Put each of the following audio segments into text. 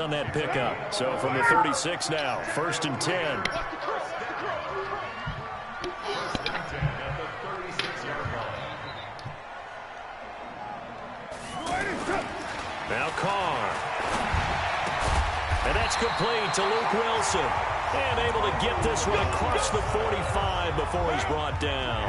on that pickup. So from the 36 now, 1st and 10. Now Carr. And that's complete to Luke Wilson. And able to get this one across the 45 before he's brought down.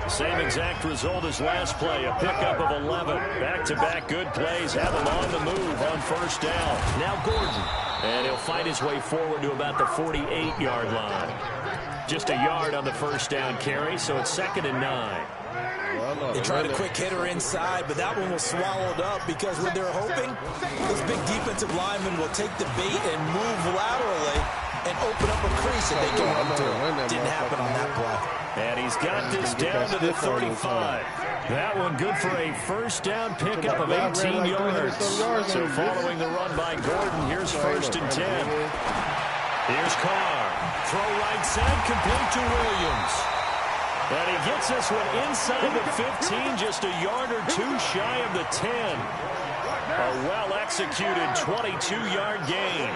Same exact result as last play, a pickup of 11. Back-to-back good plays have him on the move on 1st down. Now Gordon. And he'll fight his way forward to about the 48-yard line. Just a yard on the 1st down carry, so it's 2nd and 9. They tried a quick hitter inside, but that one was swallowed up because when they're hoping, this big defensive lineman will take the bait and move laterally and open up a crease that they can run through. Didn't happen on that play. And he's got this down to the 35. That one good for a 1st down pickup of 18 yards. So following the run by Gordon, here's 1st and 10. Here's Carr. Throw right side, complete to Williams. And he gets this one inside the 15, just a yard or two shy of the 10. A well-executed 22-yard gain.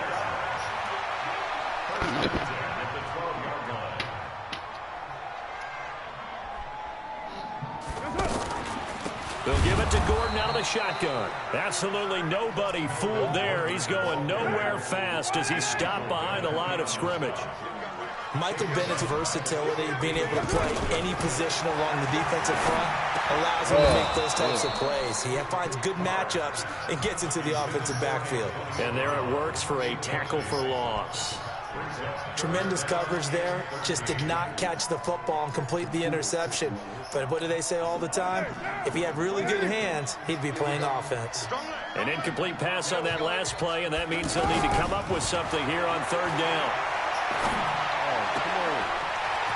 They'll give it to Gordon out of the shotgun. Absolutely nobody fooled there. He's going nowhere fast as he's stopped behind the line of scrimmage. Michael Bennett's versatility, being able to play any position along the defensive front, allows him to make those types of plays. He finds good matchups and gets into the offensive backfield. And there it works for a tackle for loss. Tremendous coverage there. Just did not catch the football and complete the interception. But what do they say all the time? If he had really good hands, he'd be playing offense. An incomplete pass on that last play, and that means they'll need to come up with something here on 3rd down.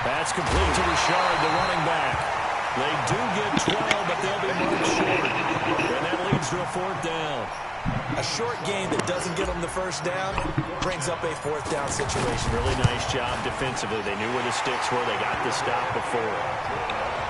That's complete to Richard, the running back. They do get 12, but they'll be marked short. And that leads to a 4th down. A short game that doesn't get them the 1st down brings up a 4th down situation. Really nice job defensively. They knew where the sticks were. They got the stop before.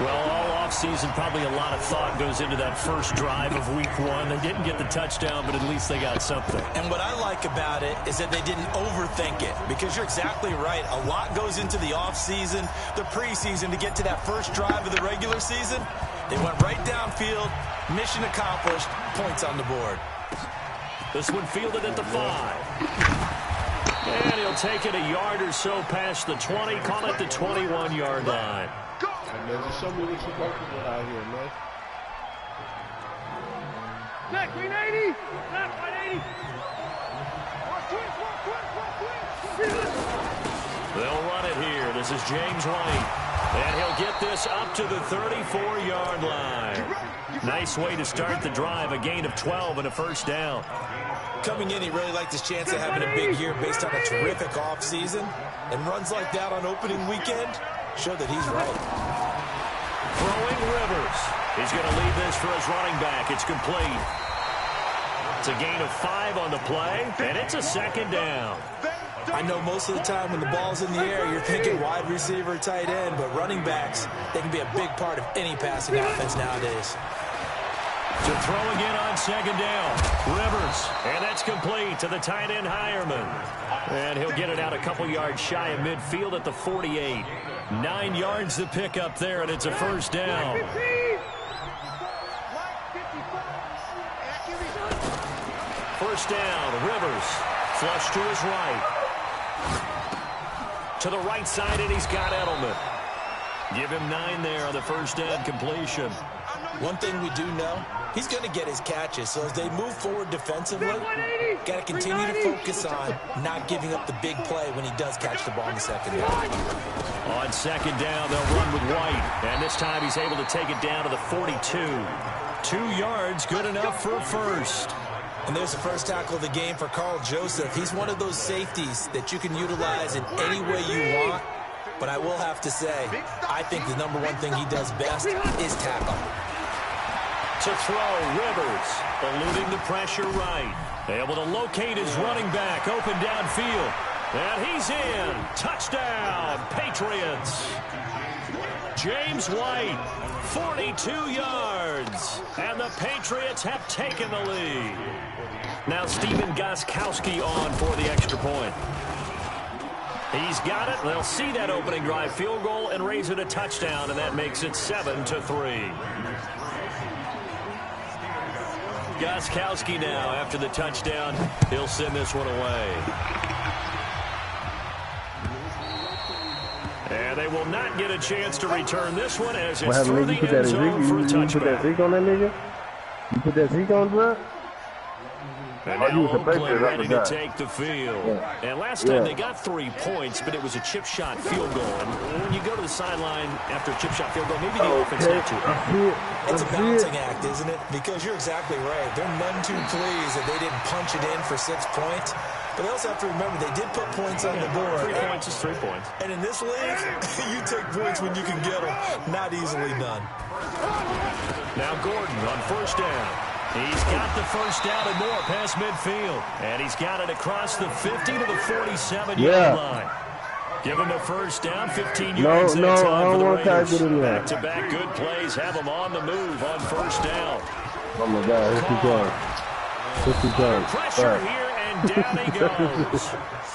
Well, all offseason, probably a lot of thought goes into that first drive of week 1. They didn't get the touchdown, but at least they got something. And what I like about it is that they didn't overthink it, because you're exactly right. A lot goes into the offseason, the preseason, to get to that first drive of the regular season. They went right downfield, mission accomplished, points on the board. This one fielded at the 5. And he'll take it a yard or so past the 20, call it the 21-yard line. Man, just show me what you're working with out here, man. Neck, 380. Neck, 180. They'll run it here. This is James White. And he'll get this up to the 34-yard line. Nice way to start the drive. A gain of 12 and a 1st down. Coming in, he really liked his chance of having a big year based on a terrific offseason. And runs like that on opening weekend show that he's right. Throwing Rivers. He's going to lead this for his running back. It's complete. It's a gain of 5 on the play, and it's a 2nd down. I know most of the time when the ball's in the air, you're thinking wide receiver, tight end, but running backs, they can be a big part of any passing offense nowadays. To throw again on 2nd down. Rivers, and that's complete to the tight end Hireman. And he'll get it out a couple yards shy of midfield at the 48. 9 yards to pick up there, and it's a 1st down. First down, Rivers. Flush to his right. To the right side, and he's got Edelman. Give him 9 there on the 1st down completion. One thing we do know, he's going to get his catches. So as they move forward defensively, got to continue to focus on not giving up the big play when he does catch the ball in the 2nd down. On 2nd down, they'll run with White. And this time he's able to take it down to the 42. 2 yards, good enough for a 1st. And there's the first tackle of the game for Carl Joseph. He's one of those safeties that you can utilize in any way you want. But I will have to say, I think the number one thing he does best is tackle. To throw, Rivers, eluding the pressure right. Able to locate his running back, open downfield. And he's in. Touchdown, Patriots. James White, 42 yards. And the Patriots have taken the lead. Now Steven Gostkowski on for the extra point. He's got it. They'll see that opening drive field goal and raise it a touchdown, and that makes it 7-3. Gostkowski now after the touchdown. He'll send this one away. And they will not get a chance to return this one as it's through the end zone for a touchback. You put that Zeke on that nigga? You put that Zeke on, bro? And now Oakland ready to take the field. Yeah. And last time they got 3 points, but it was a chip shot field goal. And when you go to the sideline after a chip shot field goal, maybe the offense got too. It's a balancing act, isn't it? Because you're exactly right. They're none too pleased that they didn't punch it in for 6 points. But they also have to remember they did put points on the board. 3 points is 3 points. And in this league, you take points when you can get them. Not easily done. Now Gordon on first down. He's got the first down and more past midfield. And he's got it across the 50 to the 47-yard line. Give him a first down, 15 yards at a time for the Raiders. Back-to-back good plays have them on the move on first down. Oh, my God. Here he goes. Pressure here, and down he goes.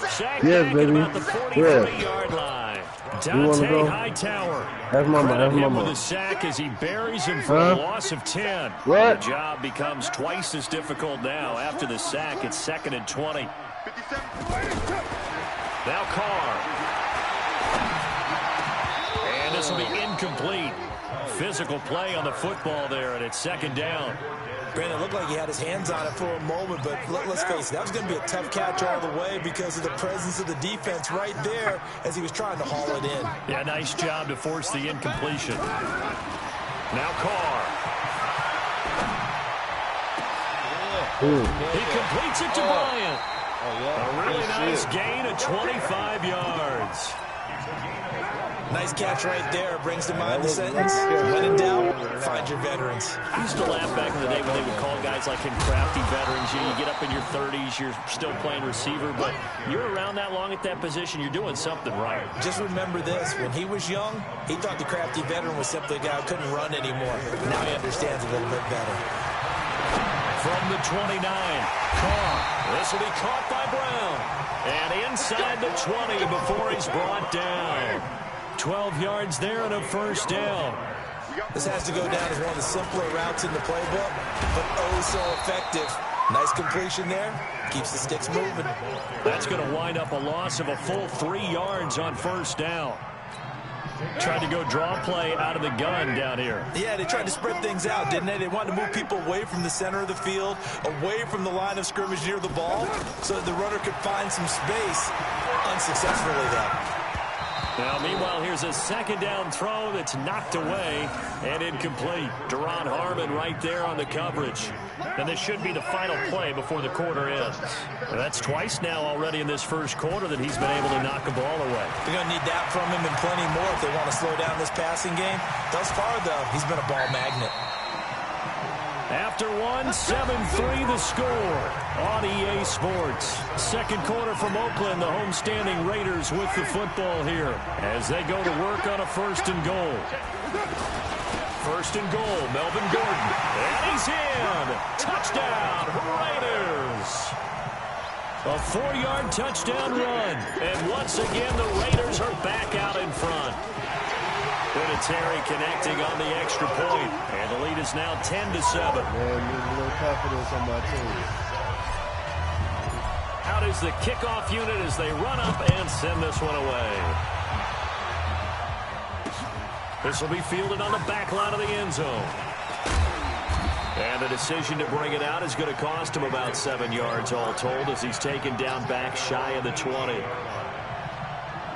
Sacked back at about the 43-yard line. Dante Hightower. That's him with a sack as he buries him for a loss of 10. What? The job becomes twice as difficult now. After the sack, it's 2nd and 20. Now Carr. And this will be incomplete. Physical play on the football there, and it's 2nd down. Brandon, it looked like he had his hands on it for a moment, but let's face it, that was going to be a tough catch all the way because of the presence of the defense right there as he was trying to haul it in. Yeah, nice job to force the incompletion. Now Carr. He completes it to Bryant. A really nice gain of 25 yards. Nice catch right there. Brings to mind the sentence. When in doubt, find your veterans. I used to laugh back in the day when they would call guys like him crafty veterans. You get up in your 30s, you're still playing receiver, but you're around that long at that position, you're doing something right. Just remember this. When he was young, he thought the crafty veteran was simply a guy who couldn't run anymore. Now he understands a little bit better. From the 29, Carr. This will be caught by Brown. And inside the 20 before he's brought down. 12 yards there and a first down. This has to go down as one of the simpler routes in the playbook, but oh so effective. Nice completion there. Keeps the sticks moving. That's going to wind up a loss of a full 3 yards on first down. Tried to go draw play out of the gun down here. Yeah, they tried to spread things out, didn't they? They wanted to move people away from the center of the field, away from the line of scrimmage near the ball, so that the runner could find some space. Unsuccessfully, though. Now, meanwhile, here's a 2nd down throw that's knocked away and incomplete. Deron Harmon right there on the coverage. And this should be the final play before the quarter ends. And that's twice now already in this first quarter that he's been able to knock a ball away. They're going to need that from him and plenty more if they want to slow down this passing game. Thus far, though, he's been a ball magnet. After one, 7-3 the score on EA Sports. Second quarter from Oakland, the homestanding Raiders with the football here as they go to work on a 1st and goal. 1st and goal, Melvin Gordon. And he's in. Touchdown, Raiders. A 4-yard touchdown run. And once again, the Raiders are back out in front. Terry connecting on the extra point, and the lead is now 10-7. Man, there's a little confidence on my team. Out is the kickoff unit as they run up and send this one away. This will be fielded on the back line of the end zone. And the decision to bring it out is going to cost him about 7 yards all told as he's taken down back shy of the 20.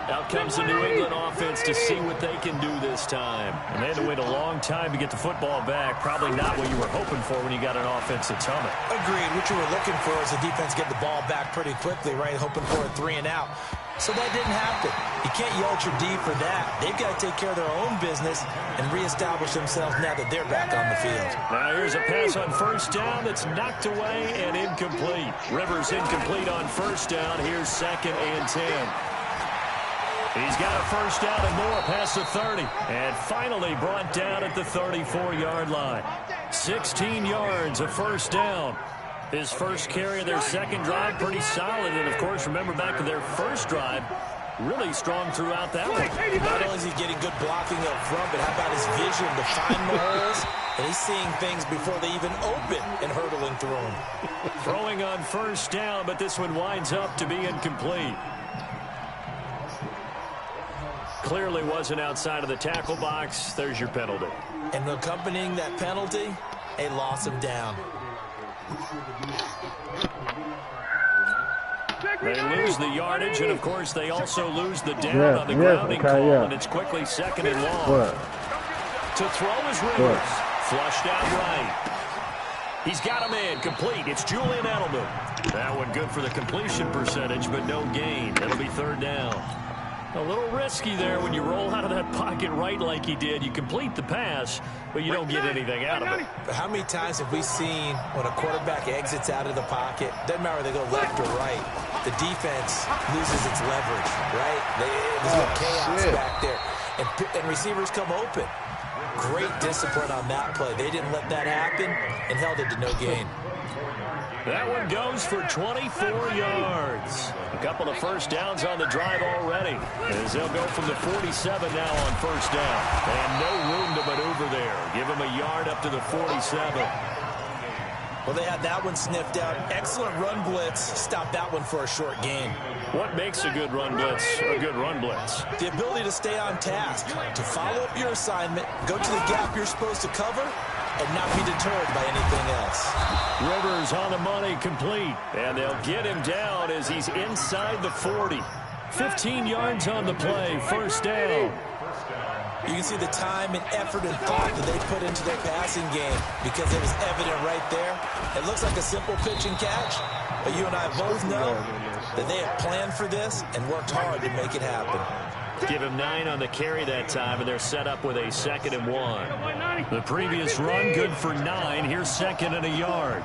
Out comes the New England offense to see what they can do this time. And they had to wait a long time to get the football back. Probably not what you were hoping for when you got an offense that's humming. Agreed. What you were looking for is the defense get the ball back pretty quickly, right? Hoping for a 3 and out. So that didn't happen. You can't yell at your D for that. They've got to take care of their own business and reestablish themselves now that they're back on the field. Now here's a pass on first down that's knocked away and incomplete. Rivers incomplete on first down. Here's 2nd and 10. He's got a first down and more past the 30. And finally brought down at the 34-yard line. 16 yards, a first down. His first carry of their second drive, pretty solid. And, of course, remember back to their first drive, really strong throughout that one. Not only is he getting good blocking up front, but how about his vision to find the holes? And he's seeing things before they even open and hurtling through them. Throwing on first down, but this one winds up to be incomplete. Clearly wasn't outside of the tackle box. There's your penalty. And accompanying that penalty, a loss of down. They lose the yardage, and, of course, they also lose the down on the grounding call, and it's quickly second and long. To throw is Rivers. Flushed out right. He's got him in. Complete. It's Julian Edelman. That one good for the completion percentage, but no gain. It'll be third down. A little risky there when you roll out of that pocket right like he did. You complete the pass, but you don't get anything out of it. How many times have we seen when a quarterback exits out of the pocket, doesn't matter whether they go left or right, the defense loses its leverage, right? There's no chaos back there. And receivers come open. Great discipline on that play. They didn't let that happen and held it to no gain. That one goes for 24 yards. A couple of first downs on the drive already, as they'll go from the 47 now on first down. And no room to maneuver there. Give him a yard up to the 47. Well, they had that one sniffed out. Excellent run blitz. Stopped that one for a short gain. What makes a good run blitz a good run blitz? The ability to stay on task, to follow up your assignment, go to the gap you're supposed to cover, and not be deterred by anything else. Rivers on the money, complete. And they'll get him down as he's inside the 40. 15 yards on the play, first down. You can see the time and effort and thought that they put into their passing game because it was evident right there. It looks like a simple pitch and catch, but you and I both know that they have planned for this and worked hard to make it happen. Give him 9 on the carry that time, and they're set up with a 2nd and 1. The previous run, good for 9. Here's 2nd and a yard.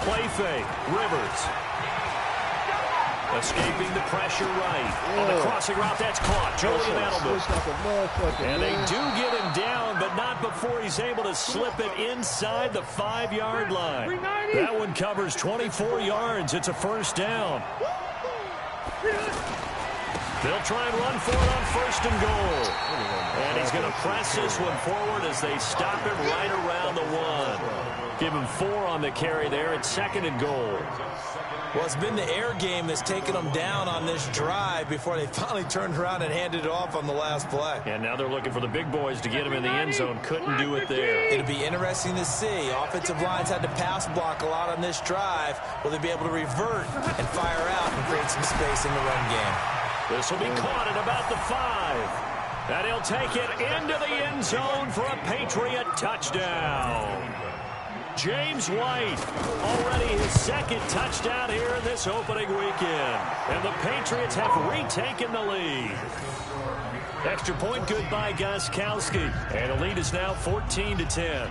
Play fake. Rivers. Escaping the pressure right. On the crossing route, that's caught. Julian Edelman. And they do get him down, but not before he's able to slip it inside the 5-yard line. That one covers 24 yards. It's a first down. They'll try and run for it on first and goal. And he's going to press this one forward as they stop him right around the 1. Give him 4 on the carry there. It's 2nd and goal. Well, it's been the air game that's taken them down on this drive before they finally turned around and handed it off on the last play. And now they're looking for the big boys to get him in the end zone. Couldn't do it there. It'll be interesting to see. Offensive lines had to pass block a lot on this drive. Will they be able to revert and fire out and create some space in the run game? This will be caught at about the 5. And he'll take it into the end zone for a Patriot touchdown. James White, already his 2nd touchdown here in this opening weekend. And the Patriots have retaken the lead. Extra point good by Gostkowski. And the lead is now 14-10.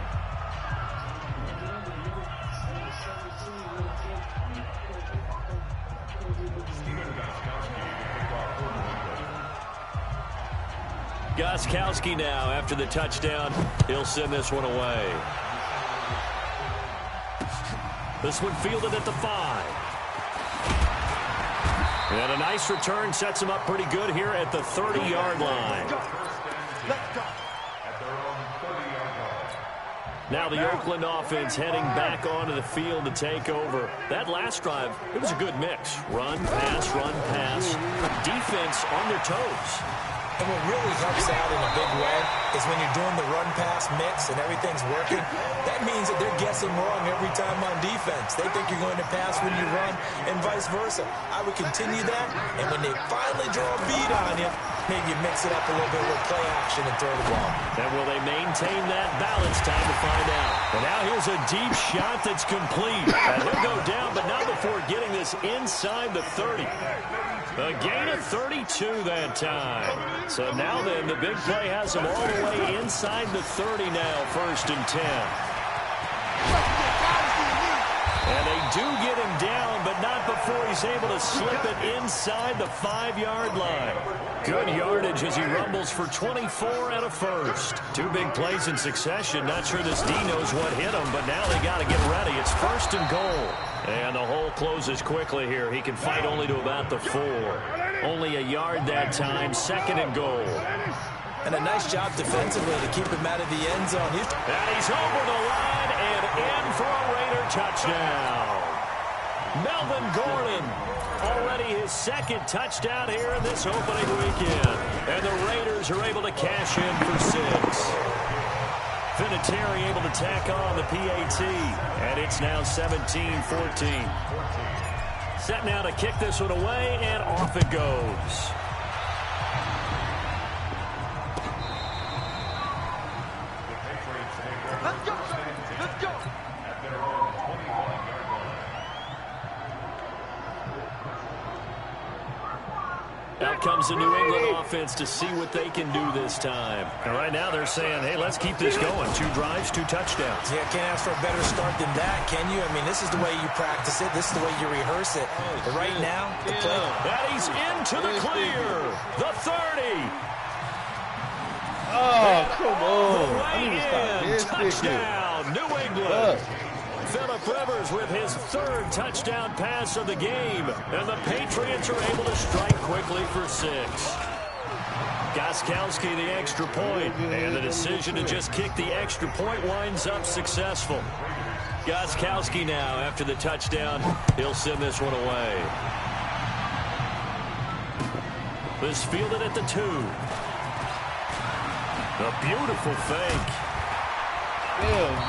Gostkowski now, after the touchdown, he'll send this one away. This one fielded at the 5. And a nice return sets him up pretty good here at the 30-yard line. Now the Oakland offense heading back onto the field to take over. That last drive, it was a good mix. Run, pass, defense on their toes. And what really helps out in a big way is when you're doing the run-pass mix and everything's working, that means that they're guessing wrong every time on defense. They think you're going to pass when you run and vice versa. I would continue that, and when they finally draw a bead on you, maybe you mix it up a little bit with play action and throw the ball. And will they maintain that balance? Time to find out. And now here's a deep shot that's complete. And he'll go down, but not before getting this inside the 30. A gain of 32 that time. So now then, the big play has him all the way inside the 30 now, 1st and 10. And they do get him down, but not before before he's able to slip it inside the 5-yard line. Good yardage as he rumbles for 24 and a first. 2 big plays in succession. Not sure this D knows what hit him, but now they got to get ready. It's 1st and goal. And the hole closes quickly here. He can fight only to about the 4. Only a yard that time. 2nd and goal. And a nice job defensively to keep him out of the end zone. And he's over the line and in for a Raider touchdown. Melvin Gordon, already his 2nd touchdown here in this opening weekend. And the Raiders are able to cash in for 6. Vinatieri able to tack on the PAT. And it's now 17-14. Set now to kick this one away, and off it goes. Let's go! Let's go! Out comes the New England offense to see what they can do this time. And right now they're saying, hey, let's keep this going. 2 drives, 2 touchdowns. Yeah, can't ask for a better start than that, can you? I mean, this is the way you practice it. This is the way you rehearse it. But right now, the play. And he's into the clear. The 30. Oh, come on. Way in. Touchdown, New England. Phillip Rivers with his 3rd touchdown pass of the game. And the Patriots are able to strike quickly for 6. Gostkowski the extra point. And the decision to just kick the extra point winds up successful. Gostkowski now, after the touchdown, he'll send this one away. This fielded at the 2. A beautiful fake.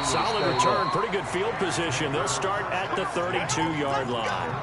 Solid return, pretty good field position. They'll start at the 32-yard line.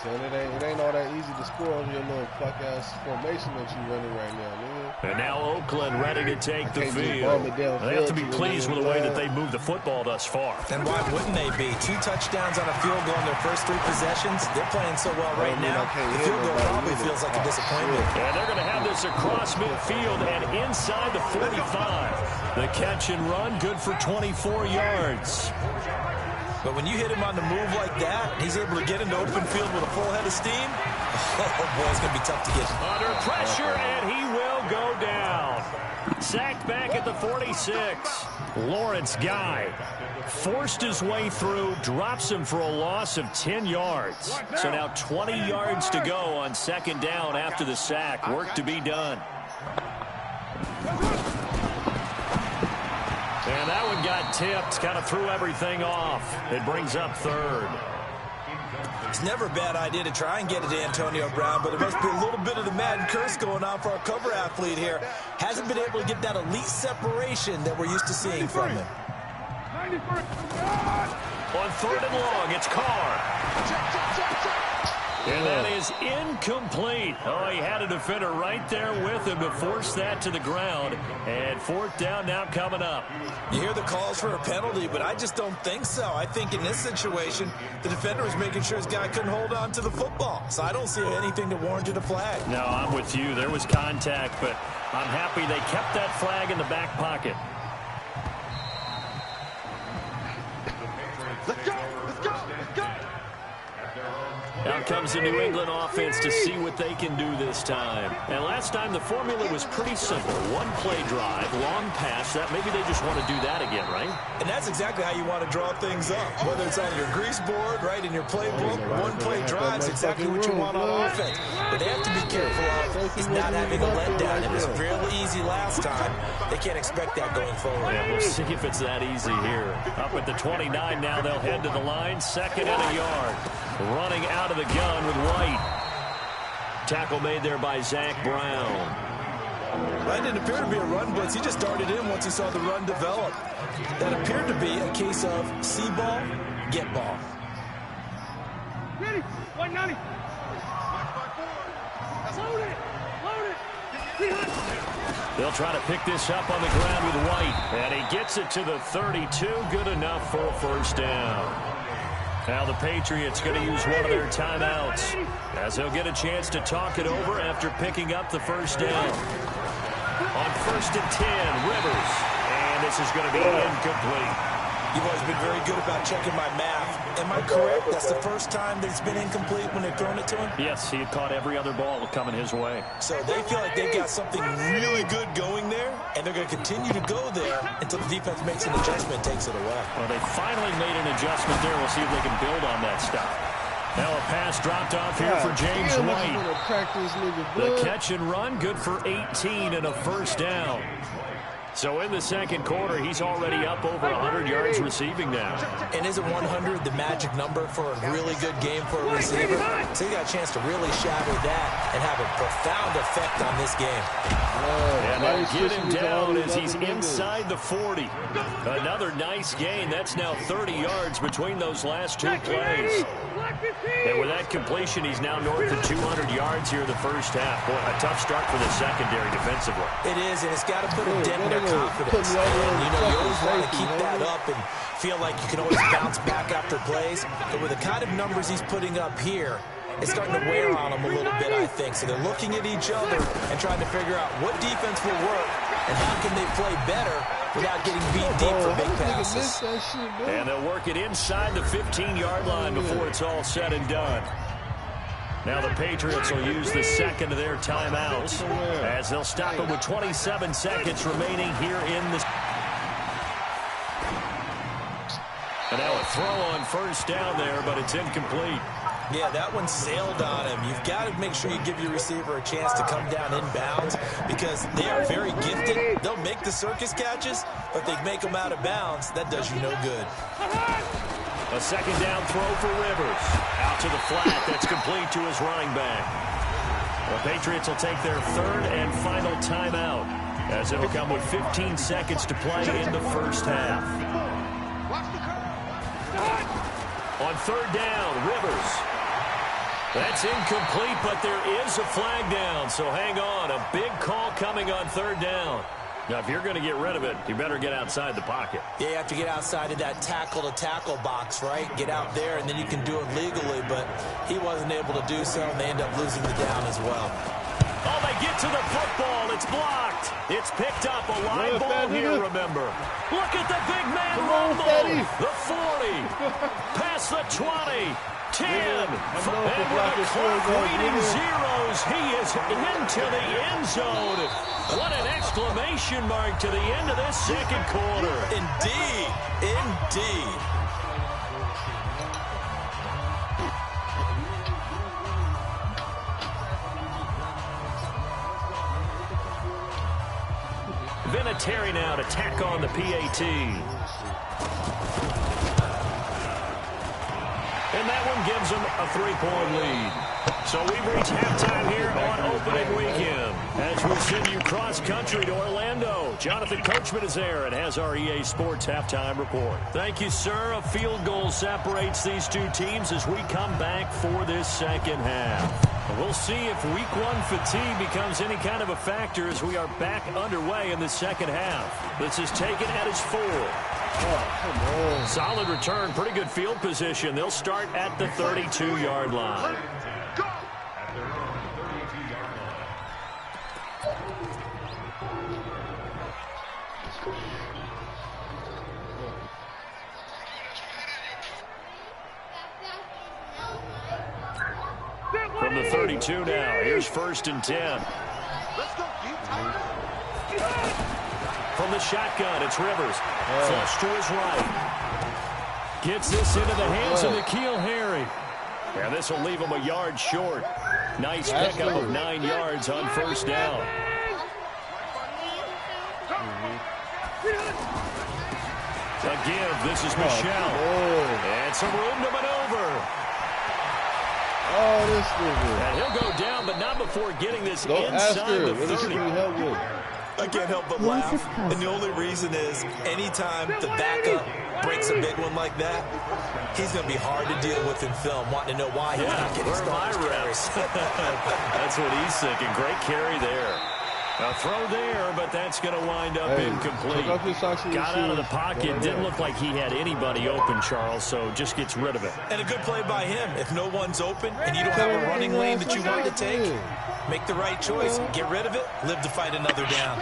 It ain't all that easy to score on your little fuck-ass formation that you running right now, nigga. And now Oakland ready to take the field. They have to be pleased with the way that they moved the football thus far. And why wouldn't they be? 2 touchdowns on a field goal in their first 3 possessions. They're playing so well right now. The field goal probably feels like a disappointment. And they're going to have this across midfield and inside the 45. The catch and run, good for 24 yards. But when you hit him on the move like that, and he's able to get into open field with a full head of steam, oh boy, it's going to be tough to get. Under pressure, and he will go down. Sacked back at the 46. Lawrence Guy forced his way through, drops him for a loss of 10 yards. So now 20 yards to go on 2nd down after the sack. Work to be done. And that one got tipped, kind of threw everything off. It brings up 3rd. It's never a bad idea to try and get it to Antonio Brown, but it must be a little bit of the Madden curse going on for our cover athlete here. Hasn't been able to get that elite separation that we're used to seeing from him. On 3rd and long, it's Carr. And that is incomplete. Oh, he had a defender right there with him to force that to the ground. And 4th down now coming up. You hear the calls for a penalty, but I just don't think so. I think in this situation, the defender was making sure his guy couldn't hold on to the football. So I don't see anything that warranted a flag. No, I'm with you. There was contact, but I'm happy they kept that flag in the back pocket. Let's go! Let's go! Let's go! Out comes the New England offense to see what they can do this time. And last time the formula was pretty simple. 1 play drive, long pass. That maybe they just want to do that again, right? And that's exactly how you want to draw things up. Whether it's on your grease board, right, in your playbook, 1 play drive is exactly what you want on offense. But they have to be careful of is not having a letdown. It was fairly easy last time. They can't expect that going forward. Yeah, we'll see if it's that easy here. Up at the 29 now, they'll head to the line. 2nd and a yard. Running out of the gun with White. Tackle made there by Zach Brown. That didn't appear to be a run blitz. He just darted in once he saw the run develop. That appeared to be a case of see ball, get ball. Ready? 190. Load it. Load it. They'll try to pick this up on the ground with White. And he gets it to the 32. Good enough for a 1st down. Now the Patriots going to use one of their timeouts as they'll get a chance to talk it over after picking up the 1st down. On 1st and 10, Rivers. And this is going to be incomplete. You've always been very good about checking my math. Am I correct? That's the first time that it's been incomplete when they've thrown it to him? Yes, he had caught every other ball coming his way. So they feel like they've got something really good going there, and they're going to continue to go there until the defense makes an adjustment and takes it away. Well, they finally made an adjustment there. We'll see if they can build on that stuff. Now a pass dropped off here for James White. The catch and run, good for 18 and a first down. So in the second quarter, he's already up over 100 yards receiving now. And isn't 100 the magic number for a really good game for a receiver? So he got a chance to really shatter that and have a profound effect on this game. And they'll get him down as he's inside the 40. Another nice gain. That's now 30 yards between those last two plays. And with that completion, he's now north of 200 yards here in the first half. Boy, a tough start for the secondary defensively. It is, and it's got to put a dent in their confidence. And, you know, you always want to keep that up and feel like you can always bounce back after plays. But with the kind of numbers he's putting up here, it's starting to wear on them a little bit, I think. So they're looking at each other and trying to figure out what defense will work and how can they play better without getting beat deep for big passes. And they'll work it inside the 15-yard line before it's all said and done. Now the Patriots will use the second of their timeouts as they'll stop it with 27 seconds remaining here in the... And now a throw on first down there, but it's incomplete. Yeah, that one sailed on him. You've got to make sure you give your receiver a chance to come down inbounds because they are very gifted. They'll make the circus catches, but they make them out of bounds. That does you no good. A second down throw for Rivers. Out to the flat. That's complete to his running back. The Patriots will take their third and final timeout as it'll come with 15 seconds to play in the first half. On third down, Rivers. That's incomplete, but there is a flag down, so hang on. A big call coming on third down. Now, if you're going to get rid of it, you better get outside the pocket. Yeah, you have to get outside of that tackle-to-tackle box, right? Get out there, and then you can do it legally, but he wasn't able to do so, and they end up losing the down as well. Oh, they get to the football. It's blocked. It's picked up. A live ball here, remember. Look at the big man rumble. The 40. Past the 20. 10. And with the clock reading zeros, he is into the end zone. What an exclamation mark to the end of this second quarter. Indeed. Indeed. Vinatieri now to tack on the PAT. And that one gives them a 3-point lead. So we've reached halftime here on opening weekend. As we send you cross-country to Orlando, Jonathan Coachman is there and has our EA Sports halftime report. Thank you, sir. A field goal separates these two teams as we come back for this second half. We'll see if week one fatigue becomes any kind of a factor as we are back underway in the second half. This is taken at his 4. Oh, come on. Solid return, pretty good field position. They'll start at the 32-yard line. From the 32 now, here's 1st and 10. From the shotgun, it's Rivers. Flush to his right. Gets this into the hands of N'Keal Harry. And this will leave him a yard short. Nice pickup of 9 yards on first down. A give, this is Michel. And some room to maneuver. Oh, this nigga. And he'll go down, but not before getting this inside the 30. I can't help but laugh. And the only reason is anytime the backup breaks a big one like that, he's going to be hard to deal with in film, wanting to know why he's not getting started. Where are my reps? That's what he's thinking. Great carry there. A throw there, but that's going to wind up incomplete. Got out of the pocket. Didn't look like he had anybody open, Charles, so just gets rid of it. And a good play by him. If no one's open and you don't have a running lane that you want to take, make the right choice. Get rid of it. Live to fight another down.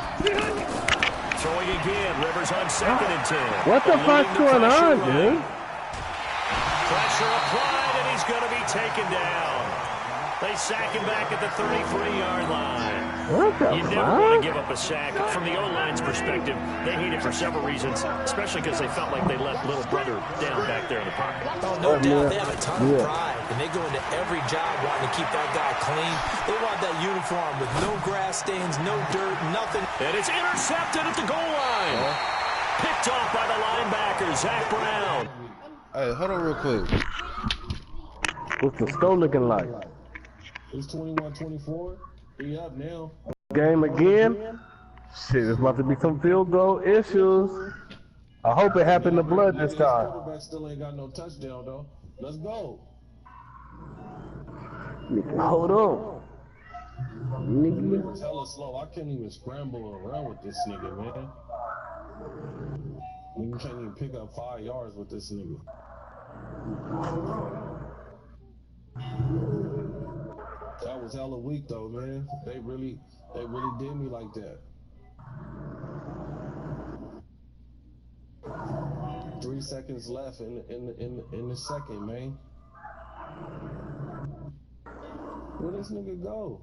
throwing again. Rivers on 2nd and 10. What the fuck's going on, dude? Pressure applied, and he's going to be taken down. They sack him back at the 33-yard line. What the You never want to give up a sack. From the O-line's perspective, they hate it for several reasons, especially because they felt like they let little brother down back there in the pocket. Oh, no doubt. They have a ton of pride, and they go into every job wanting to keep that guy clean. They want that uniform with no grass stains, no dirt, nothing. And it's intercepted at the goal line. Picked off by the linebacker, Zach Brown. Hey, hold on real quick. What's the score looking like? It's 21-24. He up now. Game again? Shit, there's about to be some field goal issues. I hope it happened to Blood this time. Quarterback still ain't got no touchdown, though. Let's go. Hold on. Nigga. It's hella slow. I can't even scramble around with this nigga, man. You can't even pick up 5 yards with this nigga. That was hella weak though, man. They really did me like that. 3 seconds left in the second, man. Where this nigga go?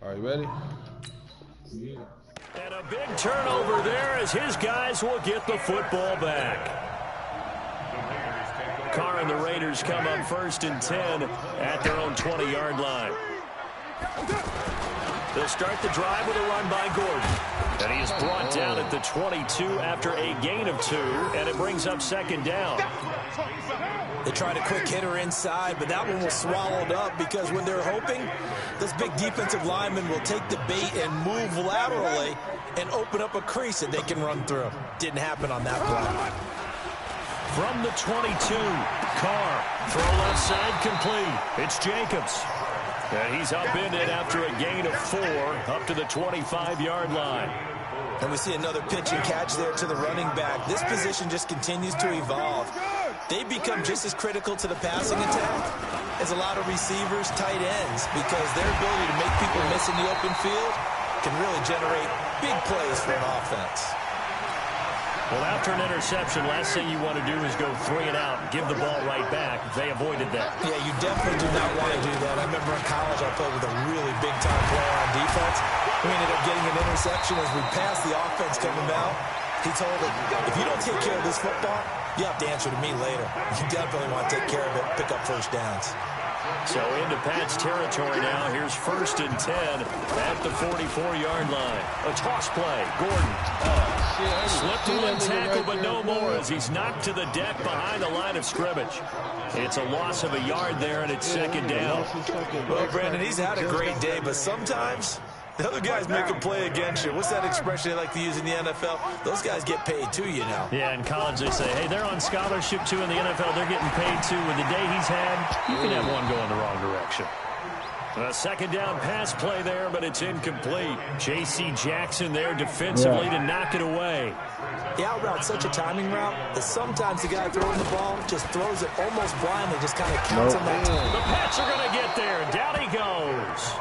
Are you ready? Yeah. And a big turnover there as his guys will get the football back. Carr and the Raiders come up 1st and 10 at their own 20-yard line. They'll start the drive with a run by Gordon. And he is brought down at the 22 after a gain of 2, and it brings up 2nd down. They tried a quick hitter inside, but that one was swallowed up because when they're hoping, this big defensive lineman will take the bait and move laterally and open up a crease that they can run through. Didn't happen on that play. From the 22, Carr, throw left side complete. It's Jacobs. And he's upended after a gain of 4 up to the 25-yard line. And we see another pitch and catch there to the running back. This position just continues to evolve. They become just as critical to the passing attack as a lot of receivers, tight ends, because their ability to make people miss in the open field can really generate big plays for an offense. Well, after an interception, last thing you want to do is go 3 and out and give the ball right back. They avoided that. Yeah, you definitely do not want to do that. I remember in college I played with a really big-time player on defense. We ended up getting an interception as we passed the offense coming out. He told him, if you don't take care of this football, you have to answer to me later. You definitely want to take care of it, pick up first downs. So into Pat's territory now. Here's 1st and 10 at the 44-yard line. A toss play. Gordon slipped one tackle, but no more as he's knocked to the deck behind the line of scrimmage. It's a loss of a yard there, and it's 2nd down. Well, Brandon, he's had a great day, but sometimes the other guys make a play against you. What's that expression they like to use in the NFL? Those guys get paid too, you know. Yeah, in college they say, hey, they're on scholarship too. In the NFL, they're getting paid too. With the day he's had, you can have one going the wrong direction. A 2nd down pass play there, but it's incomplete. J.C. Jackson there defensively to knock it away. The out route's such a timing route that sometimes the guy throwing the ball just throws it almost blindly, just kind of counts on that time. The Pats are going to get there. Down he goes.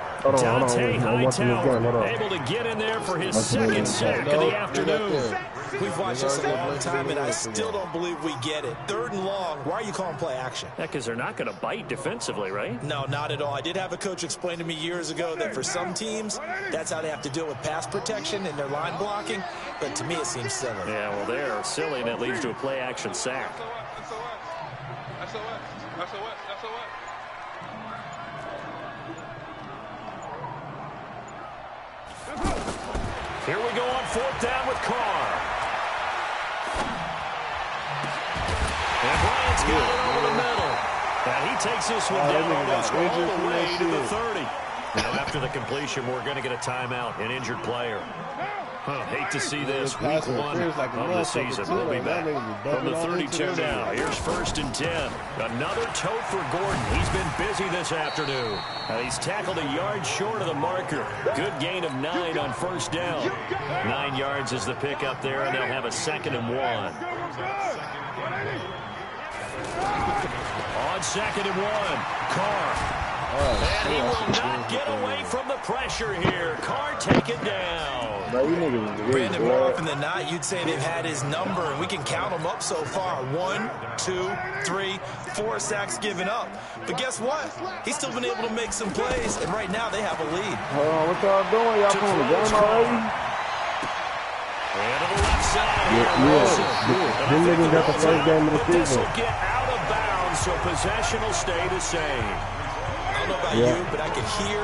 Dante Hightower able to get in there for his 2nd sack of the afternoon. We've watched this a long time, and I still don't believe we get it. 3rd and long. Why are you calling play action? Yeah, because they're not going to bite defensively, right? No, not at all. I did have a coach explain to me years ago that for some teams, that's how they have to deal with pass protection and their line blocking. But to me, it seems silly. Yeah, well, they're silly, and it leads to a play action sack. Here we go on 4th down with Carr. got it over the middle. And he takes this one down almost all the way to the 30. Now, after the completion, we're going to get a timeout, an injured player. Hate to see this. Week 1 of the season. We'll be back from the 32 now. Here's 1st and 10. Another tote for Gordon. He's been busy this afternoon. He's tackled a yard short of the marker. Good gain of 9 on 1st down. 9 yards is the pickup there, and they'll have a 2nd and 1. On 2nd and 1, Carr. And he will not get away from the pressure here. Carr taken down. Brandon, more often than not, you'd say they've had his number, and we can count them up so far. 1, 2, 3, 4 sacks given up. But guess what? He's still been able to make some plays, and right now they have a lead. What y'all doing? Y'all playing the game already? And to the left side here. Them niggas got the first game of the season. This will get out of bounds, so possession will stay the same. I don't know about you, but I can hear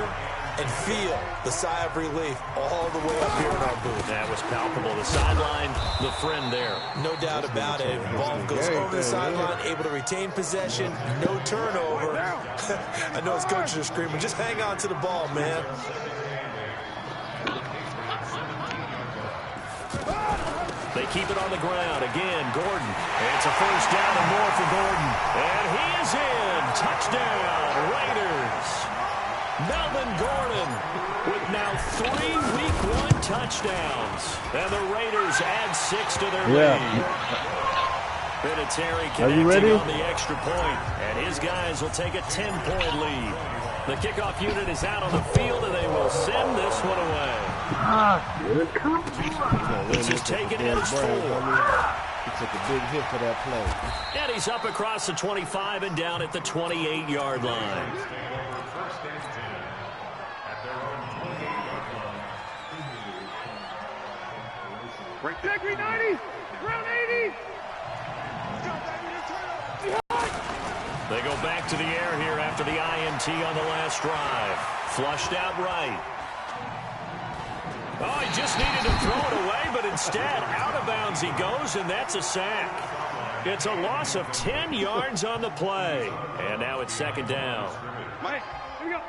and feel the sigh of relief all the way up here in our booth. That was palpable. The sideline, the friend there. No doubt about it. Ball goes over the sideline, able to retain possession, no turnover. I know his coaches are screaming, just hang on to the ball, man. They keep it on the ground. Again, Gordon. It's a 1st down and more for Gordon. And he is in. Touchdown, Raiders. Melvin Gordon with now 3 Week 1 touchdowns. And the Raiders add 6 to their lead. Vinatieri connecting on the extra point. And his guys will take a 10-point lead. The kickoff unit is out on the field, and they will send this one away. This is taken in as 4. He took a big hit for that play. And he's up across the 25 and down at the 28-yard line. Check 90, round 80. They go back to the air here after the INT on the last drive. Flushed out right. Oh, he just needed to throw it away, but instead, out of bounds he goes, and that's a sack. It's a loss of 10 yards on the play. And now it's 2nd down. Mike, here we go. Hey,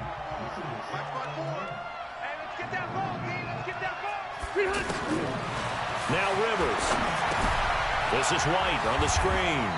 let's get that ball, Dean. Let's get that ball. Now Rivers. This is White on the screen.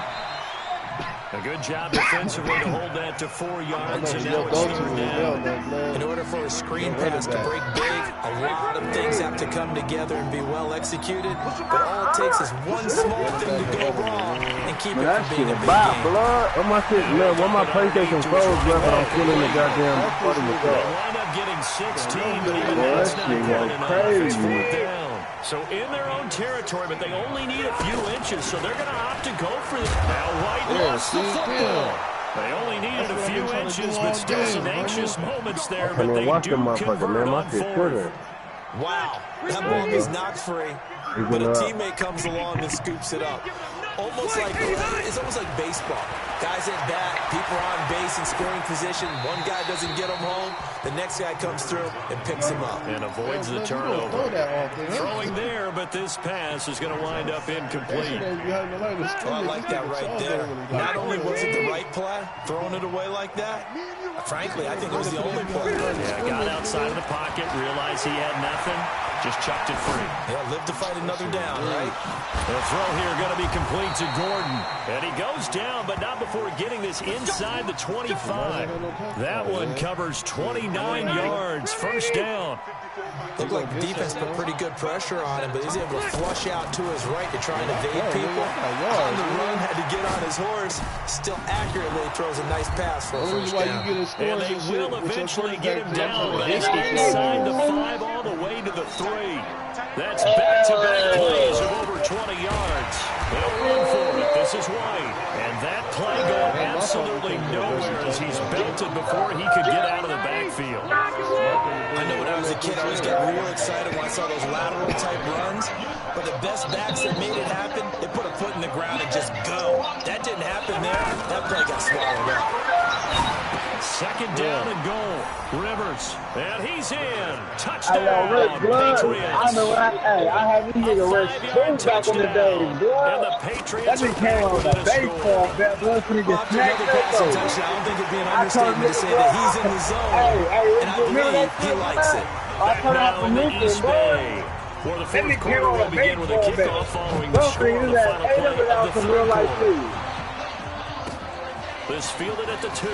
A good job defensively to hold that to 4 yards, and now it's 3rd down. In order for a screen pass to break big, a lot of things have to come together and be well executed. But all it takes is one small thing to go wrong and keep it from being a big game. Where my shit left? Where my PlayStation froze left? I'm still in the goddamn party with They that. wind up getting 16, but even that's not good enough. It's 4th down. So in their own territory, but they only need a few inches, so they're going to opt to go for it. Now White lost the football. They only needed a few inches, but still some anxious moments there, but they do convert on 4th. Wow, that ball is knocked free, but a teammate comes along and scoops it up. It's almost like baseball. Guys at bat, people are on base in scoring position. One guy doesn't get him home. The next guy comes through and picks him up. And avoids the turnover. Throwing there, but this pass is going to wind up incomplete. Oh, I like that right there. Not only was it the right play, throwing it away like that, frankly, I think it was the only play. Yeah, got outside of the pocket, realized he had nothing, just chucked it free. Yeah, live to fight another down, right? The throw here going to be complete to Gordon. And he goes down, but not before getting this inside the 25. That one covers 29 yards. 1st down. Looked like the defense put pretty good pressure on him, but he's able to flush out to his right to try and evade people. On the run, had to get on his horse. Still accurately throws a nice pass for a 1st down. And they will eventually get him down, but he's inside the 5 all the way to the 3. That's back-to-back plays of over 20 yards. They'll run for it. This is White. And that play going absolutely nowhere as he's belted before he could get out of the backfield. I know when I was a kid, I always got real excited when I saw those lateral-type runs. But the best backs that made it happen, they put a foot in the ground and just go. That didn't happen there. That play got swallowed up. Second down and goal. Rivers. And he's in. Touchdown, Patriots. I know I have these niggas Rex Boone back in the days, blood. And the Patriots that nigga came on the baseball bat, blood, for nigga smacked that though. I don't think it'd be an understatement to say that he's in the zone. And I believe he likes it. I turned out from Houston, boy. For the fourth quarter, we'll begin with a kickoff following the score of the final play of the third quarter. This fielded at the 2.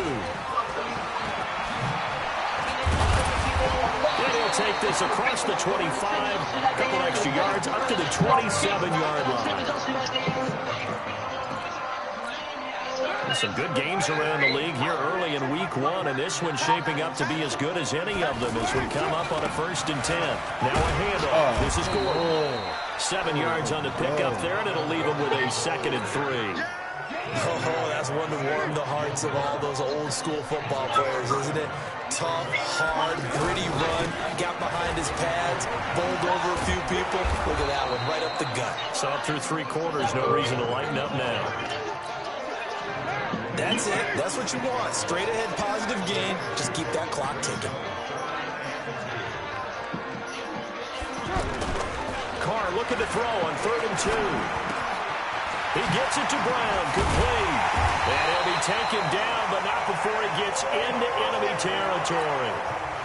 And he'll take this across the 25, a couple extra yards up to the 27-yard line. Some good games around the league here early in week 1, and this one's shaping up to be as good as any of them as we come up on a 1st and 10. Now a handoff. This is Gordon. 7 yards on the pickup there, and it'll leave him with a 2nd and 3. Oh, that's one to warm the hearts of all those old school football players, isn't it? Tough, hard, gritty run, got behind his pads, bowled over a few people. Look at that one, right up the gut. Saw it through 3 quarters, no reason to lighten up now. That's it. That's what you want. Straight ahead positive gain. Just keep that clock ticking. Carr looking to throw on 3rd and 2. He gets it to Brown, complete. And he'll be taken down, but not before he gets into enemy territory.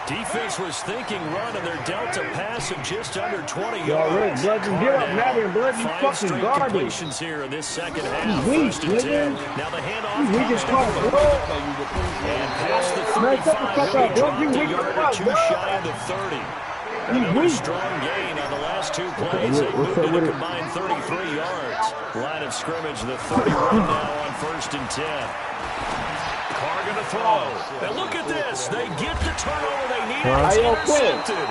Defense was thinking run, and they're dealt a pass of just under 20 yards. Get up, Madden, blood, you fucking garbage. Completions here in this second half. 1st and 10. Now the handoff comes down the and past the 35. He'll be dropped a yard or 2 shy of the 30. Another strong gain on the last 2 plays. They moved it a combined 33 yards. Line of scrimmage, the 31 now on 1st and 10. Carr going to throw. And look at this. They get the turnover they need. It's intercepted.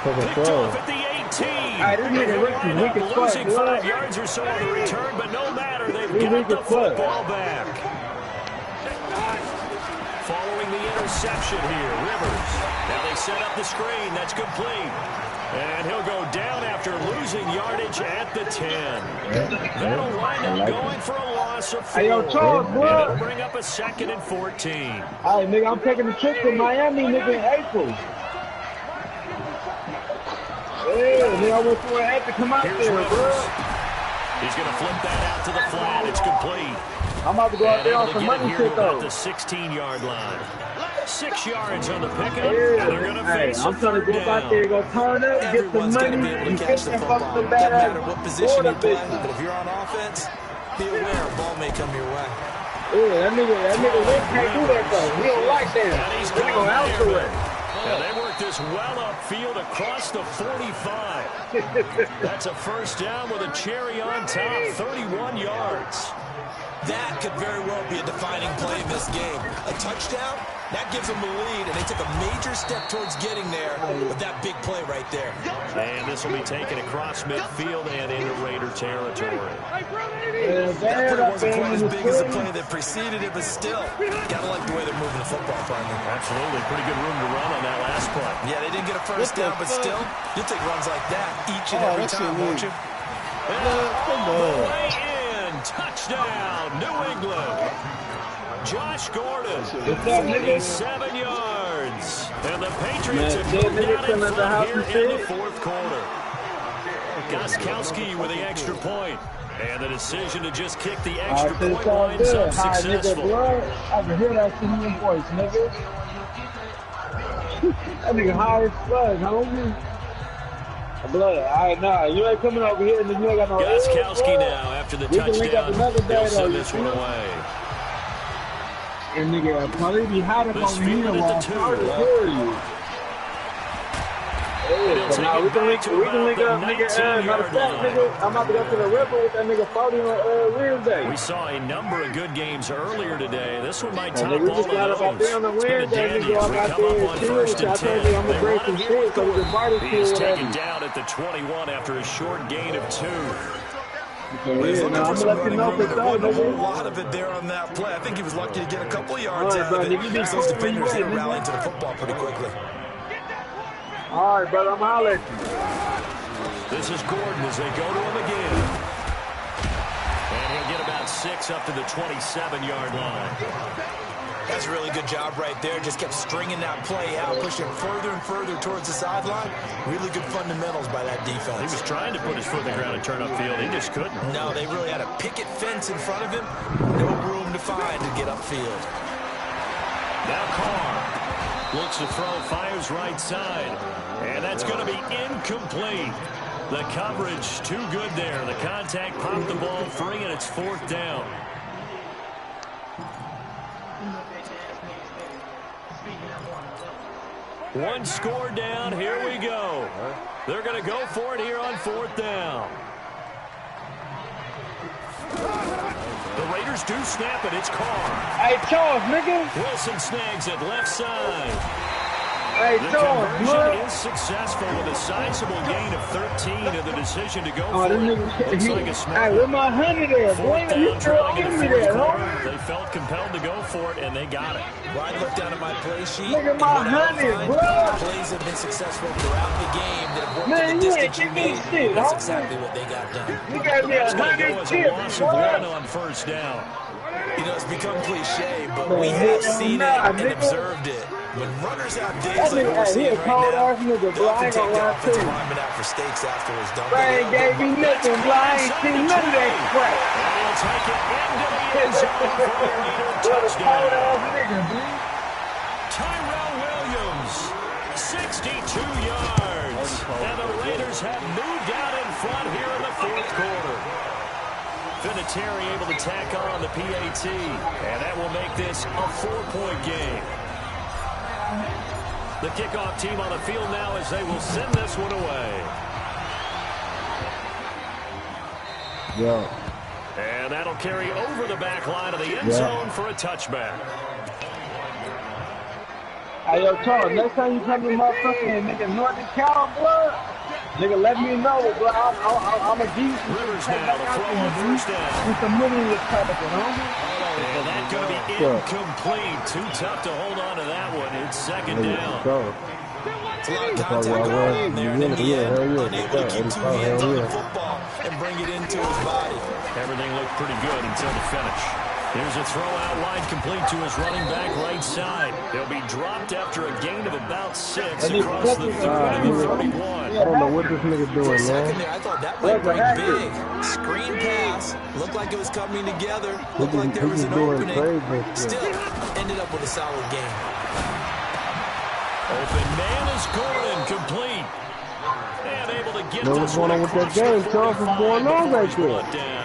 Picked off at the 18. Losing 5 yards or so on the return, but no matter. They've got the football back. Following the interception here, Rivers. Now they set up the screen. That's complete. And he'll go down after losing yardage at the 10. That'll wind up going for a loss of 4. Hey, yo, Charles, and it'll bring up a 2nd and 14. All right, nigga, I'm taking a trip to Miami, nigga, in April. Yeah, nigga, I went for it. I had to come out there, bro. He's going to flip that out to the flat. It's complete. I'm about to go out there on some money shit, though. The 16-yard line. 6 yards on the pickup. And they're going to face I'm trying to go out there, go turn up, get some money, and get some fucking bad matter what position you play, but if you're on offense, be aware a ball may come your way. Yeah, that nigga Rick can't do that, though. He don't like that. He's going out to it. Now they work this well upfield across the 45. That's a 1st down with a cherry on top, 31 yards. That could very well be a defining play in this game. A touchdown, that gives them the lead, and they took a major step towards getting there with that big play right there. And this will be taken across midfield and into Raider territory. That play wasn't quite as big as the play that preceded it, but still, gotta like the way they're moving the football, partner. Absolutely. Pretty good room to run on that last play. Yeah, they didn't get a 1st down, but still, you'll take runs like that each and every time, won't you? Come on. Touchdown, New England. Josh Gordon, 47 yards. And the Patriots have moved down in front here in the 4th quarter. Gostkowski with the extra point. And the decision to just kick the extra point winds up successful. I can hear that in your voice, nigga. That nigga high as fuck, homie. Blood, all right, nah, you ain't coming over here and then you ain't got no Gostkowski now after the touchdown. He'll send this one away. And nigga, probably be hot up on here while I'm trying to hear you. Hey, so now we can link up, nigga. Matter of fact, nigga, I'm about to go to the river with that nigga 40 on Wednesday. We saw a number of good games earlier today. This one might top all of those. It's been a dandy as we come up on 1st and 10. They run here with Gordon. He's taken down at the 21 after a short gain of 2. He's looking for some running room. There wasn't a whole lot of it there on that play. I think he was lucky to get a couple of yards out of it. Those defenders here rallying to the football pretty quickly. All right, brother, I'm hollering. This is Gordon as they go to him again. And he'll get about 6 up to the 27-yard line. That's a really good job right there. Just kept stringing that play out, pushing further and further towards the sideline. Really good fundamentals by that defense. He was trying to put his foot in the ground and turn upfield. He just couldn't. No, they really had a picket fence in front of him. No room to find to get upfield. Now Carr looks to throw, fires right side. And that's going to be incomplete. The coverage too good there. The contact popped the ball free, and it's 4th down. One score down. Here we go. They're going to go for it here on 4th down. The Raiders do snap it. It's Carr. Hey, Charles, nigga. Wilson snags it left side. Hey, The Charles, conversion blood. is successful with a sizable gain of 13 and the decision to go Oh, for this it. nigga, Looks like a smart hey, where my 100 there, boy? 4th You down, still trailing in on the me 4th there, quarter. homie? They felt compelled to go for it, and they got it. Ryan looked down at my play sheet. Look at my and what I 100, find, bro. Plays have been successful throughout the game that have worked Man, in the you ain't distance you give me need. shit, That's homie. exactly what they got done. You got me It's going to go 100 as a chips, loss of 1 boy. on 1st down. You know, it's become cliche, but Man, we have hell seen nah, it and nigga. observed it. When runners have days That like nigga, we're hey, he seeing a right cold now, ass nigga, they'll bro. I often ain't take gonna the lie to offensive you. lineman out for steaks afterwards, don't Bro, they? ain't gave me nothing, bro. I ain't seen none of that crap. And he'll take it into the end zone for a Raider What a cold touchdown. ass nigga, dude. Tyrell Williams, 62 yards. And the Raiders have moved out in front here in the 4th quarter. Vinatieri able to tack on the PAT, and that will make this a 4-point game. The kickoff team on the field now as they will send this one away. Yeah. And that'll carry over the back line of the end zone for a touchback. Hey, yo, Charles, next time you come to motherfucking nigga Northern Cal, blood, nigga, let me know, bro. I'm a G. Rivers now to throw on 1st down. With the money in your pocket, homie. And that's going to be incomplete. Too tough to hold on to that one. It's 2nd down. So, It's a lot of contact going on there, and in the end, unable to keep 2 hands on the football and bring it into his body. Everything looked pretty good until the finish. Here's a throw out wide, complete to his running back right side. He'll be dropped after a gain of about 6 across the 30 to the 31. I don't know what this nigga For a doing, second man. there, I thought that might break big. Screen pass. Looked like it was coming together. Looked like there was an opening. Still ended up with a solid game. Open man is Gordon, complete. And able to get Know this what's going one on with that across the game, Charles? What's 45 going on before right he's there? brought down.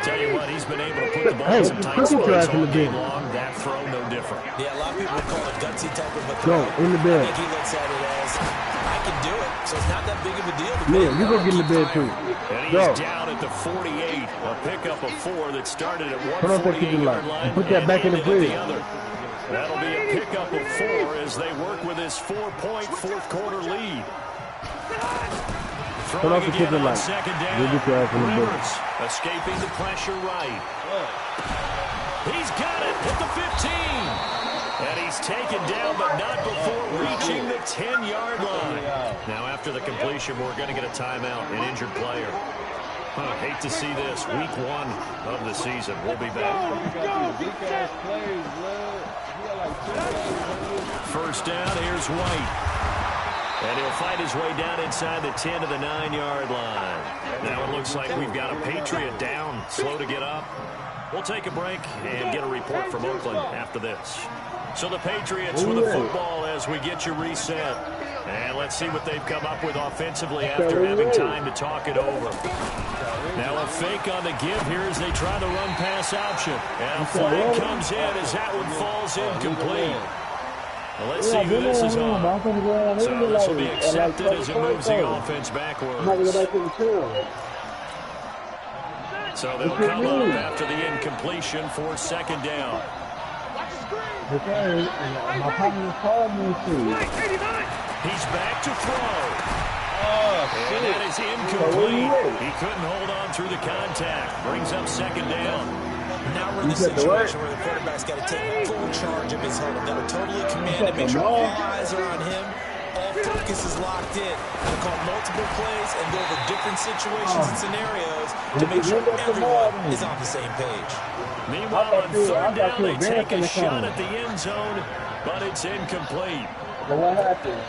Tell you what, he's been able to put the ball Hey, in some it's tight cookie spots trash in all the game bin. long. That throw, no different. Yeah, a lot of people would call it a gutsy type of a Go, throw. in the bed. I think he looks at it as, I can do it, so it's not that big of a deal to me. Yeah, you go get in the bed, too. And he's Go. down at the 48. A pickup of 4 that started at Put on that 148 kitchen light. yard line. Put that and back in the ended at fridge. other. That'll be a pickup of 4 as they work with his 4-point 4th quarter lead. Put off the Throwing again kitchen on light. 2nd down. You'll get your ass in the bed. Rivers escaping the pressure right. He's got it at the 15. And he's taken down, but not before reaching the 10-yard line. Now, after the completion, we're going to get a timeout, an injured player. Hate to see this. Week 1 of the season. We'll be back. First down, here's White. And he'll fight his way down inside the 10 to the 9-yard line. Now it looks like we've got a Patriot down, slow to get up. We'll take a break and get a report from Oakland after this. So the Patriots with the football as we get you reset. And let's see what they've come up with offensively after having time to talk it over. Now a fake on the give here as they try the run-pass option. And a flag comes in as that one falls incomplete. Well, let's see who this is on. So this will be accepted as it moves the offense backwards. So they'll come up after the incompletion for 2nd down. He's back to throw. And that is incomplete. He couldn't hold on through the contact. Brings up 2nd down. Now we're in the situation where the quarterback's got to take full charge of his huddle. Got to totally command it, make sure all eyes are on him, all focus is locked in. They'll call multiple plays and go over different situations and scenarios to make sure everyone is on the same page. Meanwhile, on third down, they take a shot at the end zone, but it's incomplete. But what happened?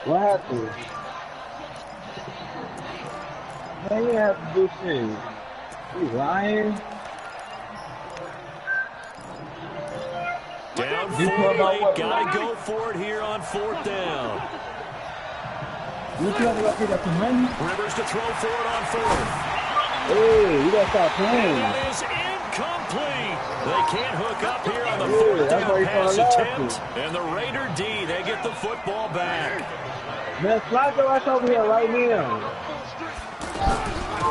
What happened? Man, you have to do shit. You lying? Down 4-8, gotta go for it here on fourth down. You tell me I got some money? Rivers to throw for it on fourth. Hey, you gotta stop playing. It is incomplete. They can't hook up here on the fourth down pass attempt. And the Raider D, they get the football back. Man, slide your ass over here right now.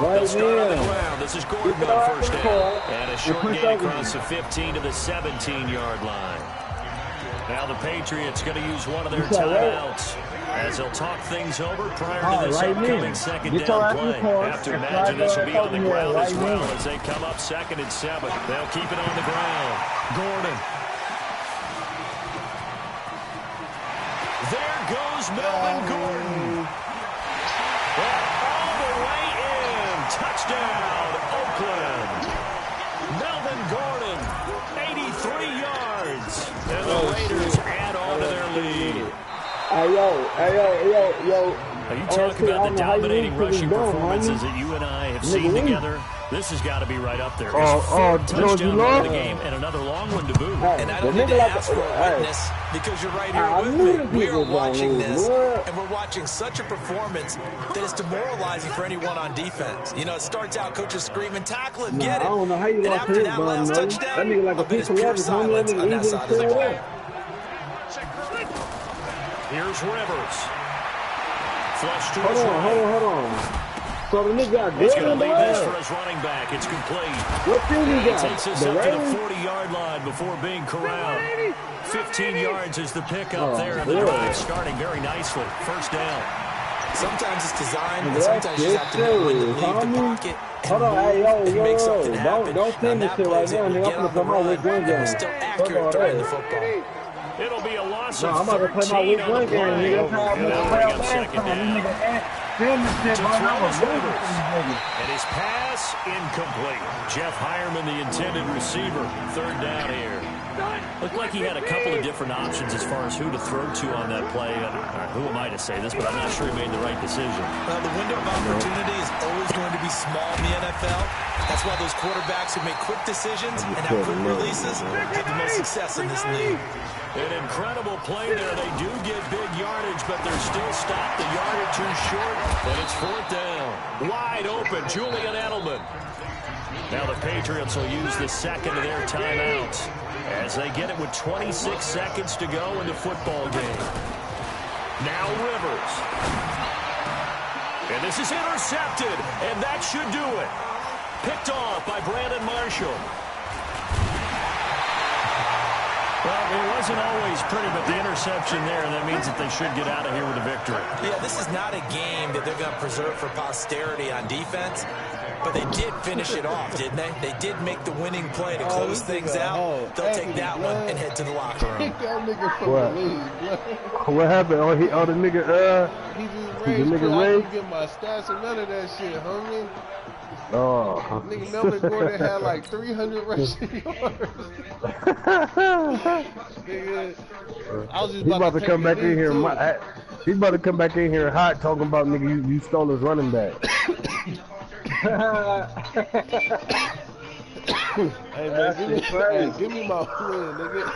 They'll start on the ground. This is Gordon on first down. And a short gain across the 15 to the 17-yard line. Now the Patriots going to use one of their timeouts as they'll talk things over prior to this upcoming second down play. Have to imagine this will be on the ground as well as they come up 2nd and 7. They'll keep it on the ground. Gordon. There goes Melvin Gordon. All the way in. Touchdown, Oakland. Melvin Gordon, 83 yards. And the Raiders add on to their lead. Hey, yo. You talk about the dominating rushing performances that you and I have seen together. This has got to be right up there. Touchdown run of the game and another long one to boot. And I don't need to ask for a witness because you're right here with me. We are watching this, and we're watching such a performance that is demoralizing for anyone on defense. You know, it starts out, coaches screaming, tackle him, get it. I don't know how you and lost after his that last touchdown, that nigga like a piece of pure lettuce. silence on that side of the ball. Here's Rivers. Flush to Hold on. So the nigga got He's good going in to the leave this air. for his running back. It's complete. What team he He got? takes us The up to the Raiders? 40-yard line before being corralled. 15 yards is the pickup there, and the drive starting very nicely. First down. Sometimes it's designed, and sometimes you just have to know when to leave the pocket and make something happen. Don't send this shit right now, nigga. I'm gonna come out with one game. Still accurate throwing the football. It'll be a loss No, of I'm about to play my 13 week on one the game, play. nigga. That's how I'm And gonna now play we out got last second time. This down. nigga send this shit, To bro. I'm throw a is winner Rivers. for these niggas. And his pass incomplete. Jeff Hireman, the intended receiver. Third down here. Looked like he had a couple of different options as far as who to throw to on that play. Who am I to say this, but I'm not sure he made the right decision. Well, the window of opportunity is always going to be small in the NFL. That's why those quarterbacks who make quick decisions and have quick releases have the most success in this league. An incredible play there. They do get big yardage, but they're still stopped a yard or two short, and it's fourth down. Wide open, Julian Edelman. Now the Patriots will use the second of their timeouts as they get it with 26 seconds to go in the football game. Now Rivers. And this is intercepted, and that should do it. Picked off by Brandon Marshall. Well, it wasn't always pretty, but the interception there, and that means that they should get out of here with a victory. Yeah, this is not a game that they're going to preserve for posterity on defense, but they did finish it off, didn't they? They did make the winning play to close things out. They'll take that one and head to the locker room. What happened? The nigga, He just the raised. nigga I raised? didn't get my stats and none of that shit, homie. Oh. Nigga, Melvin Gordon had like 300 rushing yards. Nigga, I was just He's about to take come the back in lead, here. too. He's about to come back in here hot talking about nigga you stole his running back. Hey man, give me my win, nigga.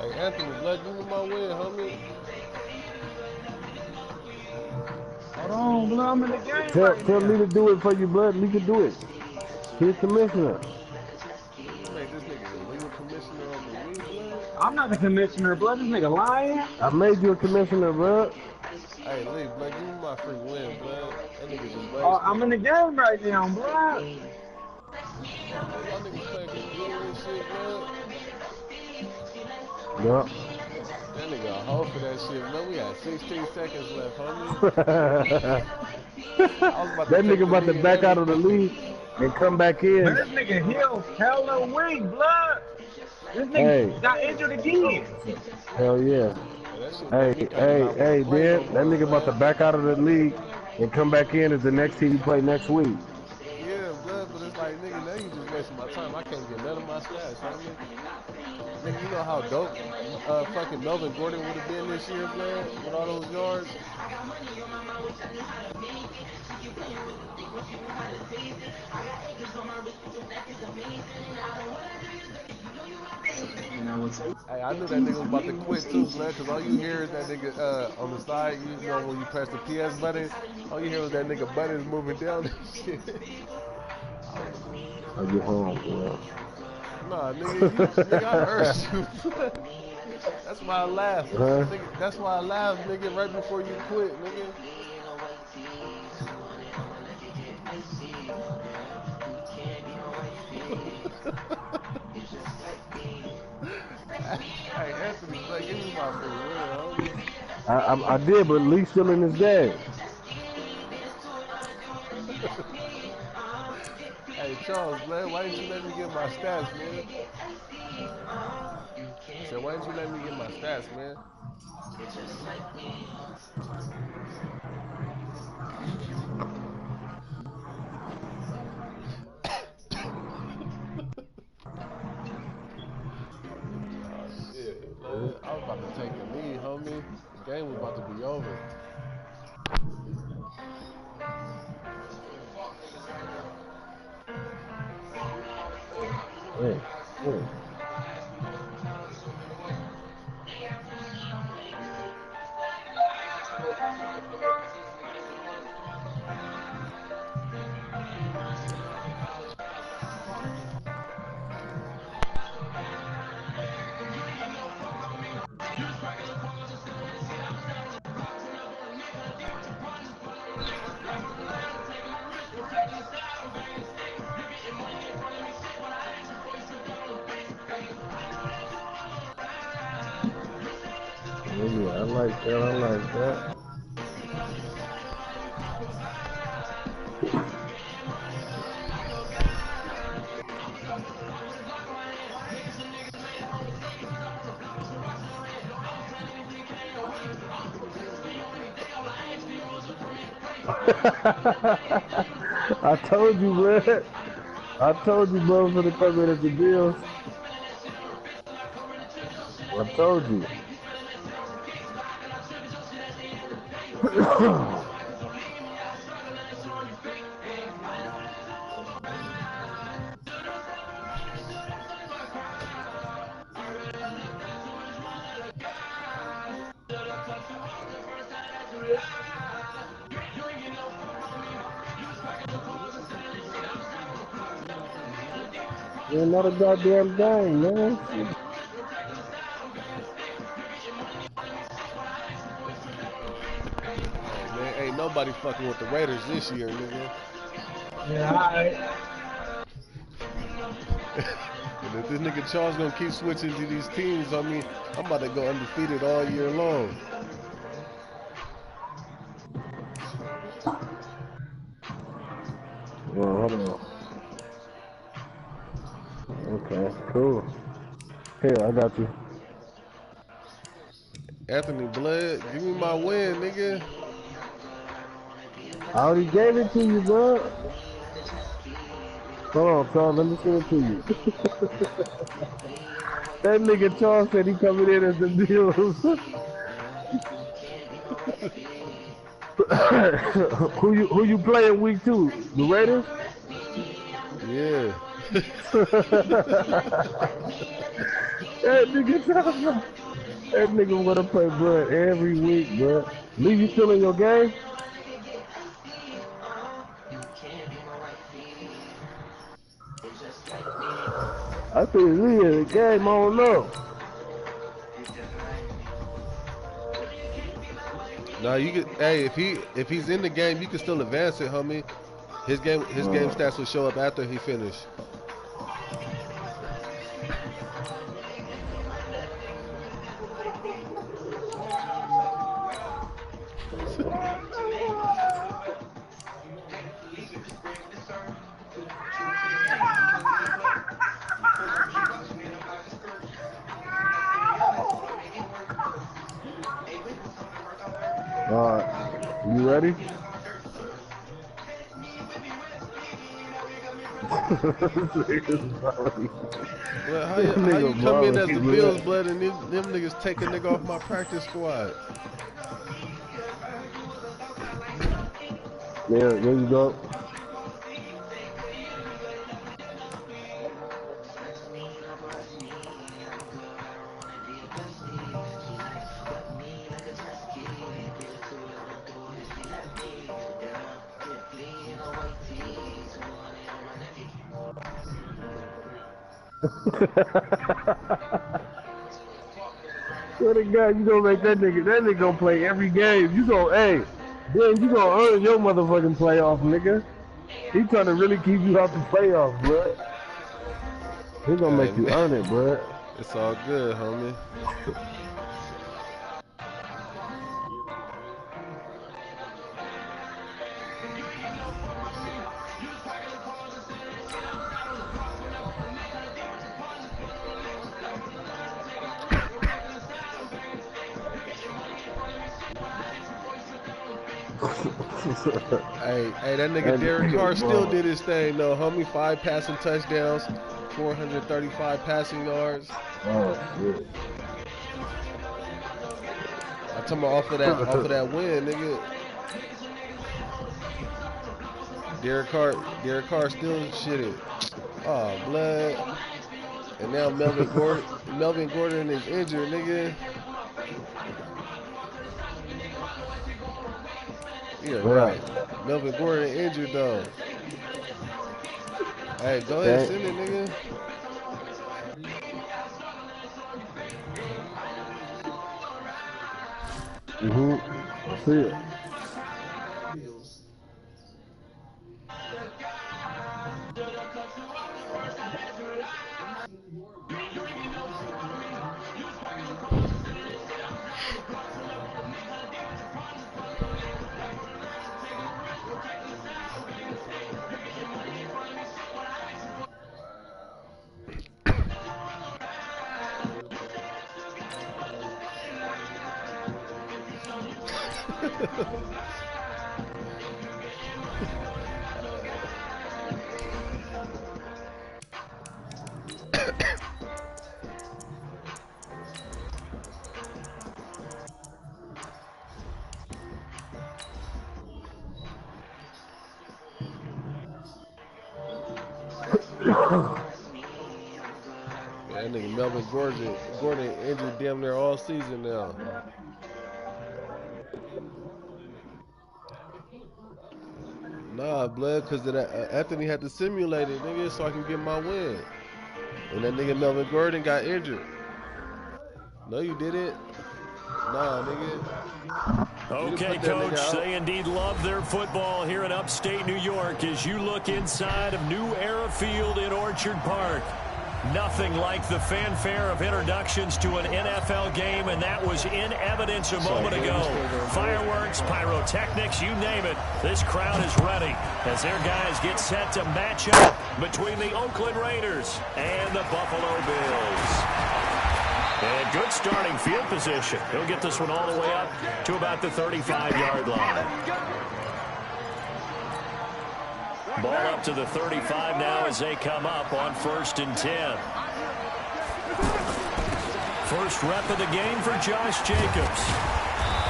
Hey Anthony, give me my win, homie. Hold on, blood, I'm in the game. Tell me to do it for you, blood. Me to do it. He's commissioner. You make this nigga the legal commissioner of the league, blood. I'm not the commissioner, blood. This nigga lying. I made you a commissioner, blood. Hey, Lee, blood, give me my free win, blood. That nigga's a waste. Oh, I'm in the game right now, blood. Y'all niggas playing computer and shit, blood. Yup. That nigga a hoe for that shit, man. We got 16 seconds left, homie. That nigga about to back out of the league and come back in. Man, this nigga heels hella weak, blood. This nigga got injured again. Hell yeah. Hey, man. That nigga about to back out of the league and come back in as the next team you play next week. Yeah, blood, but it's like, nigga, now you just wasting my time. I can't get none of my stats, homie. Nigga, you know how dope fucking Melvin Gordon would have been this year, blood, with all those yards? Hey, I knew that nigga was about to quit too, blood, because all you hear is that nigga on the side, you know, when you press the PS button, all you hear is that nigga buttons moving down and shit. I get home, bro. Nah, nigga, I heard you. That's why I laughed. Huh? Nigga, that's why I laughed, nigga, right before you quit, nigga. Hey, Anthony, like, give me my free will, homie. I did, but Lee's still in his game. Hey, Charles, man, why didn't you let me get my stats, man? I said, why didn't you let me get my stats, man? Shit, man. I was about to take the lead, homie. The game was about to be over. Hey. Yeah, I like that. I told you, man. I told you, bro, for the come in at the Bills. I told you. You're not a goddamn thing, man. Hey, man, ain't nobody fucking with the Raiders this year, nigga. Yeah, alright. And if this nigga Charles gonna keep switching to these teams, I mean, I'm about to go undefeated all year long. Well, hold on. Okay, cool. Here, I got you. Anthony Blood, give me my win, nigga. I already gave it to you, bro. Hold on, Charles, let me send it to you. That nigga Charles said he coming in as the Bills. who you playing week 2? The Raiders? Yeah. That nigga wanna play blood every week, bro. Lee, you still in your game? I think Lee in the game, I don't know. Nah, you could. Hey, if he's in the game, you can still advance it, homie. His game stats will show up after he finished. buddy. Well, how you come in as the Bills, blood, and them niggas take a nigga off my practice squad? There you go. Swear to God, you gonna make that nigga gonna play every game. You gonna, hey, then you gonna earn your motherfucking playoff, nigga. He trying to really keep you out the playoffs, bro. He gonna make you earn it, bro. It's all good, homie. Hey, that nigga Derek Carr still did his thing though, homie. 5 passing touchdowns, 435 passing yards. Oh shit. I'm talking about off of that win, nigga. Derek Carr still shitted. Oh, blood. And now Melvin Gordon is injured, nigga. Yeah, right. Melvin Gordon injured though. Hey, go ahead, send it, nigga. I see it. That nigga Melvin Gordon injured damn near all season now. Nah, blood, because Anthony had to simulate it, nigga, so I can get my win. And that nigga Melvin Gordon got injured. No, you didn't. Nah, nigga. Okay, Coach, they indeed love their football here in upstate New York as you look inside of New Era Field in Orchard Park. Nothing like the fanfare of introductions to an NFL game, and that was in evidence a moment ago. Fireworks, pyrotechnics, you name it. This crowd is ready as their guys get set to match up between the Oakland Raiders and the Buffalo Bills. And good starting field position. He'll get this one all the way up to about the 35-yard line. Ball up to the 35 now as they come up on 1st and 10. First rep of the game for Josh Jacobs.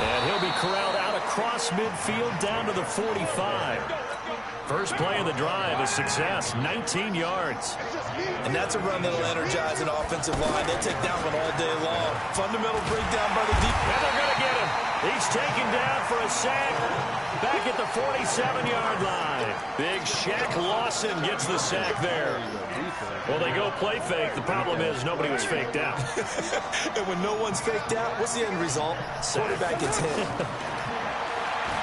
And he'll be corralled out across midfield down to the 45. First play of the drive, a success, 19 yards. And that's a run that'll energize an offensive line. They'll take that one all day long. Fundamental breakdown by the deep. And they're going to get him. He's taken down for a sack back at the 47-yard line. Big Shaq Lawson gets the sack there. Well, they go play fake. The problem is nobody was faked out. And when no one's faked out, what's the end result? Quarterback gets hit.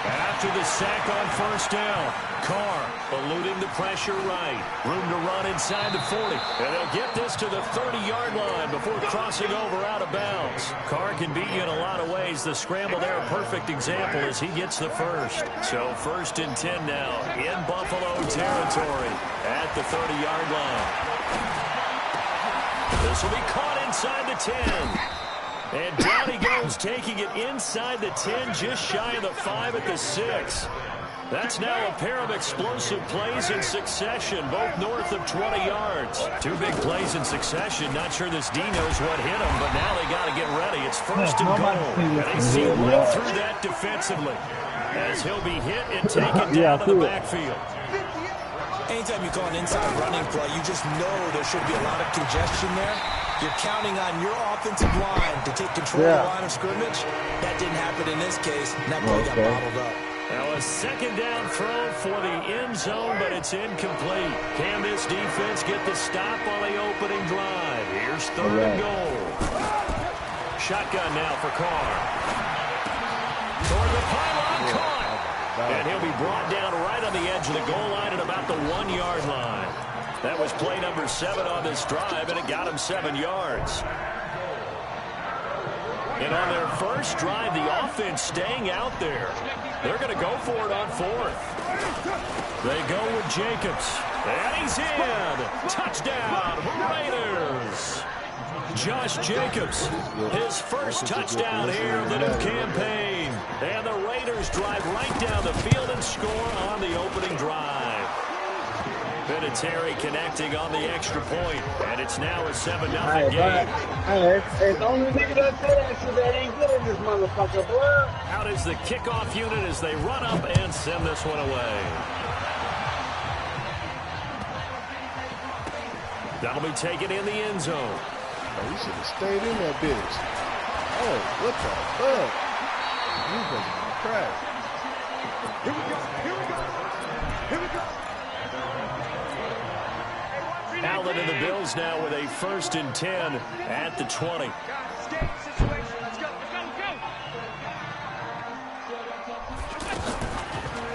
After the sack on 1st down, Carr eluding the pressure right. Room to run inside the 40. And they'll get this to the 30-yard line before crossing over out of bounds. Carr can beat you in a lot of ways. The scramble there, a perfect example as he gets the first. So 1st and 10 now in Buffalo territory at the 30-yard line. This will be caught inside the 10. And down he goes Rams taking it inside the 10, just shy of the 5 at the 6. That's now a pair of explosive plays in succession, both north of 20 yards. 2 big plays in succession. Not sure this D knows what hit him, but now they got to get ready. It's first and goal. And they see right through that defensively as he'll be hit and taken down to the backfield. Anytime you call an inside running play, you just know there should be a lot of congestion there. You're counting on your offensive line to take control of the line of scrimmage. That didn't happen in this case, and that play got bottled up. Now a second down throw for the end zone, but it's incomplete. Can this defense get the stop on the opening drive? Here's third and goal. Shotgun now for Carr. Toward the pylon, caught. And he'll be brought down right on the edge of the goal line at about the 1-yard line. That was play number 7 on this drive, and it got him 7 yards. And on their first drive, the offense staying out there. They're going to go for it on 4th. They go with Jacobs. And he's in. Touchdown, Raiders. Josh Jacobs, his first touchdown here of the new campaign. And the Raiders drive right down the field and score on the opening drive. Vinatieri connecting on the extra point, and it's now a 7-0 game. It's the only nigga that said that shit that ain't good in this motherfucker, boy. Out is the kickoff unit as they run up and send this one away. That'll be taken in the end zone. Oh, you should have stayed in that bitch. Oh, what the fuck? You better crack. Here we go. Here we go. Here we go. Allen and the Bills now with a 1st and 10 at the 20.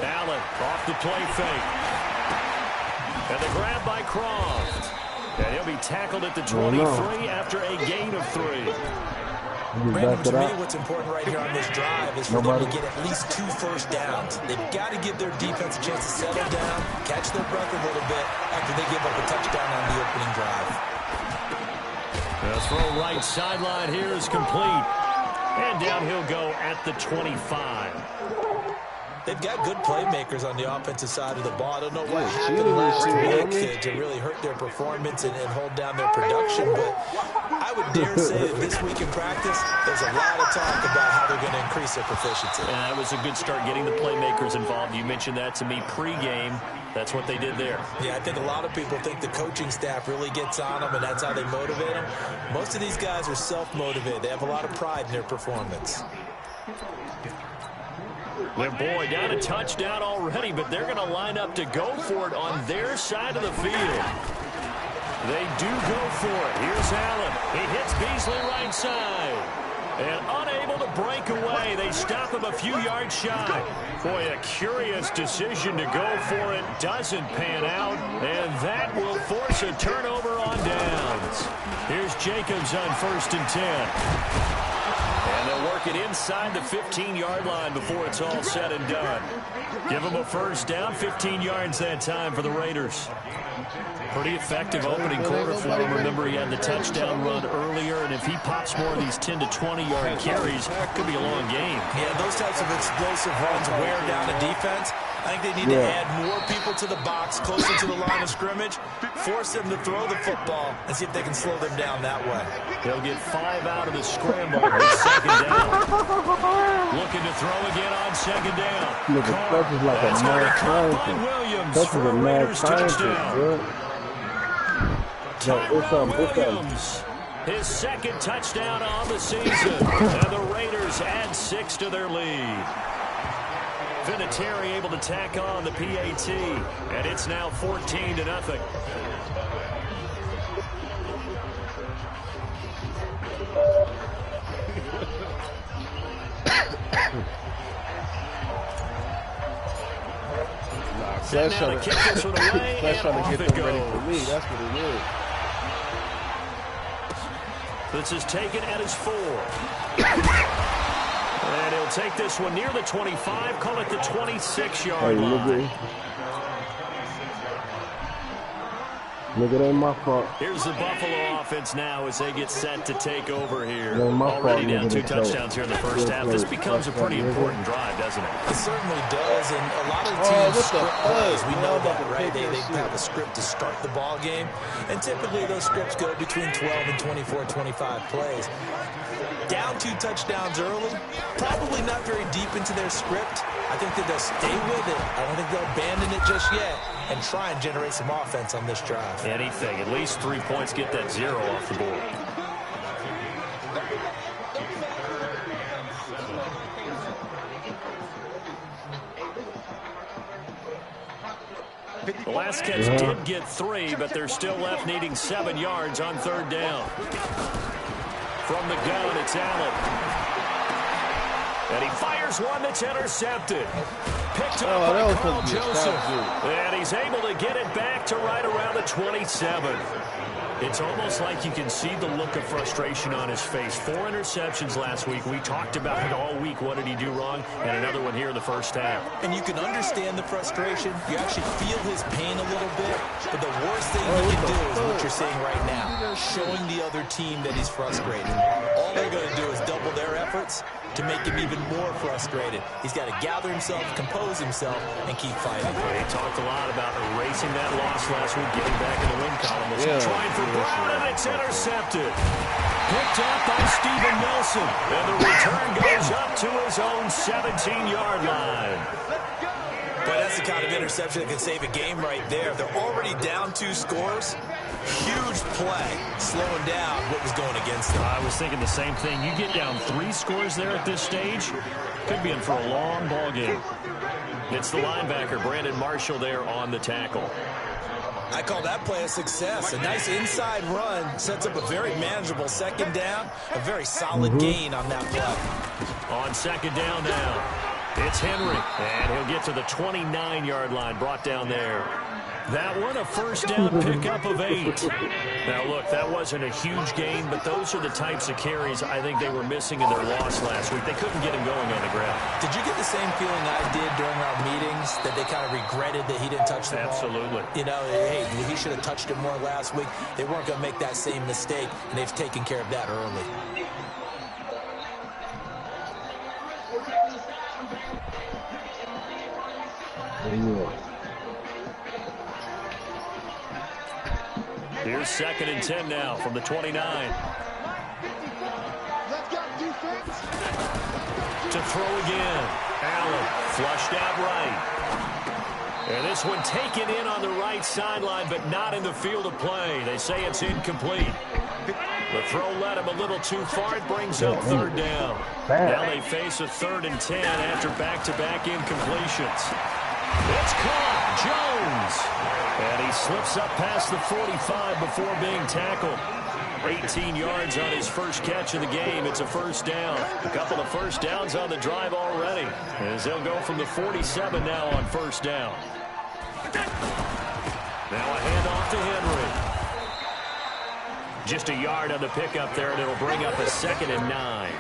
Allen off the play fake. And the grab by Croft. And he'll be tackled at the 23 after a gain of 3. Brandon, to me, what's important right here on this drive is for them to get at least 2 first downs. They've got to give their defense a chance to settle down, catch their breath a little bit after they give up a touchdown on the opening drive. The throw right sideline here is complete. And down he'll go at the 25. They've got good playmakers on the offensive side of the ball. I don't know what happened last week to really hurt their performance and hold down their production, but I would dare say that this week in practice, there's a lot of talk about how they're going to increase their proficiency. And that was a good start getting the playmakers involved. You mentioned that to me pregame. That's what they did there. Yeah, I think a lot of people think the coaching staff really gets on them, and that's how they motivate them. Most of these guys are self-motivated. They have a lot of pride in their performance. Their boy down a touchdown already, but they're going to line up to go for it on their side of the field. They do go for it. Here's Allen. He hits Beasley right side. And unable to break away, they stop him a few yards shy. Boy, a curious decision to go for it. Doesn't pan out, and that will force a turnover on downs. Here's Jacobs on 1st and 10. And they'll work it inside the 15-yard line before it's all said and done. Give them a first down, 15 yards that time for the Raiders. Pretty effective opening quarter for him. Remember, he had the touchdown run earlier, and if he pops more of these 10 to 20-yard carries, it could be a long game. Yeah, those types of explosive runs wear down the defense. I think they need to add more people to the box, closer to the line of scrimmage, force them to throw the football, and see if they can slow them down that way. They'll get 5 out of the scramble on 2nd down. Looking to throw again on 2nd down. Look, that is like a mad scientist. Williams That's for a mad Raiders scientist, touchdown. bro. Tyrone Williams, his 2nd touchdown on the season. And the Raiders add 6 to their lead. Vinatieri able to tack on the PAT, and it's now 14-0. Flash Now to kick this one away, Flash and trying off to get it them ready for goes. me. That's what it is. This is taken at his 4. And he'll take this one near the 25, call it the 26-yard line. Nigga, it ain't my fault. Here's the Buffalo offense now as they get set to take over here. It ain't my Already fault, down nigga, 2 to touchdowns here in the first half. This becomes a pretty important drive, doesn't it? It certainly does, and a lot of teams script plays. We know that, right? They have a script to start the ball game, and typically those scripts go between 12 and 24, 25 plays. Down 2 touchdowns early, probably not very deep into their script. I think that they'll stay with it. I don't think they'll abandon it just yet and try and generate some offense on this drive. Anything. At least 3 points, get that 0 off the board. The last catch did get 3, but they're still left needing 7 yards on 3rd down. From the gun, it's Allen. And he fires one that's intercepted. Picked up by Carl Joseph. And he's able to get it back to right around the 27. It's almost like you can see the look of frustration on his face. 4 interceptions last week. We talked about it all week. What did he do wrong? And another one here in the first half. And you can understand the frustration. You actually feel his pain a little bit. But the worst thing he can do is what you're seeing right now, showing the other team that he's frustrated. All they're going to do is double their efforts to make him even more frustrated. He's got to gather himself, compose himself, and keep fighting. He talked a lot about erasing that loss last week, getting back in the win column. Trying for Brown, and it's intercepted. Picked up by Steven Nelson. And the return goes up to his own 17-yard line. But that's the kind of interception that can save a game right there. They're already down 2 scores. Huge play, slowing down what was going against them. I was thinking the same thing. You get down 3 scores there at this stage, could be in for a long ball game. It's the linebacker, Brandon Marshall, there on the tackle. I call that play a success. A nice inside run sets up a very manageable 2nd down, a very solid gain on that play. On 2nd down now. It's Henry, and he'll get to the 29-yard line, brought down there. That one, a first down pickup of 8. Now, look, that wasn't a huge gain, but those are the types of carries I think they were missing in their loss last week. They couldn't get him going on the ground. Did you get the same feeling I did during our meetings, that they kind of regretted that he didn't touch the ball? Absolutely. You know, hey, he should have touched it more last week. They weren't going to make that same mistake, and they've taken care of that early. Here's 2nd and 10 now from the 29. To throw again. Allen flushed out right. And this one taken in on the right sideline, but not in the field of play. They say it's incomplete. The throw led him a little too far. It brings up 3rd down. Now they face a 3rd and 10 after back-to-back incompletions. It's caught. Jones. And he slips up past the 45 before being tackled. 18 yards on his first catch of the game. It's a first down. A couple of first downs on the drive already, as they'll go from the 47 now on first down. Now a handoff to Henry. Just a yard on the pickup there, and it'll bring up a 2nd and 9.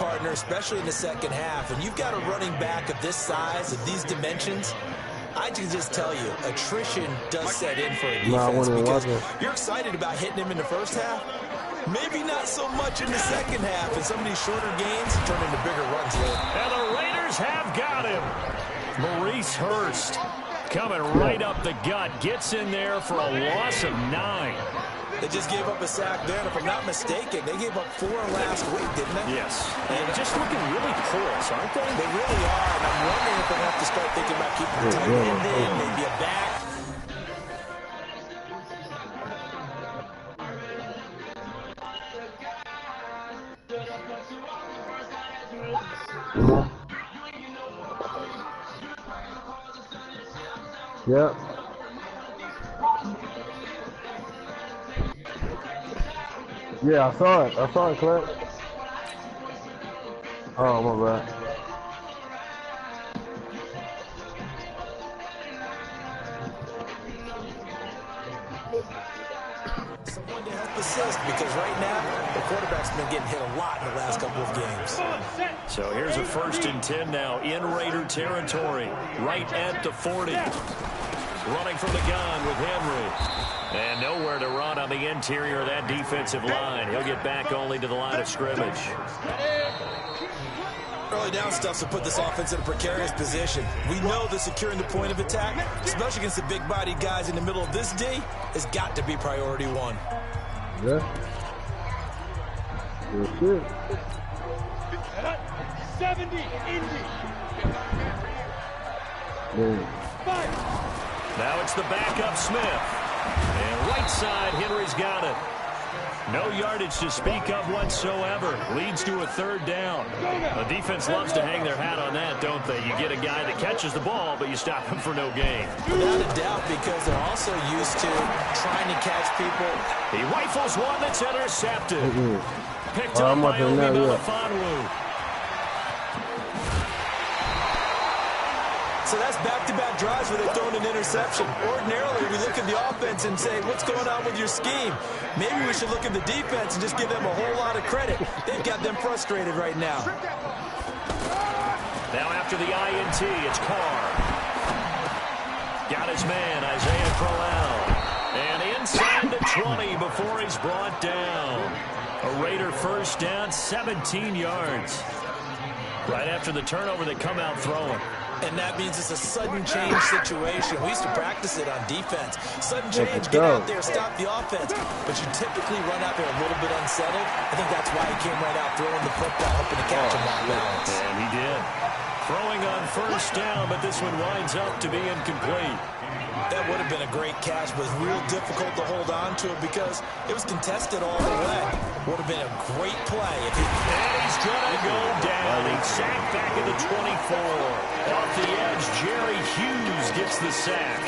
partner, especially in the second half, and you've got a running back of this size, of these dimensions, I can just tell you, attrition does set in for a defense because you're excited about hitting him in the first half. Maybe not so much in the second half, and some of these shorter gains turn into bigger runs later. And the Raiders have got him. Maurice Hurst coming right up the gut, gets in there for a loss of 9. They just gave up a sack there, and if I'm not mistaken, they gave up 4 last week, didn't they? Yes. And just looking really porous, aren't they? They really are, and I'm wondering if they'll have to start thinking about keeping the tight end in, maybe a back. Yeah. Yeah, I saw it. I saw it, Clint. Oh, my bad. Someone to help assist, because right now, the quarterback's been getting hit a lot in the last couple of games. So here's a 1st and 10 now in Raider territory, right at the 40. Running from the gun with Henry. And nowhere to run on the interior of that defensive line. He'll get back only to the line of scrimmage. Early down stuff to put this offense in a precarious position. We know that securing the point of attack, especially against the big-bodied guys in the middle of this D, has got to be priority 1. Yeah. That's it. 70, Indy. Now it's the backup Smith. And right side, Henry's got it. No yardage to speak of whatsoever. Leads to a 3rd down. The defense loves to hang their hat on that, don't they? You get a guy that catches the ball, but you stop him for no gain. Without a doubt, because they're also used to trying to catch people. He rifles one that's intercepted. Picked up by Obi Melifonwu. So that's back-to-back drives where they've thrown an interception. Ordinarily, we look at the offense and say, what's going on with your scheme? Maybe we should look at the defense and just give them a whole lot of credit. They've got them frustrated right now. Now after the INT, it's Carr. Got his man, Isaiah Crowell. And inside the 20 before he's brought down. A Raider 1st down, 17 yards. Right after the turnover, they come out throwing. And that means it's a sudden change situation. We used to practice it on defense. Sudden change, get out there, stop the offense. But you typically run out there a little bit unsettled. I think that's why he came right out throwing the football, hoping to catch him off balance. And he did. Throwing on 1st down, but this one winds up to be incomplete. That would have been a great catch, but it was real difficult to hold on to it because it was contested all the way. Would have been a great play if he... And he's going to go down. He's sacked back at the 24. Off the edge, Jerry Hughes gets the sack.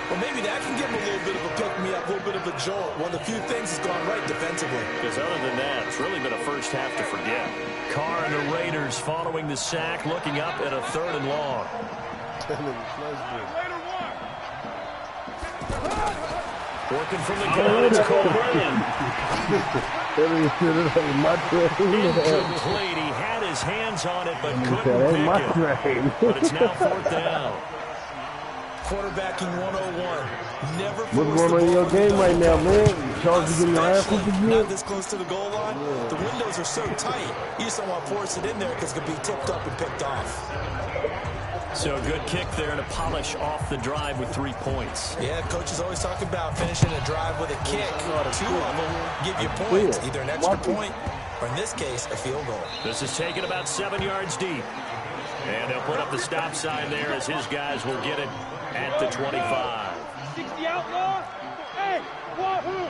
Well, maybe that can give him a little bit of a pick-me-up, a little bit of a jolt. One of the few things that's gone right defensively. Because other than that, it's really been a first half to forget. Carr and the Raiders following the sack, looking up at a 3rd and long. Working from the gun, it's Coleman. Incomplete. He had his hands on it, but couldn't pick it. But it's now 4th down. Quarterbacking 101. Never force What's going on in your game right now, man? Chargers getting your ass whooped again? Not this close to the goal line. The windows are so tight. You just don't want to force it in there because it could be tipped up and picked off. So a good kick there to polish off the drive with 3 points. Yeah, coaches always talk about finishing a drive with a kick. 2 of them give you points, either an extra point or, in this case, a field goal. This is taken about 7 yards deep. And they'll put up the stop sign there as his guys will get it at the 25. 60 outlaw. Hey, wahoo!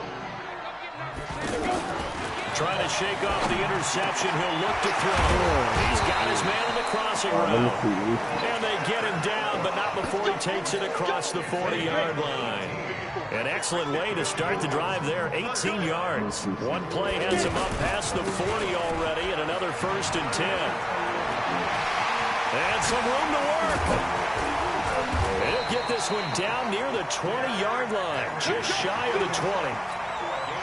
Trying to shake off the interception. He'll look to throw. He's got his man on the crossing route. And they get him down, but not before he takes it across the 40-yard line. An excellent way to start the drive there, 18 yards. One play has him up past the 40 already, and another 1st and 10. And some room to work. He'll get this one down near the 20-yard line, just shy of the 20.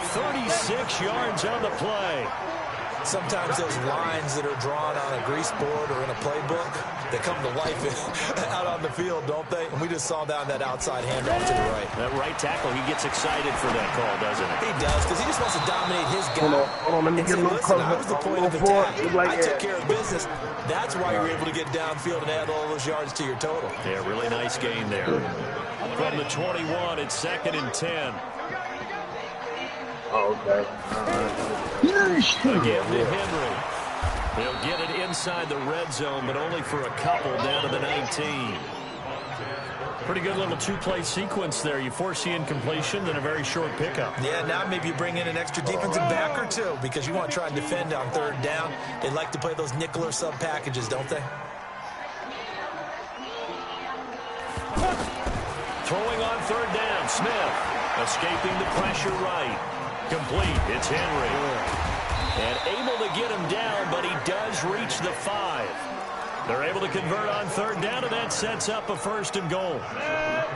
36 yards on the play. Sometimes those lines that are drawn on a grease board or in a playbook, they come to life out on the field, don't they? And we just saw that outside handoff to the right. That right tackle, he gets excited for that call, doesn't he? He does, because he just wants to dominate his guy. Hold on, let me get a little listen, closer. I was the point of attack. I took care of business. That's why you're able to get downfield and add all those yards to your total. Yeah, really nice gain there. From the 21, it's 2nd and 10. Oh, okay. Again to Henry. He'll get it inside the red zone, but only for a couple down to the 19. Pretty good little two-play sequence there. You force the incompletion, then a very short pickup. Yeah, now maybe you bring in an extra defensive back or two because you want to try and defend on 3rd down. They like to play those nickel or sub packages, don't they? Throwing on 3rd down, Smith. Escaping the pressure right. Complete. It's Henry. And able to get him down, but he does reach the 5. They're able to convert on 3rd down, and that sets up a 1st and goal.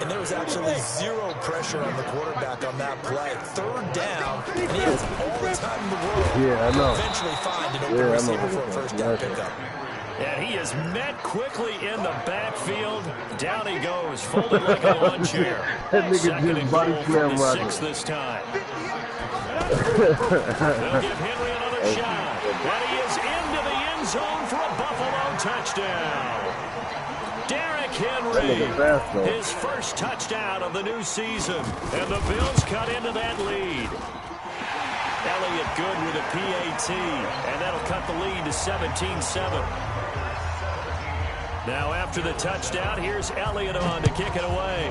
And there was actually zero pressure on the quarterback on that play. 3rd down, and he has all the time in the world to eventually find an open receiver for a 1st down pickup. And he is met quickly in the backfield. Down he goes, folded like a lawn chair. 2nd and goal from the 6 this time. They'll give Henry another shot. And he is into the end zone for a Buffalo touchdown. Derrick Henry, his first touchdown of the new season. And the Bills cut into that lead. Elliott good with a PAT. And that'll cut the lead to 17-7. Now after the touchdown, here's Elliott on to kick it away.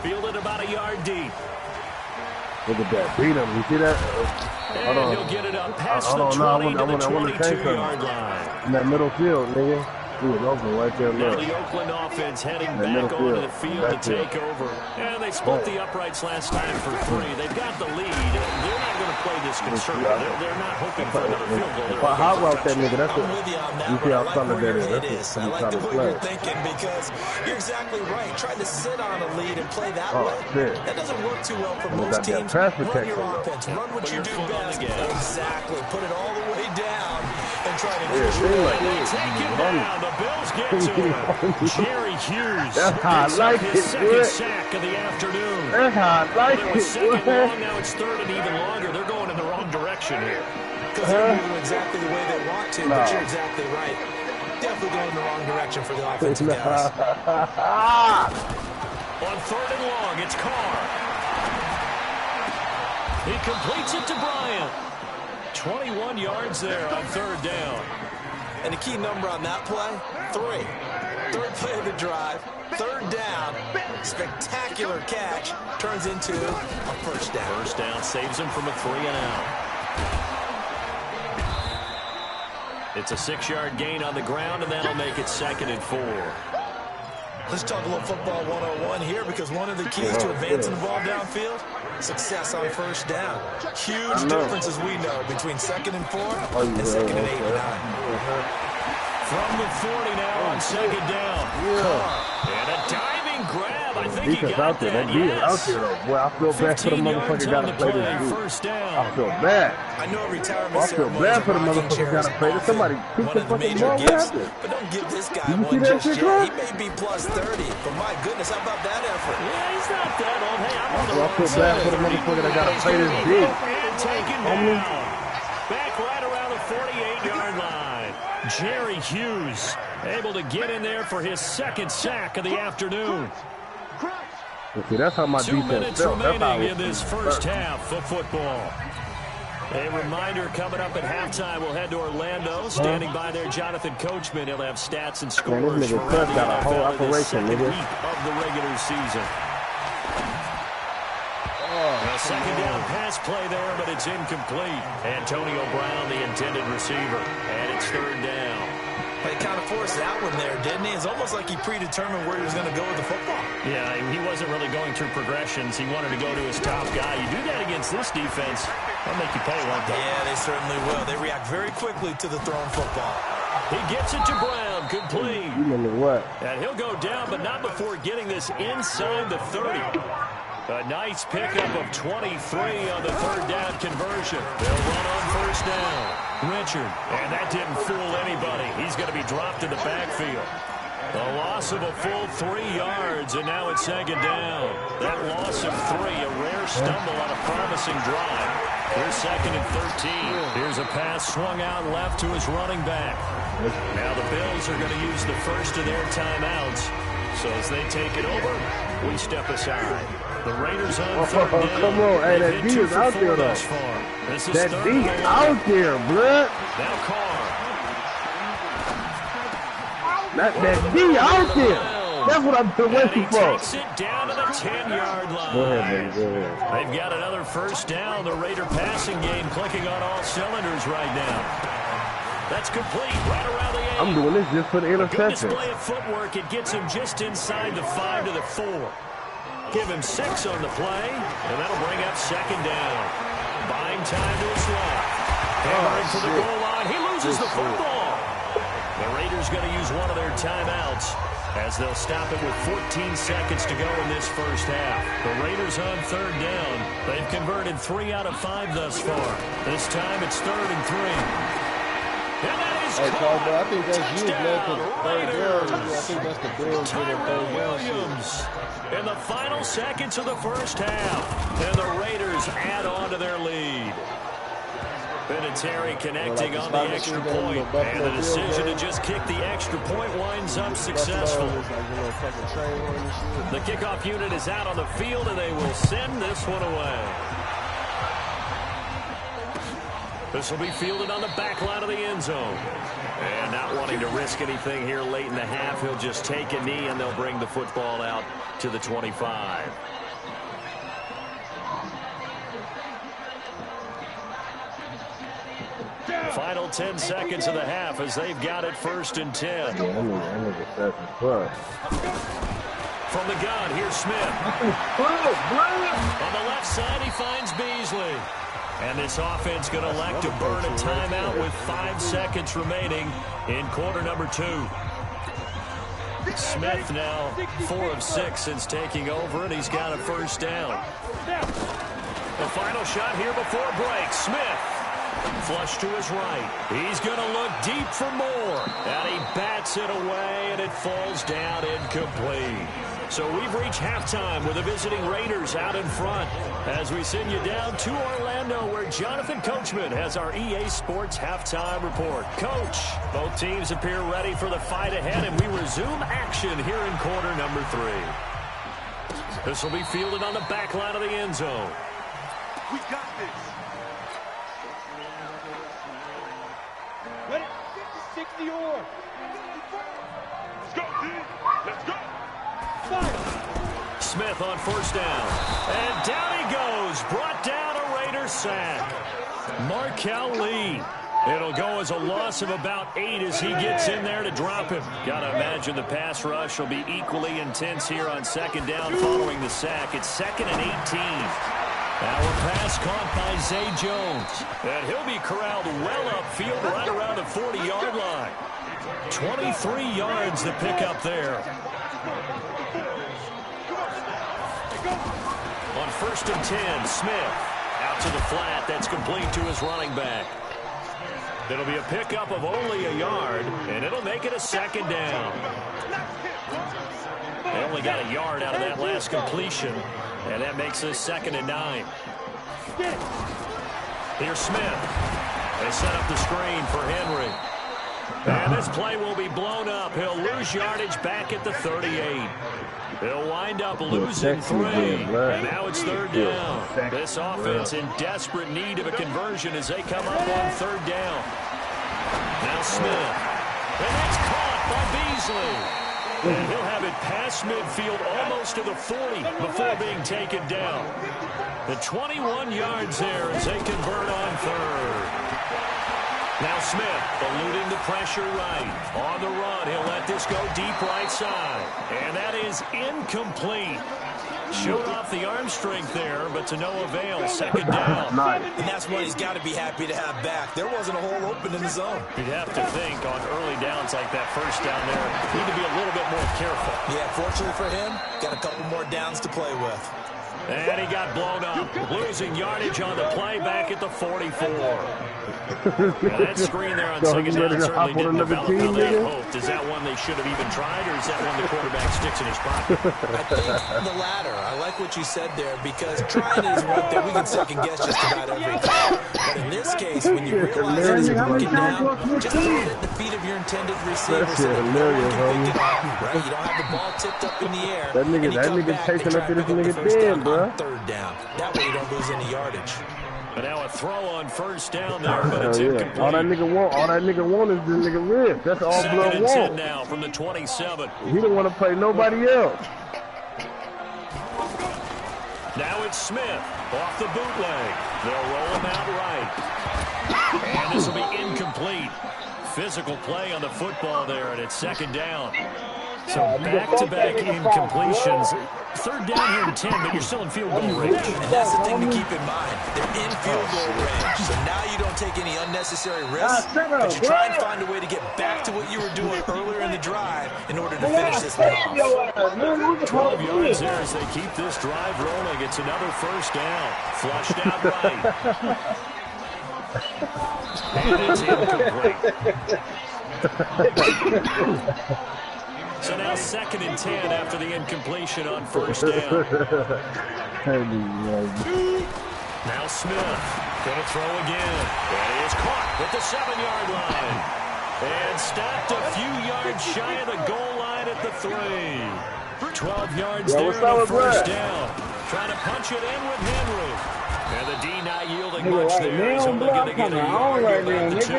Fielded about a yard deep. Look at that. Beat him. You see that? And he'll get it up past the 20 to the 22-yard line. In that middle field, nigga. He was open right there. Now the Oakland offense heading back onto the field to take over. And they split the uprights last time for 3. They've got the lead. They're not going to play this conservative. They're not hoping for another field goal. If I hot route that nigga, that's what you see how solid that is. I like the way you're thinking because you're exactly right. Trying to sit on a lead and play that way, that doesn't work too well for most teams. Run your offense. Run what you do best. Exactly. Put it all the way down and try to finish it. Take him down. The Bills get to him. Jerry Hughes That's how I like his it, second sack of the afternoon. That's how I like it. Was it, 2nd long, now it's 3rd and even longer. They're going in the wrong direction here. Because they're moving exactly the way they want to, but you're exactly right. Definitely going in the wrong direction for the offensive guys. On 3rd and long, it's Carr. He completes it to Bryant. 21 yards there on 3rd down. And the key number on that play, 3. 3rd play of the drive, 3rd down, spectacular catch, turns into a 1st down. 1st down saves him from a 3 and out. It's a 6-yard gain on the ground, and that'll make it 2nd and 4. Let's talk a little football 101 here because one of the keys to advancing the ball downfield, success on 1st down. Huge difference, as we know, between 2nd and 4 and 2nd and 8 and 9. From the 40 now on 2nd down. And a diving grab. I think he got that. That beat out there, though. Boy, I feel bad for the motherfucker got to play this. 1st down. I feel bad. I know retirement I feel bad for the motherfucker got to play this. Somebody pick the fucking ball. What happened? But don't give this guy one just yet. He may be plus 30. But my goodness, how about that effort? Yeah, he's not that old. Hey, I'm on the I feel bad for the motherfucker that got to play this big. And taken down. Back right around the 48-yard line. Jerry Hughes able to get in there for his 2nd sack of the afternoon. See, that's how my 2 defense minutes felt. remaining in this first half of football. A reminder coming up at halftime, we'll head to Orlando. Standing by there, Jonathan Coachman. He'll have stats and scores Man, this nigga for around the got a whole NFL in the operation, 2nd nigga. week of the regular season. A 2nd down pass play there, but it's incomplete. Antonio Brown, the intended receiver. And it's 3rd down. But he kind of forced that one there, didn't he? It's almost like he predetermined where he was going to go with the football. Yeah, he wasn't really going through progressions. He wanted to go to his top guy. You do that against this defense, they'll make you pay one time. Yeah, they certainly will. They react very quickly to the thrown football. He gets it to Brown, complete. You remember what? And he'll go down, but not before getting this inside the 30. A nice pickup of 23 on the third down conversion. They'll run on first down. Richard, and that didn't fool anybody. He's going to be dropped in the backfield. A loss of a full 3 yards, and now it's second down. That loss of 3, a rare stumble on a promising drive. Here's second and 13. Here's a pass swung out left to his running back. Now the Bills are going to use the first of their timeouts. So as they take it over, we step aside. The Raiders on third down. Come on, hey, that D is out there, though. That D out there, bruh. Now Carr. That D out there. That's what I'm waiting for. Takes it down to the 10-yard line. Go ahead, baby. Go ahead. They've got another first down. The Raider passing game clicking on all cylinders right now. That's complete right around the 8. I'm doing this just for the interception. Good display of footwork. It gets him just inside the 5 to the 4. Give him 6 on the play, and that'll bring up second down. Buying time to his left. Hammering to the goal line. He loses the football. The Raiders going to use one of their timeouts as they'll stop it with 14 seconds to go in this first half. The Raiders on third down. They've converted 3 out of 5 thus far. This time it's 3rd and 3. And that is hey, Carl, I think that's you, man, for Raiders. third down. I think that's the Bills for the third down. Williams in the final seconds of the first half. And the Raiders add on to their lead. Vinatieri connecting on the extra point. And the decision to just kick the extra point winds up successful. The kickoff unit is out on the field, and they will send this one away. This will be fielded on the back line of the end zone. And not wanting to risk anything here late in the half, he'll just take a knee, and they'll bring the football out to the 25. Final 10 seconds of the half as they've got it 1st and 10. From the gun, here's Smith. On the left side, he finds Beasley. And this offense going to elect to burn a timeout with 5 seconds remaining in quarter number 2. Smith now 4 of 6 since taking over, and he's got a first down. The final shot here before break. Smith flush to his right. He's going to look deep for more. And he bats it away, and it falls down incomplete. So we've reached halftime with the visiting Raiders out in front as we send you down to Orlando where Jonathan Coachman has our EA Sports halftime report. Coach, both teams appear ready for the fight ahead, and we resume action here in quarter number 3. This will be fielded on the back line of the end zone. We got this. Ready? 60 or. Let's go, D. Let's go. Smith on first down. And down he goes. Brought down a Raider sack. Markel Lee. It'll go as a loss of about 8 as he gets in there to drop him. Got to imagine the pass rush will be equally intense here on second down following the sack. It's 2nd and 18. Our pass caught by Zay Jones. And he'll be corralled well upfield right around the 40-yard line. 23 yards to pick up there. On 1st and 10, Smith out to the flat. That's complete to his running back. It'll be a pickup of only a yard, and it'll make it a second down. They only got a yard out of that last completion, and that makes us 2nd and 9. Here's Smith. They set up the screen for Henry. And this play will be blown up. He'll lose yardage back at the 38. He'll wind up losing 3. And now it's 3rd down. This offense in desperate need of a conversion as they come up on 3rd down. Now Smith. And that's caught by Beasley. And he'll have it past midfield almost to the 40 before being taken down. The 21 yards there as they convert on 3rd. Now Smith eluding the pressure right. On the run, he'll let this go deep right side. And that is incomplete. Showed off the arm strength there, but to no avail. 2nd down. And that's what he's got to be happy to have back. There wasn't a hole open in the zone. You'd have to think on early downs like that first down there, need to be a little bit more careful. Yeah, fortunately for him, got a couple more downs to play with. And he got blown up, losing yardage on the play back at the 44. That screen there on second down certainly didn't develop how they hoped. Is that one they should have even tried, or is that one the quarterback sticks in his pocket? I think the latter. I like what you said there, because trying is one thing. We can second guess just about every call. But in this case, when you realize it isn't working down, just throw it at the feet of your intended receiver. So that no one can pick it up, right? You don't have the ball tipped up in the air. That nigga chasing up to this nigga dead, bro. Third down. That way you don't lose any yardage. But now a throw on first down there, but it's incomplete. All that nigga want is this nigga rip. That's all blood wants. 2nd and 10 now from the 27. He don't want to play nobody else. Now it's Smith off the bootleg. They'll roll him out right. And this will be incomplete. Physical play on the football there, and it's 2nd down. So back-to-back incompletions. 3rd down here in 10, but you're still in field goal range. And that's the thing to keep in mind. They're in field goal range. So now you don't take any unnecessary risks, but you try and find a way to get back to what you were doing earlier in the drive in order to finish this one off. 12 yards there as they keep this drive rolling. It's another 1st down. Flushed out right. And it's incomplete. So now 2nd and 10 after the incompletion on 1st down. Now Smith going to throw again. And he is caught at the 7-yard line. And stopped a few yards shy of the goal line at the 3. 12 yards there on 1st down. Trying to punch it in with Henry. And the D not yielding much there. He's only going to get a yard here back to 2.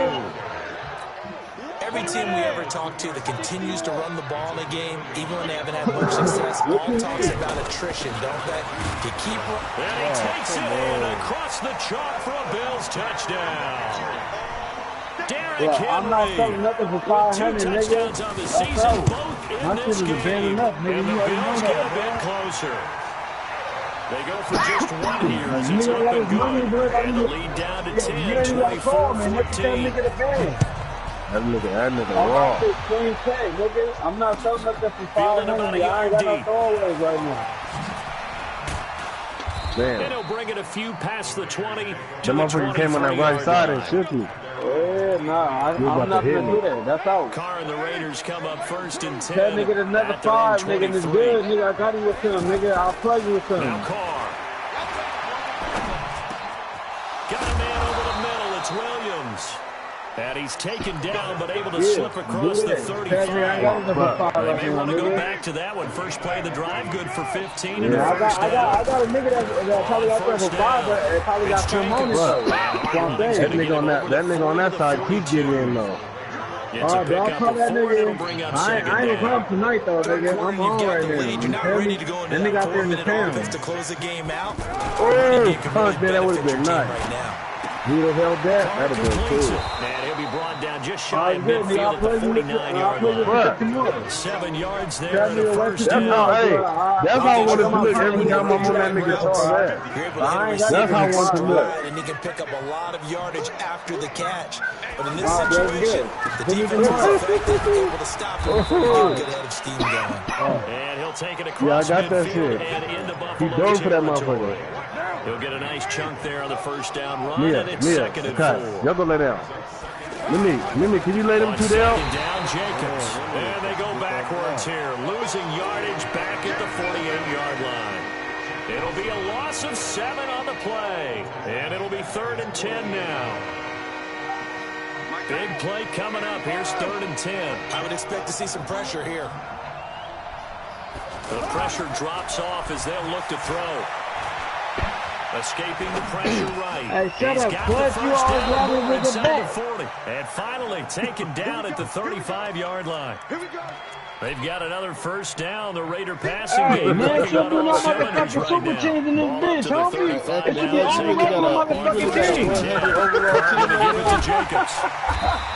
Every team we ever talk to that continues to run the ball in a game, even when they haven't had much success, all talks about attrition, don't they? To keep and he takes it in across the chalk for a Bills touchdown. Derrick Henry. I'm not selling nothing for 500, 2 touchdowns on the season, both in this game. Enough, nigga. And the Bills get a bit closer. They go for just one here as it's up and good. And the lead down to 10, 24-14. That nigga raw. I'm not selling nothing for 500. I ain't got no throwaways right now. Damn. And he'll bring it a few past the 20 to the motherfucker came on that right side and shook me. Yeah, nah, I'm not going to do that. That's out. Carr and the Raiders come up 1st and 10. That nigga another 5, nigga, and it's good, nigga. I got you with him, nigga. I'll play you with him. Now Carr. Got a man over the middle. It's Williams. And he's taken down, but able to slip across the 35. They may want to go back to that one. First play of the drive, good for 15 and a first down. I got a nigga that probably got there for 5, but it probably got 2 on it. That nigga on that side keep getting in though. It's a pickup of 4, it'll bring up 2nd down. I ain't come tonight though, nigga. I'm on right now. You're not ready to go into that 4-minute offense to close the game out. Oh, fuck, that would have been nice. Right now. He would have held that. That would have been cool. And he'll be brought down just shy of midfield at the 49-yard line. 7 yards there in the 1st down. That's how I want to look every time I'm on that nigga talk that. That's how I want to look. And he can pick up a lot of yardage after the catch. But in this situation, the defense is effective, able to stop him before he can get head of steam going. And he'll take it across midfield and into Buffalo He dove for that motherfucker. He'll get a nice chunk there on the 1st down run, and it's 2nd and 4. Y'all go lay down. Mimi, can you lay them 2 down? 2nd down, Jacobs. And they go backwards here, losing yardage back at the 48-yard line. It'll be a loss of 7 on the play, and it'll be 3rd and 10 now. Big play coming up. Here's 3rd and 10. I would expect to see some pressure here. The pressure drops off as they'll look to throw. Escaping the pressure right. Hey, shut He's up, got Bud. the You first always down got over me with the inside the back. 40. And finally taken down at the 35-yard line. They've got another 1st down. The Raider passing game. Man, Looking on all cylinders right super now. chains in this Ball up bitch, to the homie. 35 It should now. be all the way to the motherfucking game. Going to give it to Jacobs.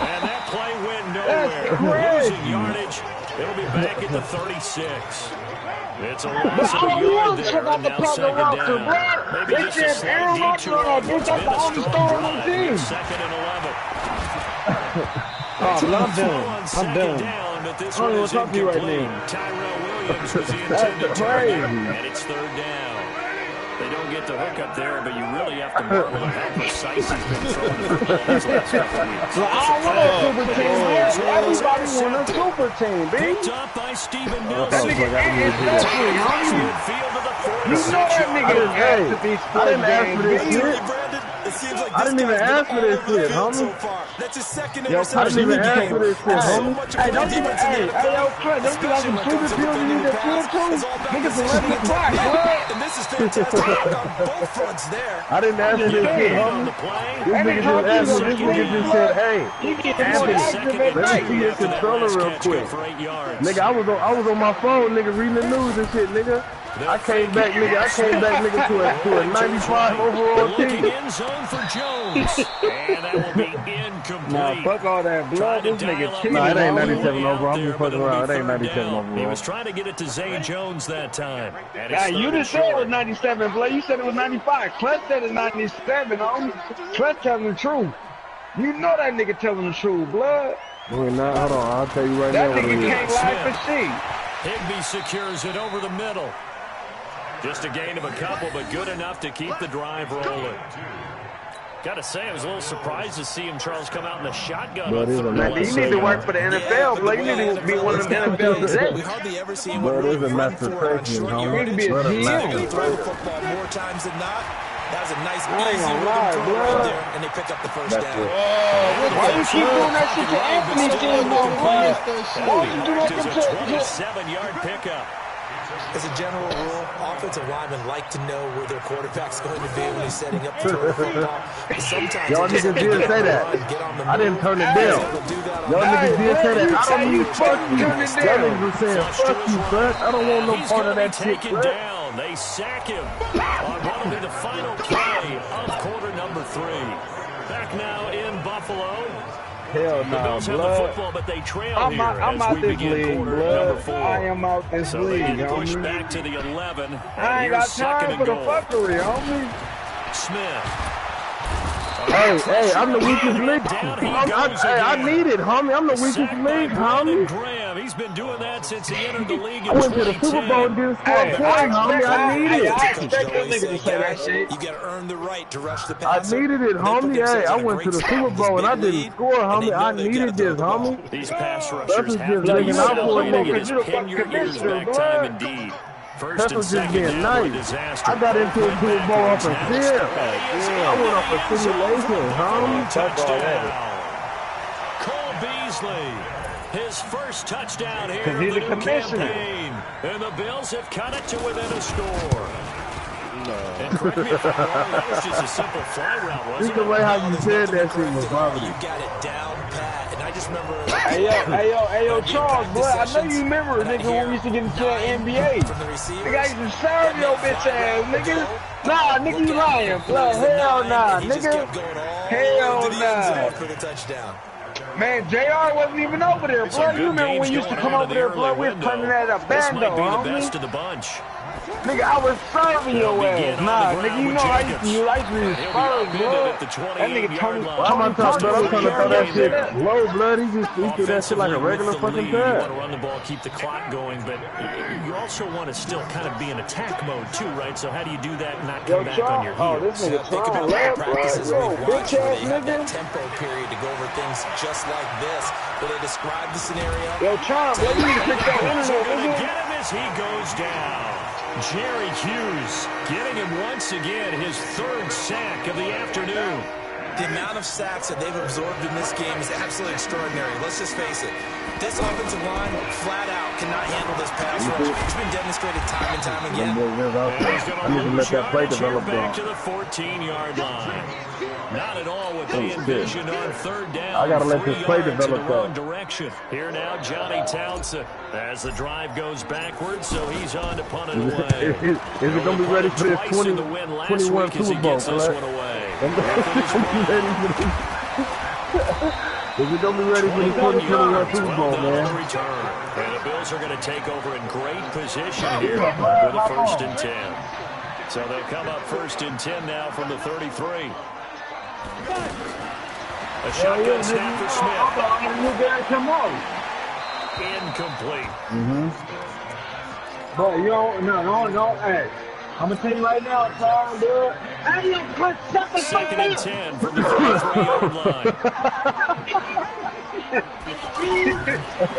And that play went nowhere. Losing yardage. It'll be back at the 36. It's a loss of a yard there, and now 2nd down. Maybe just a slight detour. It's been a strong drive. 2nd and 11. I'm done. I'm done. Down, but this one is incomplete. Tyrell Williams was the intended target, and it's 3rd down. They don't get the hook up there, but you really have to marvel at how precise he's been throwing the football these last couple of weeks. Well, I don't want a super team, man. Everybody want a super team, B. Picked up by Steven That Nelson. nigga especially, homie. Midfield to the You know that nigga is asked to be I didn't ask for this shit. It seems like I didn't even ask for this shit, homie. That's his second Yo, I didn't even ask for this shit, homie. Hey, don't you, hey, yo, Clint, don't you got some super pills you need to fill too? Niggas 11 o'clock, what? And this is fantastic work on both fronts there. I didn't ask for this shit, homie. This nigga just asked me. This nigga just said, hey, Anthony, let me see your controller real quick. Nigga, I was on my phone, nigga, reading the news and shit, nigga. I came back, nigga, to a 95 overall team. End zone for Jones. And that will be incomplete. Nah, fuck all that blood. This nigga cheating. Nah, it ain't homie. 97 overall. I'm just fucking around. It ain't 97 He overall. was trying to get it to Zay Jones that time. And it's Hey, you third just said it and was 97, blood. You said it was 95. Clutch said it's 97, homie. Clutch telling the truth. You know that nigga telling the truth, blood. Wait, nah, hold on. I'll tell you right That now what it nigga is. can't lie for shit. Higbee secures it over the middle. Just a gain of a couple, but good enough to keep the drive rolling. Got to say, I was a little surprised to see him, Charles, come out in the shotgun. But it's a Man, you need to work for the NFL, blood. You need to be one of them NFL We execs. hardly ever see him Bro, really there's a run master for it on freshman, short homie. yardage. You need to be a Brother, He's GM. going to throw the football more times than not. That was a nice, I ain't easy gonna rhythm lie, throw blood. right there, and they pick up the first That's down. it. Why you keep doing that shit to Anthony team, though, blood? Why you do that It's a to 27-yard pickup. As a general rule, offensive linemen like to know where their quarterback's going to be when he's setting up to throw the football. But sometimes Y'all they just niggas get did on say the that. run, get on the I didn't move. turn it They're down. able to do that on Y'all the niggas did say that. I don't need fuck you. Turn it Y'all down. niggas were saying fuck you, son. I don't want no He's part of gonna that be shit, taken son. down. They sack him on what will be the final play of quarter number 3. Back now in Buffalo. Hell The nah, Bills have the blood. football, but they trail I'm here out as we this begin league, quarter number blood. 4. I am out this So they league, get pushed homie. back to the 11. I ain't got time for the fuckery, homie. Smith. Hey, I'm the weakest link. Down he I goes need it, homie. I'm the weakest Sacked by link, Brandon homie. Graham. He's been doing that since he entered the league in I went to the Super Bowl and 2010. didn't score a point, homie. I need it. I expect this nigga to say that shit. You got to earn the right to rush the I passer. needed it, They put homie. Hey, themselves I in a went to great the spot Super with this Bowl and I big didn't lead, score, and they homie. I know they've needed gotta throw this, the ball. homie. These pass That's rushers what's have just to be looking out for celebrating. me. It is You're the pin your fucking ears commissioner, back time indeed. First That's and what's just second being down were a nice. disaster. I got into a Super Bowl off a Backwards fib. next. I went off a simulation, homie. Touchdown. Cole Beasley, his first touchdown here Because of he's the a new commissioner. campaign. And the Bills have cut it to within a score. And correct me if I'm wrong, that was just a simple fly route, wasn't Just the it? way how you said that shit was You bothering. got it down pat. And I just remember... Hey, yo, Charles, boy, I know you remember, nigga, when we used to get into the NBA. From the receivers. Nigga, I used to serve your bitch ass, nigga. Nah, nigga, you lying, blood. Hell nah, nigga. Hell nah. For the touchdown. Man, JR wasn't even over there, Some blood. good You remember when games we used to going come on in over the there, early blood? We was window. turning that a This bando, might be the homie. best of the bunch. Nigga, I was serving your They'll ass. begin on Nah, the nigga, ground you with know I used Jacobs. to use He'll be Spurs, upended blood. at the That nigga 28-yard Tony, line. Why am I talking Tony that shit Tony low, blood? He threw that shit like a Offensively, regular with the fucking lead, you want to time. run the ball, keep the clock going, but you also want to still kind of be in attack mode too, right? So how do you do that and not come back on your oh, heels? this nigga Think Tron, about the lab, practices blood. Yo, we've watched bitch where ass they have that nigga. tempo period to go over things just like this, where they describe the scenario. Yo, Tron, blood, you need to fix that Bills are internet, going to nigga. get him as he goes down. Jerry Hughes getting him once again, his third sack of the afternoon. The amount of sacks that they've absorbed in this game is absolutely extraordinary. Let's just face it. This offensive line, flat out, cannot handle this pass rush. It's been demonstrated time and time again. I need to let that play develop, back though. to the 14-yard line. Not at all what they envisioned on third down. I gotta let this 3 play yards in the develop, wrong though. direction. Here now, Johnny Townsend as the drive goes backwards, so he's on to punt it away. Is it going to be ready for this 21 Super Bowl, This blood? one away. Is it going to be ready for this 2021 Super Bowl, man? And the Bills are going to take over in great position here with a 1st and 10. So they'll come up 1st and 10 now from the 33. A shotgun snap for Smith. Come on. Incomplete. But you don't, no, hey. I'm gonna tell you right now, Tom, dude. Hey, you put something. Second and 10 from the 43-yard line.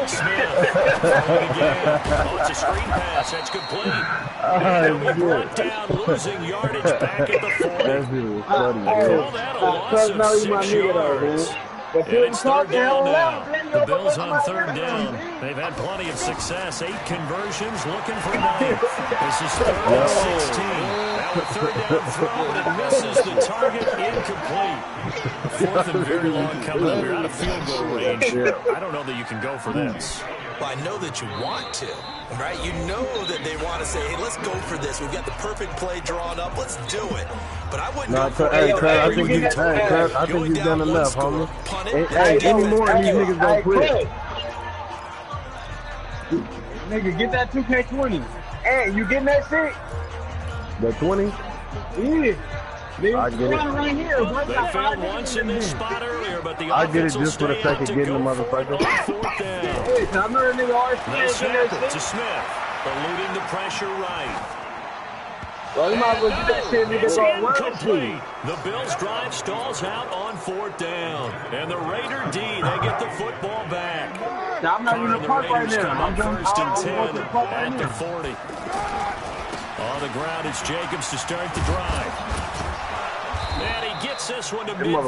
Smith throwing again. Oh, it's a screen pass. That's complete. And they'll be brought down, losing yardage back at the 40. Call that a loss of 6 yards. And it's third down now. The Bills on third down. They've had plenty of success. 8 conversions, looking for 9. This is third and 16. Now a third down throw, and it misses the target, incomplete. Fourth and very long coming up. You're out of field goal range. I don't know that you can go for this. Well, I know that you want to, right? You know that they want to say, hey, let's go for this. We've got the perfect play drawn up. Let's do it. But I wouldn't go for it. I think you've done enough, homie. Hey, any more of these niggas gonna quit. Nigga, get that 2K20. Hey, you getting that shit? The 20? Yeah. I get it. Right here, They failed once in this spot earlier, but the I get it offense will just for the stay sake out of to getting the go for it motherfucker. on fourth down. Hey, I remember a nigga always They saying snap that it to shit. Smith, eluding the pressure right. Well, you might as well get that shit, nigga, It's go run incomplete. The Bills' drive stalls out on fourth down. And the Raider D, they get the football back. Now, I'm not even in the park right Raiders now. come I'm up going first and to 10 the park right at the now. 40. On the ground, it's Jacobs to start the drive. And he gets this one to midfield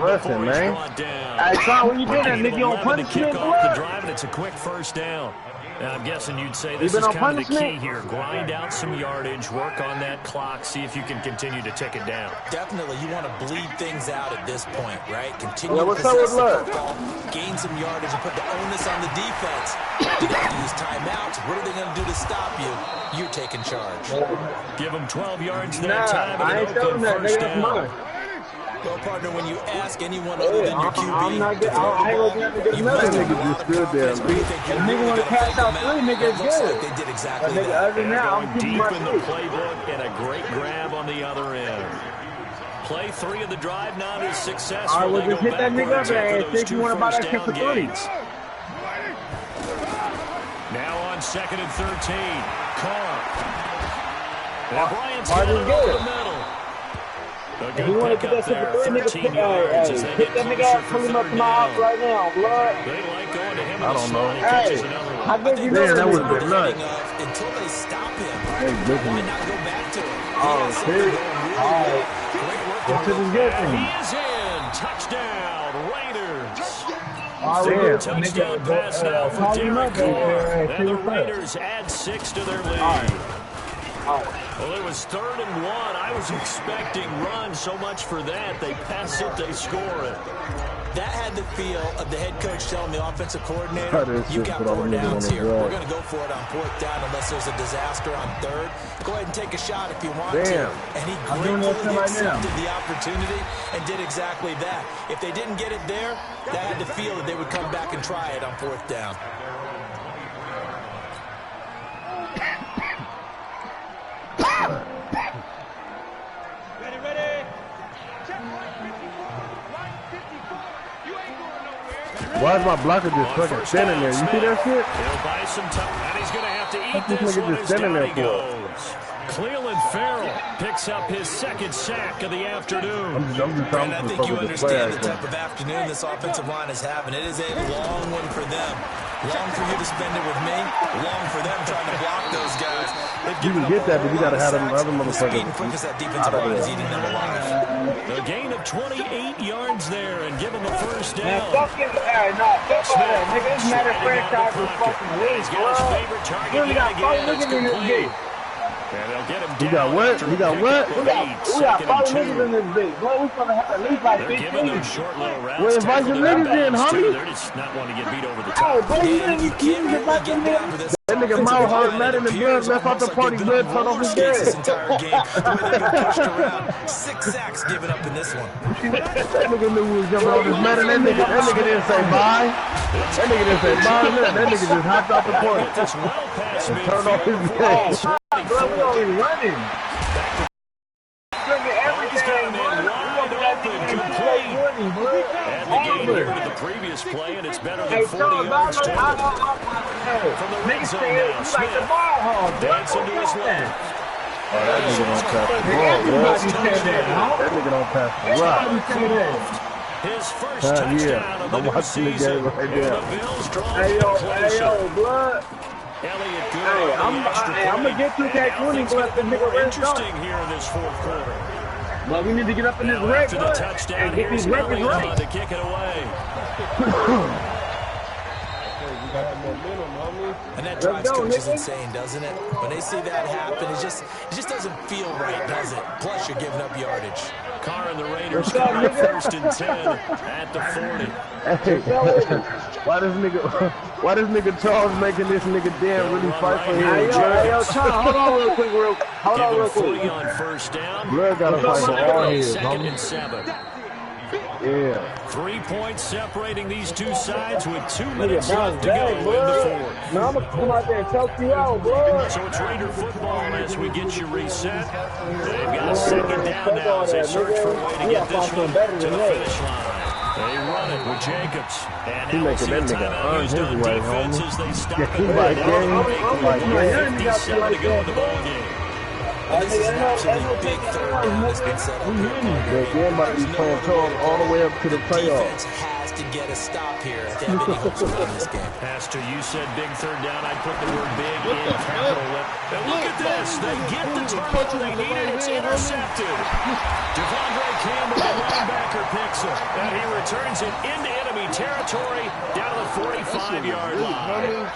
rushing, before he's man. brought down. Hey, Tom, when you doing that, nigga, you on 11 to punishment, kick off the blood? drive, and it's a quick first down. Now, I'm guessing you'd say this been is on kind of the key punishment? here. Grind out some yardage, work on that clock, see if you can continue to tick it down. Definitely, you want to bleed things out at this point, right? Continue Yeah, to what's up with possess the Love? football, gain some yardage, and put the onus on the defense. You got to use timeouts. What are they going to do to stop you? You're taking charge. Give them 12 yards that Nah, time, I and ain't an telling open that, first nigga, that's down. mine. Well, partner, when you ask anyone other than your I'm QB not to getting, throw the I ain't ball, gonna get you another must have nigga. a lot of stood there, confidence when you think you're If nigga really wanna going to cash fake out them three, out. nigga, It it's looks good. like they did exactly Nigga, that. other than that, I'm Going keeping deep my in the shit. playbook and a great grab on the other end. Play 3 of the drive now is successful. All right, well, They just go hit that nigga backwards up after and those see if you 2 wanna buy first that shit down for 3. gains. Now on second and 13, Carr. And Bryant's got it over the middle. A If you good wanna pick get up that shit there, for 3, nigga, 13 yards as they hit get that nigga closer up, for pull him up third to my house down. right now, blood. They like going to him in I the don't slot. know. He Hey, catches another how one. good you Man, doing that this would've been nigga? nuts. Until they stop him, Hey, listen. why not go back to him? He Oh, has something serious? going really All well. right. Great work That on shit the is good for He me. is in. Touchdown, Raiders. All Third right, touchdown nigga, pass now for call him Derek up and Carr. see And the what's up. Raiders add 6 to their lead. All right. Well, it was 3rd and 1. I was expecting run so much for that. They pass it, they score it. That had the feel of the head coach telling the offensive That coordinator, is you just got what I 4 really downs wanna here. drive. We're going to go for it on 4th down unless there's a disaster on 3rd. Go ahead and take a shot if you want to. Damn. And he I'm doing that gratefully shit right now. accepted the opportunity and did exactly that. If they didn't get it there, that had the feel that they would come back and try it on 4th down. Ready. Check line 54. Line 54. You ain't going nowhere. Why is my blocker just On fucking first standing down, there? You see Smith. that shit? He'll buy some time, and he's going to have to eat What's this this nigga one just as standing down there he for? goes. Cleveland Farrell picks up his 2nd sack of the afternoon. I'm just And trying I to think you fuck with the play understand the action. type of afternoon this offensive line is having. It is a long one for them. Long for you to spend it with me. Long for them trying to block those guys. They've You given can up get a that, but whole you gotta lot of have them sacks. other The speed and motherfuckers quickness that out defensive of line is there. eating them alive. A gain of 28 yards there and give him a first Man, down. fuck this. Hey, nah, fuck all that, nigga. This Madden Franchise is fucking weak, He's got his bro. favorite target We only yet got 4 again. It's niggas in this complete. bitch. And they'll get him You got down what? after You a got pickup what? of We got 8, 5 2nd and niggas 2. in this bitch. Boy, we supposed to have at least like They're giving 15. those short little routes. Well, invite tackle your their niggas in, backs, too. homie. They're just not wanting to get beat over the Oh, top. boy, you And you didn't can't get really back get in down there. for this. That nigga offensive mouth hurt, line. man, It and the appears blood left out the almost party, like blood they've cut been on off his roller skates this head. entire game. The way they've been pushed around. 6 sacks given up in this one. That nigga knew we was jumping on this Madden. That nigga didn't say bye. That nigga didn't say bye. That nigga just hopped out the party Get this well past and turned off his midfield. game. Bro, we only running. Look at He's got him everything, bro. in We wide gonna let open, these niggas complete. play running, bro. And the game here to the previous play, and it's better Hey, than 40 so, yards dog, total. From the red niggas zone say now, you like Smith the ball hog, bro. dancing to his Fuck that. left. that nigga don't pass the ball, bro. That nigga don't pass the rock. His first touchdown of the I'm new watching the season. game right And now. the Bills draw Hey, it closer. yo, blood. Elliott good Hey, on the extra I'm gonna point. get to And that now 20, things but get a the bit nigga more red zone. interesting here in this fourth quarter. But we need to get up in this Now red after the zone touchdown, and get here's these records Elliott on right. to kick it away. We got the momentum, homie. And that drives go, coaches nigga. insane, doesn't it? When they see that happen, it just doesn't feel right, does it? Plus, you're giving up yardage. Carr and the Raiders What's up, come up nigga? first and 10 at the 40. Hey, why this nigga Charles making this nigga Dan really fight for Hey, his yo, blood? Charles, hold on real quick. Hold on Give real him 40 quick. on first down. Blood gotta fight for all his, Second homie. and 7. Yeah. 3 points separating these two sides with 2 minutes Nigga, left to go bounce in back, the blood. fourth. Now I'm gonna come out there and choke you out, bro. So it's Raider football as we get you reset. They've got second down now as they search for a way to get this one to the finish line. They run it with Jacobs. And He now we making see a that nigga timeout earn used his on way, defense homie. as they stop Yeah, it. he like They game, like game. 1:57 to go in the ball game. And this is an absolutely big third down that's been set up here. Yeah, game about to be playing Charles all the way up to the playoffs. Defense has to get a stop here if they have any hopes of winning this game. Pastor, you said big third down. I'd put the word big in capital lip. And look at this. They get the turnover they need, and it's intercepted. Devondre Campbell, the linebacker, picks it. And he returns it into enemy territory down to the 45-yard line.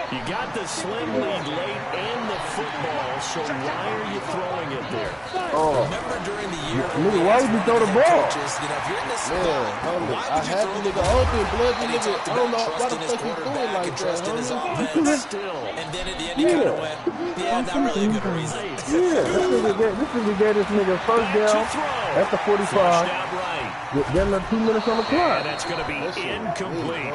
You got the slim lead late and the football, so why are you throwing it there? Oh, Remember during the year, nigga, why would you throw the ball? coaches, you know, if you're in this Man, spot, homie, why I would you had throw the the nigga ball? open, blood. The And he nigga, talked I don't know about why the trusting his fuck you threw it quarterback like and that, trusting his homie. offense. Still. And then at the end, he kind of went, yeah, not really a good reason. Yeah, this nigga gave this nigga first Back to down throw. at the 45. Flushed out right. Then the 2 minutes on the And clock. that's going to be incomplete.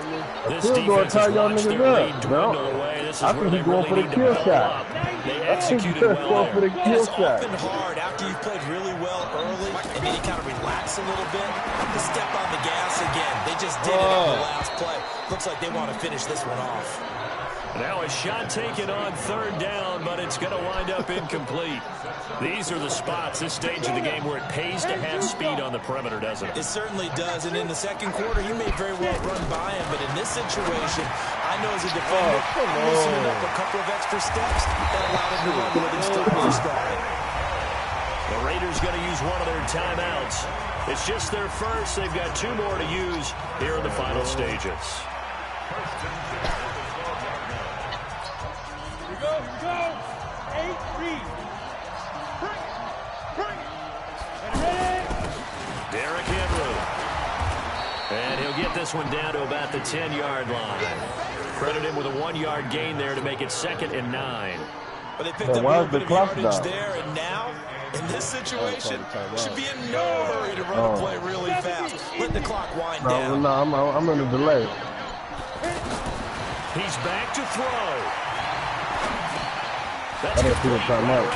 This Still gonna defense tie has y'all watched niggas their up, lead bro. dwindle away. This is I where think they he's going really for the need to kill build shot. up. They I think executed he's well going for there. the It kill is shot. often hard after you've played really well early and then you kind of relax a little bit to step on the gas again. They just did it on the last play. Looks like they want to finish this one off. Now a shot taken on third down, but it's going to wind up incomplete. These are the spots, this stage of the game, where it pays to have speed on the perimeter, doesn't it? It certainly does. And in the second quarter, he may very well run by him. But in this situation, I know as a defender, I'm loosening up a couple of extra steps that allowed him to run with him still pretty strong. The Raiders going to use one of their timeouts. It's just their first. They've got 2 more to use here in the final stages. Go. 8 read. Bring it. Ready? Derrick Henry. And he'll get this one down to about the 10-yard line. Credit him with a 1-yard gain there to make it 2nd and 9. But they picked up a why little is the bit of clock yardage down? there, and now, in this situation, should be in no hurry to run a play really fast. Let the clock wind down. No, I'm in a delay. He's back to throw. I didn't see the timeout.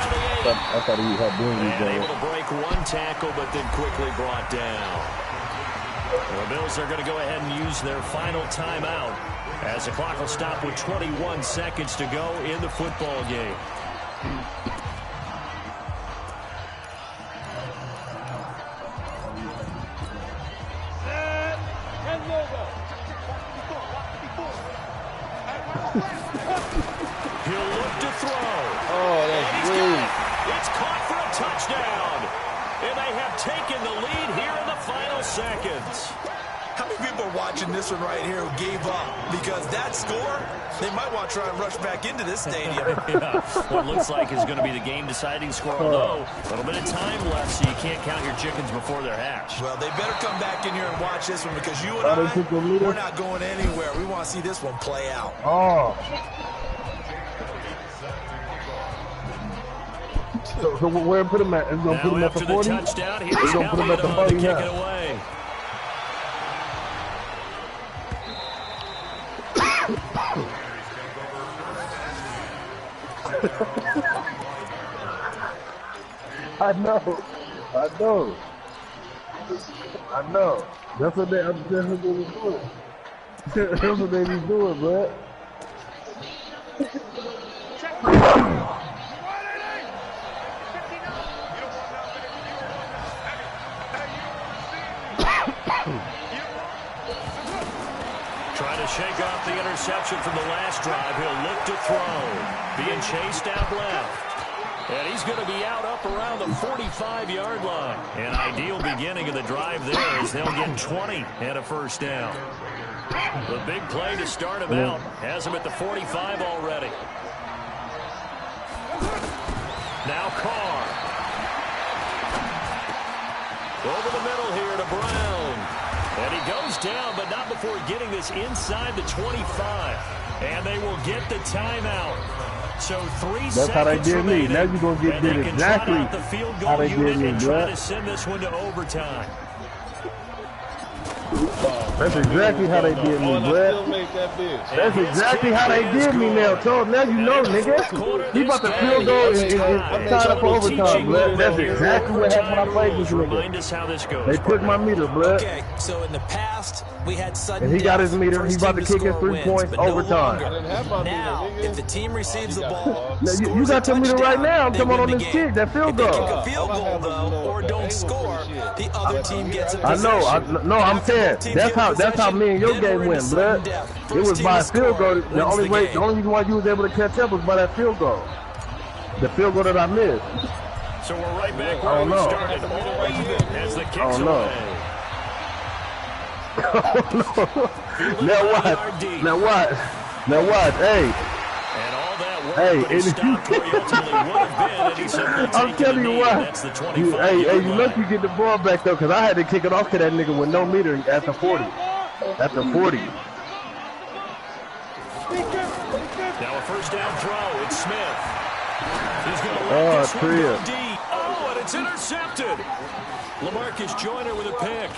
I thought he had doing these And days. able to break 1 tackle, but then quickly brought down. The Bills are going to go ahead and use their final timeout as the clock will stop with 21 seconds to go in the football game. And logo. He'll look to throw. Oh, And that's he's weird. got it. It's caught for a touchdown. And they have taken the lead here in the final seconds. How many people are watching this one right here who gave up? Because that score, they might want to try and rush back into this stadium. Yeah, what looks like is going to be the game-deciding score, although a little bit of time left, so you can't count your chickens before they're hatched. Well, they better come back in here and watch this one because you and Oh, they took the lead. we're not going anywhere. We want to see this one play out. Oh. So where put him at? It's going to put Now him at after the the 40? touchdown, It's here's going to put him at Elliott the on to 40 kick it now. away. I know. That's what they be doing. That's what they be doing, bro. the interception from the last drive. He'll look to throw. Being chased out left. And he's going to be out up around the 45-yard line. An ideal beginning of the drive there as they'll get 20 and a first down. The big play to start him out has him at the 45 already. Now Carr. Over the middle here to Brown. And he goes down, but not before getting this inside the 25. And they will get the timeout. So 3 That's how they seconds did me. remaining. Now you're going to get They did can exactly trot out the field how goal they did unit me, and try bro. to send this one to overtime. That's exactly how they did me, bro. That's exactly how they did me now, Charles. Now you know, nigga. He about to field goal and I'm tied up for overtime, blood. That's exactly what happened when I played this Remind nigga. us how this goes. They took my meter, blood. Okay, so in the past, we had sudden And he got his death. meter. First He about team to kick his score 3 wins, points but no overtime. longer. Now, if the team receives the ball, Now, you scores got a your meter right touchdown, now. I'm they talking win about on the this game. kick, that field If they kick goal. a field goal, though, or don't score, the other team gets a I possession. know. I'm saying that's how me and your game went, blood. It was by a field goal. The only reason why you was able to catch up was by that field goal. The field goal that I missed. So we're right back where we started. All even as the kicks away. Now what? Hey. And all that work, Hey, but he stopped where he ultimately would have been, and he simply I'm taken telling the you knee, what. and that's the 25-yard Hey, you line. lucky you get the ball back though, because I had to kick it off to that nigga with no meter at the 40. At the 40. Now a first down throw. It's Smith. He's going to let this one go deep. Oh, and it's intercepted. LaMarcus Joyner with a pick.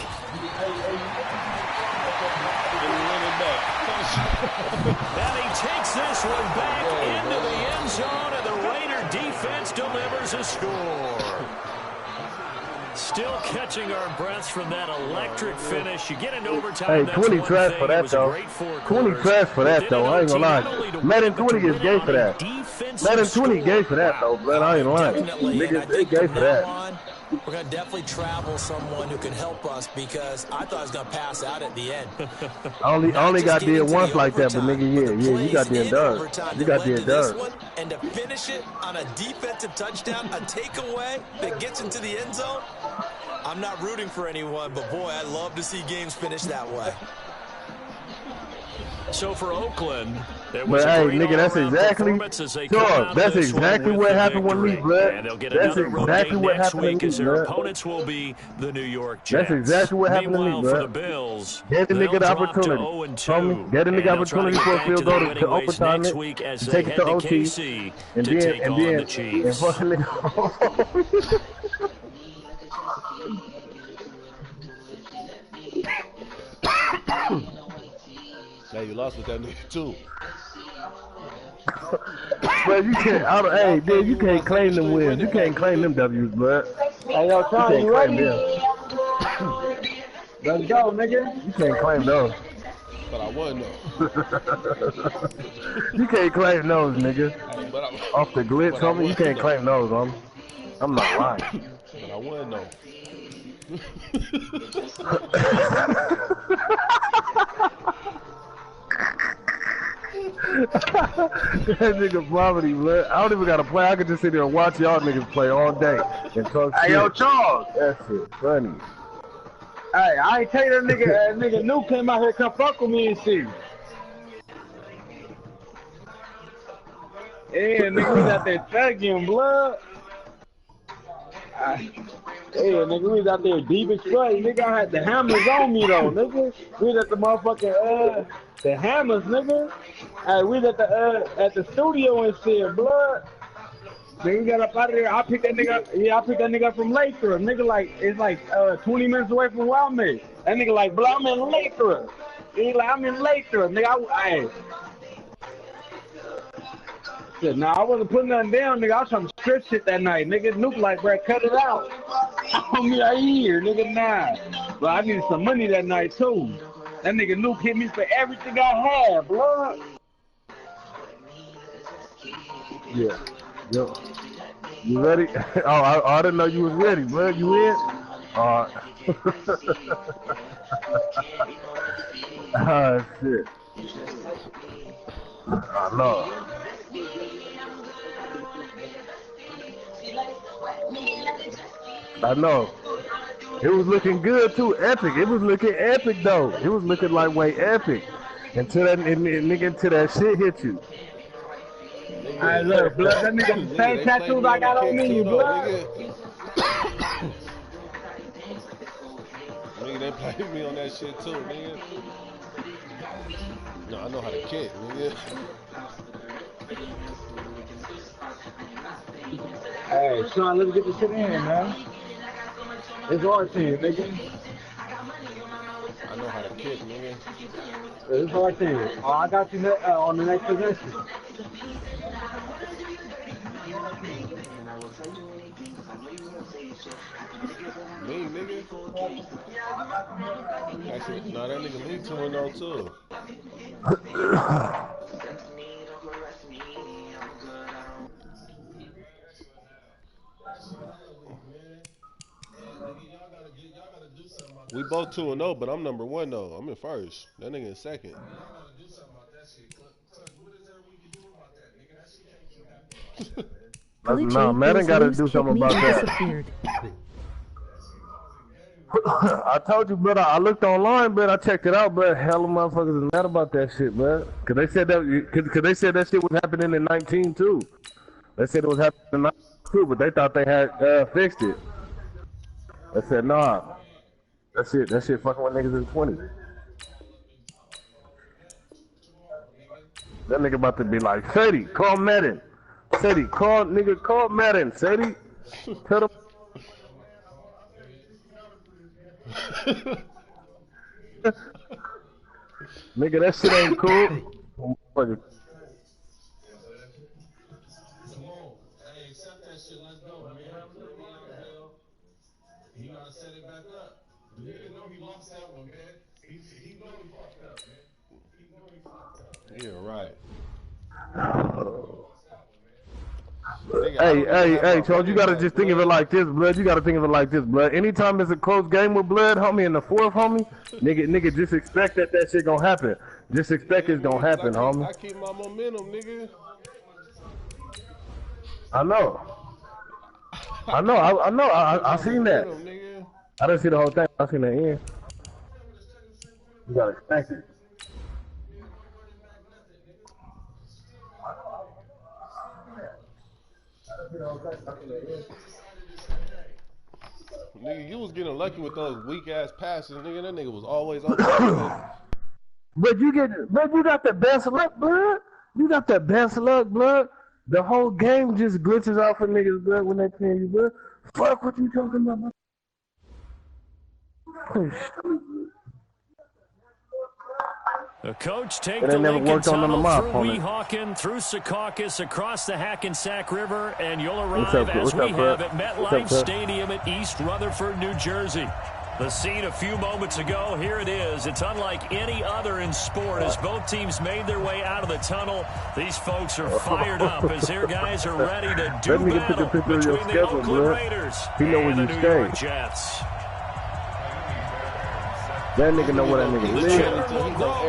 And he takes this one back into the end zone, and the Raider defense delivers a score. Still catching our breaths from that electric finish. You get into overtime. Hey, 20 trash for that though. 20 trash for that though. I ain't gonna lie. Madden 20 is gay for that. Madden 20 gay for that though, but I ain't lying. Niggas, they gay for that. We're going to definitely travel someone who can help us because I thought I was going to pass out at the end. I only got did once like that, but nigga, yeah, you got did done. You got did done. And to finish it on a defensive touchdown, a takeaway that gets into the end zone, I'm not rooting for anyone, but boy, I love to see games finish that way. So for Oakland, but hey, nigga, that's exactly, George, that's exactly what happened with me, blood. That's exactly what happened to me, blood. Opponents will be the New York Jets. That's exactly what happened to me, Meanwhile, for the blood. Bills, Get the nigga the opportunity. Get the nigga opportunity for a field goal to overtime it, to take it to OT, and then fucking nigga. Now you lost with that nigga too. But you can't. Hey, dude, you can't claim them wins. You can't claim them W's, bud. Hey, yo, Tom, you ready? Let's go, nigga. You can't claim those. But I won though. You can't claim those, nigga. But Off the glitch, homie, you can't claim those, homie. I'm not lying. But I won though. That nigga poverty, blood. I don't even gotta play. I could just sit there and watch y'all niggas play all day and talk shit. Hey, yo, Charles. That's it. Funny. Hey, I ain't tell you that nigga New came out here come fuck with me and shit. Yeah, nigga was out there thugging, blood. Yeah, nigga, we was out there deep and straight. Nigga, I had the hammers on me, though, nigga. We was at the motherfucking, the hammers, nigga. Hey, we was at the studio and shit, blood. Then we got up out of there. I picked that nigga up. Yeah, I picked that nigga up from Lathrop. Nigga, it's like 20 minutes away from where I'm at. That nigga like, bro, I'm in Lathrop. He like, I'm in Lathrop. Nigga, Shit, nah, I wasn't putting nothing down, nigga. I was trying to strip shit that night. Nigga, Nuke like, bro, cut it out. On me right here, nigga, nah. But I needed some money that night, too. That nigga Nuke hit me for everything I had, blood. Yeah. Yo. You ready? I didn't know you was ready, blood. You in? Ah, shit. I know. I know. It was looking good too, epic. It was looking epic though. It was looking like way epic. Until that nigga, until that shit hit you. Hey, look, blood, that nigga the same Nigga, they played tattoos me I on the got on kick me, too, though, blood. nigga. Nigga, they played me on that shit too, nigga. No, I know how to kick, nigga. Hey, Sean, let's get this shit in, man. It's our team, nigga. I know how to kick, nigga. It's our team. Oh, I got you on the next possession. Me, nigga. Actually, no, that nigga Lee 2-0 too. We both 2-0, but I'm number 1 though. I'm in first. That nigga in second. Nah, Madden gotta do something about that. I told you, but I looked online, but I checked it out, but hell of motherfuckers is mad about that shit, man. Cause they said that shit was happening in 19 too. They said it was happening in 19 too, but they thought they had fixed it. They said nah, that shit fucking with niggas in 20. That nigga about to be like, Sadie, call Madden. Sadie, call Madden. Sadie, tell them. Nigga, that shit ain't cool. Come on. Hey, accept that shit. Let's go, man. You gotta set it back up. The nigga know he lost that one, man. He know he fucked up, man. He know he fucked up. Yeah, right. Hey, Charles, you gotta just think of it like this, blood. You gotta think of it like this, blood. Anytime it's a close game with blood, homie, in the fourth, homie, nigga, just expect that shit gonna happen. Just expect it's gonna happen, homie. I keep my momentum, nigga. I know. I seen that. I didn't see the whole thing. I seen the end. You gotta expect it. Nigga, you was getting lucky with those weak ass passes, nigga. That nigga was always open. But you got the best luck, blood. You got the best luck, blood. The whole game just glitches out for niggas, blood, when they play you, blood. Fuck what you talking about. The coach take the Lincoln Tunnel through Weehawken, through Secaucus, across the Hackensack River, and you'll arrive as we have at MetLife Stadium at East Rutherford, New Jersey. The scene a few moments ago, here it is. It's unlike any other in sport as both teams made their way out of the tunnel. These folks are fired up as their guys are ready to do battle between the Oakland Raiders and the New York Jets. That nigga know what that nigga lives.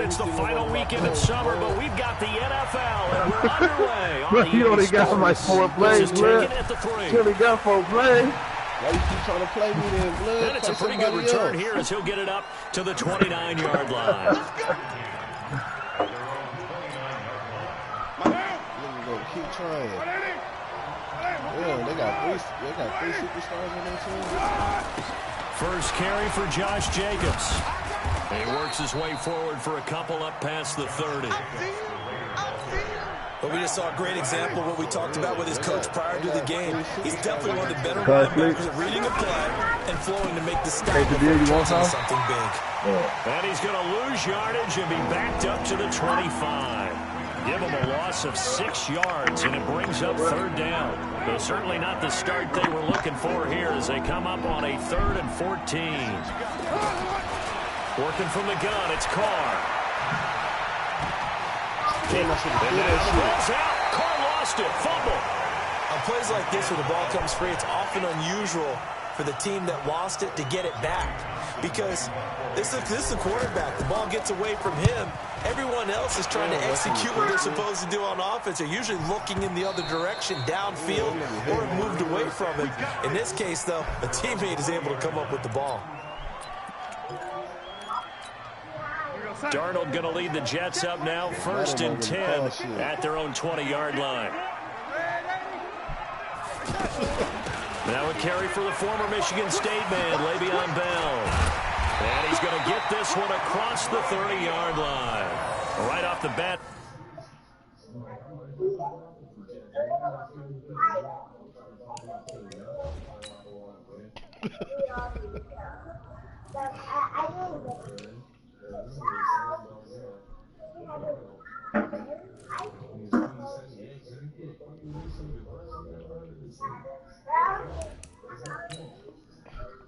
It's the final weekend of summer, but we've got the NFL, and we're underway. Bro, you only got like 4 plays, bro. You only got 4 plays. Why you keep trying to play me then, blood? And it's a pretty good return here as he'll get it up to the 29-yard line. Nigga gonna keep trying. Yeah, they got 3 superstars on their team. First carry for Josh Jacobs. He works his way forward for a couple up past the 30. But we just saw a great example of what we talked about with his coach prior to the game. He's definitely one of the better linebackers at reading a play and flowing to make the stop before something big. And he's going to lose yardage and be backed up to the 25. Give him a loss of 6 yards, and it brings up 3rd down. Though certainly not the start they were looking for here as they come up on a 3rd and 14. Working from the gun, it's Carr. And that rolls out. Carr lost it. Fumble. On plays like this where the ball comes free, it's often unusual for for the team that lost it to get it back. Because this is a quarterback. The ball gets away from him. Everyone else is trying to execute what they're supposed to do on offense. They're usually looking in the other direction, downfield, or moved away from it. In this case, though, a teammate is able to come up with the ball. Darnold going to lead the Jets up now, 1st and 10 at their own 20-yard line. Now a carry for the former Michigan State man, Le'Veon Bell. And he's going to get this one across the 30-yard line. Right off the bat.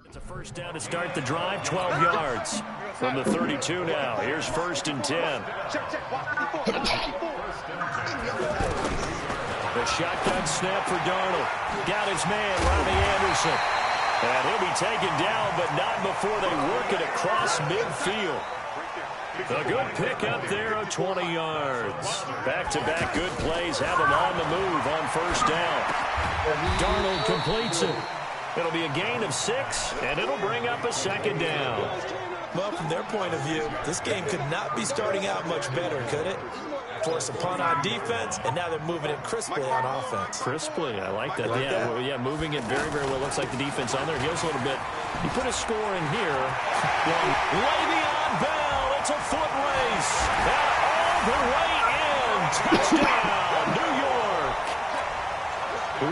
It's a first down to start the drive, 12 yards from the 32 now. Here's 1st and 10. The shotgun snap for Darnold. Got his man, Robbie Anderson. And he'll be taken down, but not before they work it across midfield. A good pickup there of 20 yards. Back-to-back good plays have him on the move on 1st down. Darnold completes it. It'll be a gain of 6, and it'll bring up a 2nd down. Well, from their point of view, this game could not be starting out much better, could it? Force a punt on defense, and now they're moving it crisply on offense. Crisply, I like that. Yeah, moving it very, very well. Looks like the defense on their heels a little bit. He put a score in here. Le'Veon Bell, it's a foot race. And all the way in. Touchdown, New York.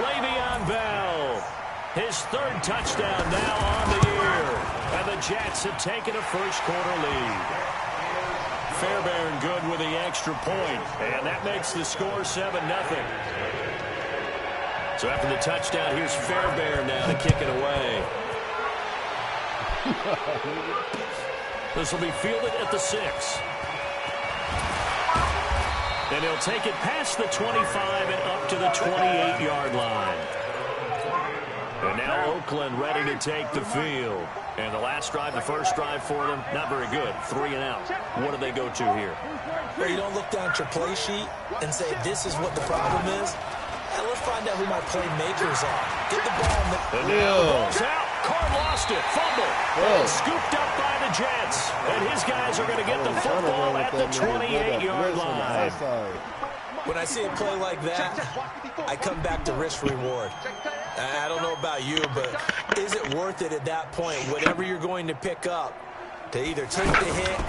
Le'Veon Bell, his 3rd touchdown now on the year. And the Jets have taken a first-quarter lead. Fairbairn good with the extra point, and that makes the score 7-0. So after the touchdown, here's Fairbairn now to kick it away. This will be fielded at the 6. And he'll take it past the 25 and up to the 28-yard line. And now Oakland ready to take the field. And the last drive, the first drive for them, not very good. 3 and out. What do they go to here? Well, you don't look down at your play sheet and say, this is what the problem is. And let's find out who my playmakers are. Get the ball in the... And now the ball's out. Carr lost it. Fumble. And scooped up by the Jets. And his guys are going to get the football at the 28-yard line. When I see a play like that, I come back to risk-reward. I don't know about you, but is it worth it at that point, whatever you're going to pick up, to either take the hit,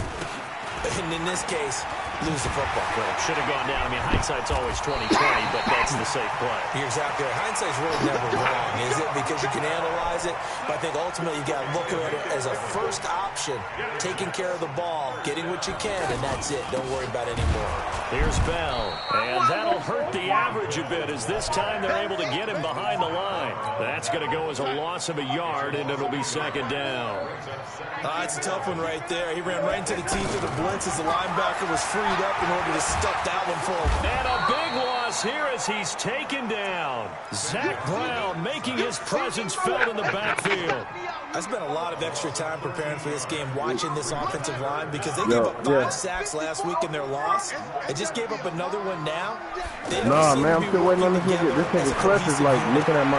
and in this case, lose the football? Well, it should have gone down. I mean, hindsight's always 20/20, but that's the safe play. You're exactly right. Hindsight's really never wrong, is it? Because you can analyze it, but I think ultimately you got to look at it as a first option, taking care of the ball, getting what you can, and that's it. Don't worry about any more. Here's Bell, and that'll hurt the average a bit as this time they're able to get him behind the line. That's going to go as a loss of a yard, and it'll be 2nd down. It's a tough one right there. He ran right into the teeth of the blitz as the linebacker was freed up in order to stuff that one full. And a big loss here as he's taken down. Zach Brown making his presence felt in the backfield. I spent a lot of extra time preparing for this game, watching this offensive line, because they gave up 5 sacks last week in their loss. They just gave up another one now. Nah, man, I'm still waiting on this nigga. This nigga Clutch is like looking at my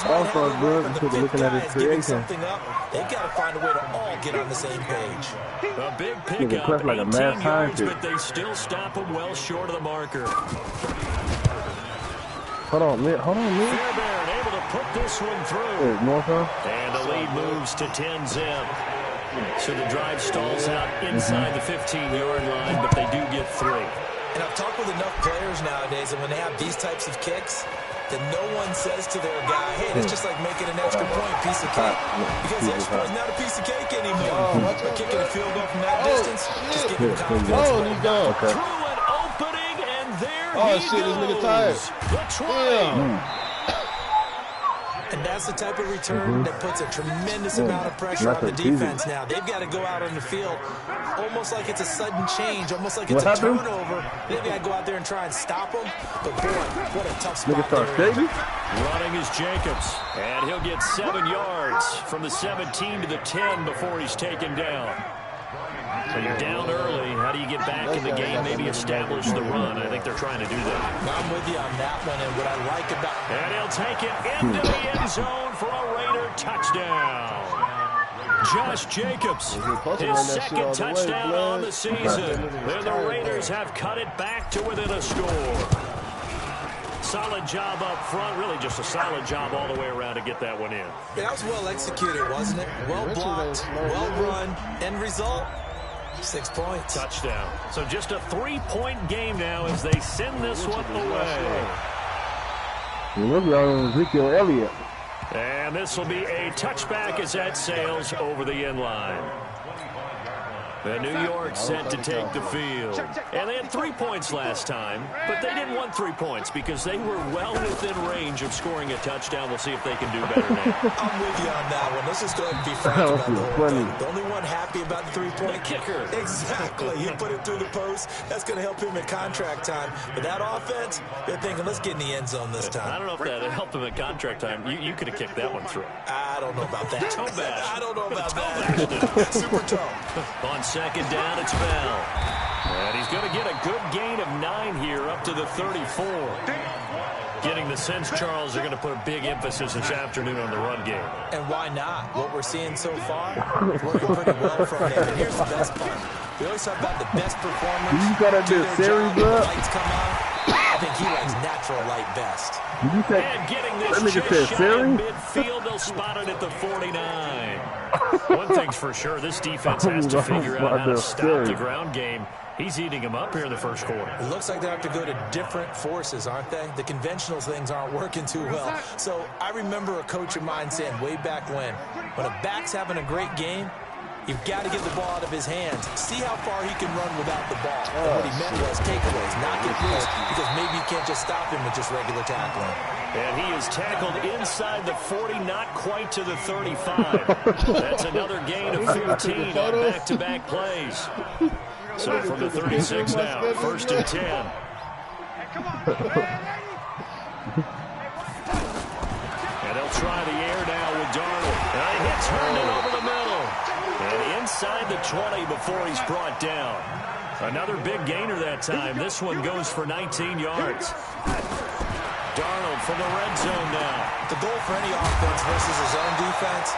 all-star bro, and looking at his creation. They've got to find a way to all get on the same page. A big pickup, like 18 yards, but they still stop him well short of the marker. Hold on, man. Fairbairn able to put this one through. And the lead moves to 10-zip. So the drive stalls out inside the 15-yard line, but they do get 3. And I've talked with enough players nowadays, and when they have these types of kicks, that no one says to their guy, hey, it's just like making an extra point piece of cake. Because the extra point is not a piece of cake anymore. But kicking a field goal from that distance, just give him confidence. Through an opening, and there he goes. This nigga tired. The 20. And that's That's the type of return that puts a tremendous amount of pressure on the defense now. They've got to go out on the field almost like it's a sudden change, almost like it's a turnover. They've got to go out there and try and stop them. But, boy, what a tough spot they're in. Running is Jacobs, and he'll get 7 yards from the 17 to the 10 before he's taken down. So you're down early. How do you get back in the game, maybe establish the run? I think they're trying to do that. I'm with you on that one, and what I like about... And he'll take it into the end zone for a Raider touchdown. Josh Jacobs, his second touchdown on the season. And the Raiders have cut it back to within a score. Solid job up front, really just a solid job all the way around to get that one in. Yeah, that was well executed, wasn't it? Well blocked, well run. End result, 6 points. Touchdown. So just a 3-point game now as they send this one away. Ezekiel Elliott. And this will be a touchback as that sails over the end line. The New York set to take the field. And they had 3 points last time, but they didn't want 3 points because they were well within range of scoring a touchdown. We'll see if they can do better now. I'm with you on that one. Let's just go ahead and be frank about the whole thing. The only one happy about the 3-point kicker. Exactly. He put it through the post. That's going to help him in contract time. But that offense, they're thinking, let's get in the end zone this time. I don't know if that helped him in contract time. You could have kicked that one through. I don't know about that. Toe bash. I don't know about that. Super toe. On second down, it's Bell. And he's going to get a good gain of 9 here up to the 34. Getting the sense, Charles, they're going to put a big emphasis this afternoon on the run game. And why not? What we're seeing so far, working pretty well from him. And here's the best part. We always talk about the best performers. You got to do series, bro. Lights come on. I think he likes natural light best. Did you say, and getting this that nigga said series? Midfield, they'll spot it at the 49. One thing's for sure, this defense has to figure out how to stop the ground game. He's eating them up here in the first quarter. It looks like they have to go to different forces, aren't they? The conventional things aren't working too well. So I remember a coach of mine saying way back when a back's having a great game, you've got to get the ball out of his hands. See how far he can run without the ball. And what he meant was takeaways, not get loose, because maybe you can't just stop him with just regular tackling. And he is tackled inside the 40, not quite to the 35. That's another gain of 15 on back-to-back plays. So from the 36 now, 1st and 10. And they'll try the air now with Darnold. And he turned it over the middle. And inside the 20 before he's brought down. Another big gainer that time. This one goes for 19 yards. Darnold from the red zone now. The goal for any offense versus his own defense,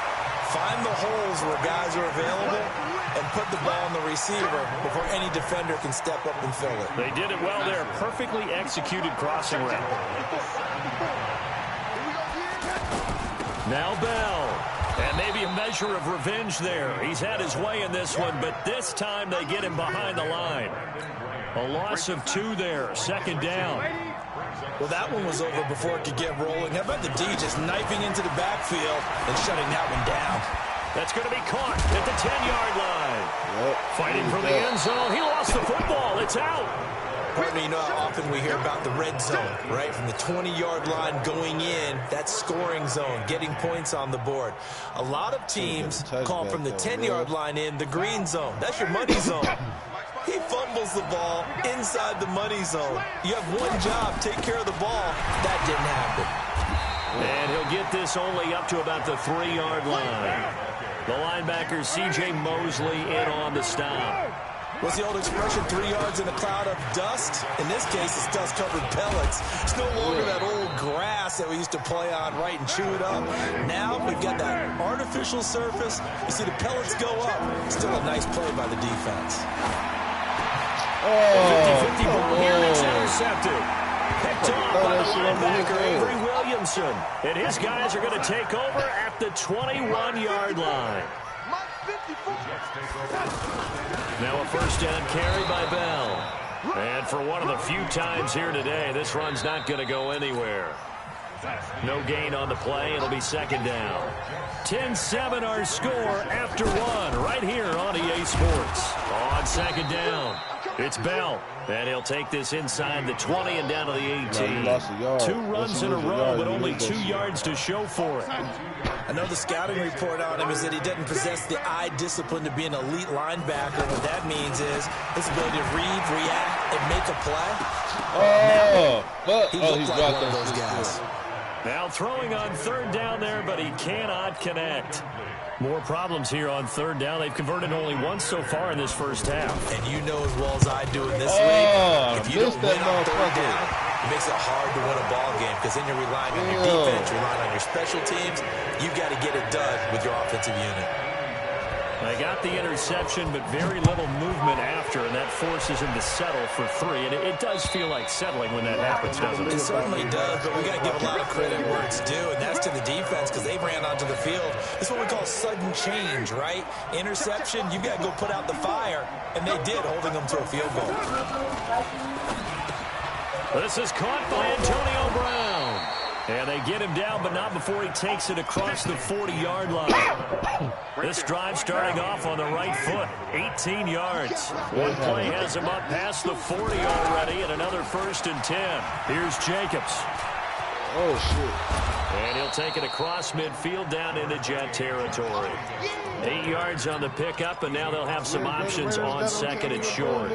find the holes where guys are available and put the ball on the receiver before any defender can step up and fill it. They did it well there. Perfectly executed crossing route. Now Bell. And maybe a measure of revenge there. He's had his way in this one, but this time they get him behind the line. A loss of 2 there. 2nd down. Well, that one was over before it could get rolling. How about the D just knifing into the backfield and shutting that one down? That's going to be caught at the 10-yard line. Fighting for the end zone. He lost the football. It's out. Partner, you know how often we hear about the red zone, right? From the 20-yard line going in, that's scoring zone, getting points on the board. A lot of teams call from the 10-yard line in the green zone. That's your money zone. He fumbles the ball inside the money zone. You have one job, take care of the ball. That didn't happen. And he'll get this only up to about the 3-yard line. The linebacker, C.J. Mosley, in on the stop. What's the old expression, 3 yards in a cloud of dust? In this case, it's dust-covered pellets. It's no longer that old grass that we used to play on, right, and chew it up. Now we've got that artificial surface. You see the pellets go up. Still a nice play by the defense. 50-50 ball here, and it's intercepted. Picked off by the linebacker, Avery Williamson. And his guys are going to take over at the 21-yard line. Now a 1st down carry by Bell. And for one of the few times here today, this run's not going to go anywhere. No gain on the play. It'll be 2nd down. 10-7 our score after 1 right here on EA Sports. On 2nd down. It's Bell, and he'll take this inside the 20 and down to the 18. No, lost a yard. 2 runs in a row, but only 2 yards to show for it. I know the scouting report on him is that he doesn't possess the eye discipline to be an elite linebacker. What that means is his ability to read, react, and make a play. He looked like dropped one of those guys. Now throwing on 3rd down there, but he cannot connect. More problems here on 3rd down. They've converted only once so far in this first half. And you know as well as I do in this league, if you don't win on 3rd down, it makes it hard to win a ball game because then you're relying on your defense, you're relying on your special teams. You've got to get it done with your offensive unit. They got the interception, but very little movement after, and that forces him to settle for 3. And it does feel like settling when that happens, doesn't it? It certainly does, but we got to give a lot of credit where it's due, and that's to the defense because they ran onto the field. It's what we call sudden change, right? Interception, you've got to go put out the fire, and they did, holding them to a field goal. This is caught by Antonio Brown. And they get him down, but not before he takes it across the 40-yard line. This drive starting off on the right foot, 18 yards. One play has him up past the 40 already, and another 1st and 10. Here's Jacobs. Oh, shit. And he'll take it across midfield down into Jet territory. 8 yards on the pickup, and now they'll have some options on 2nd and short.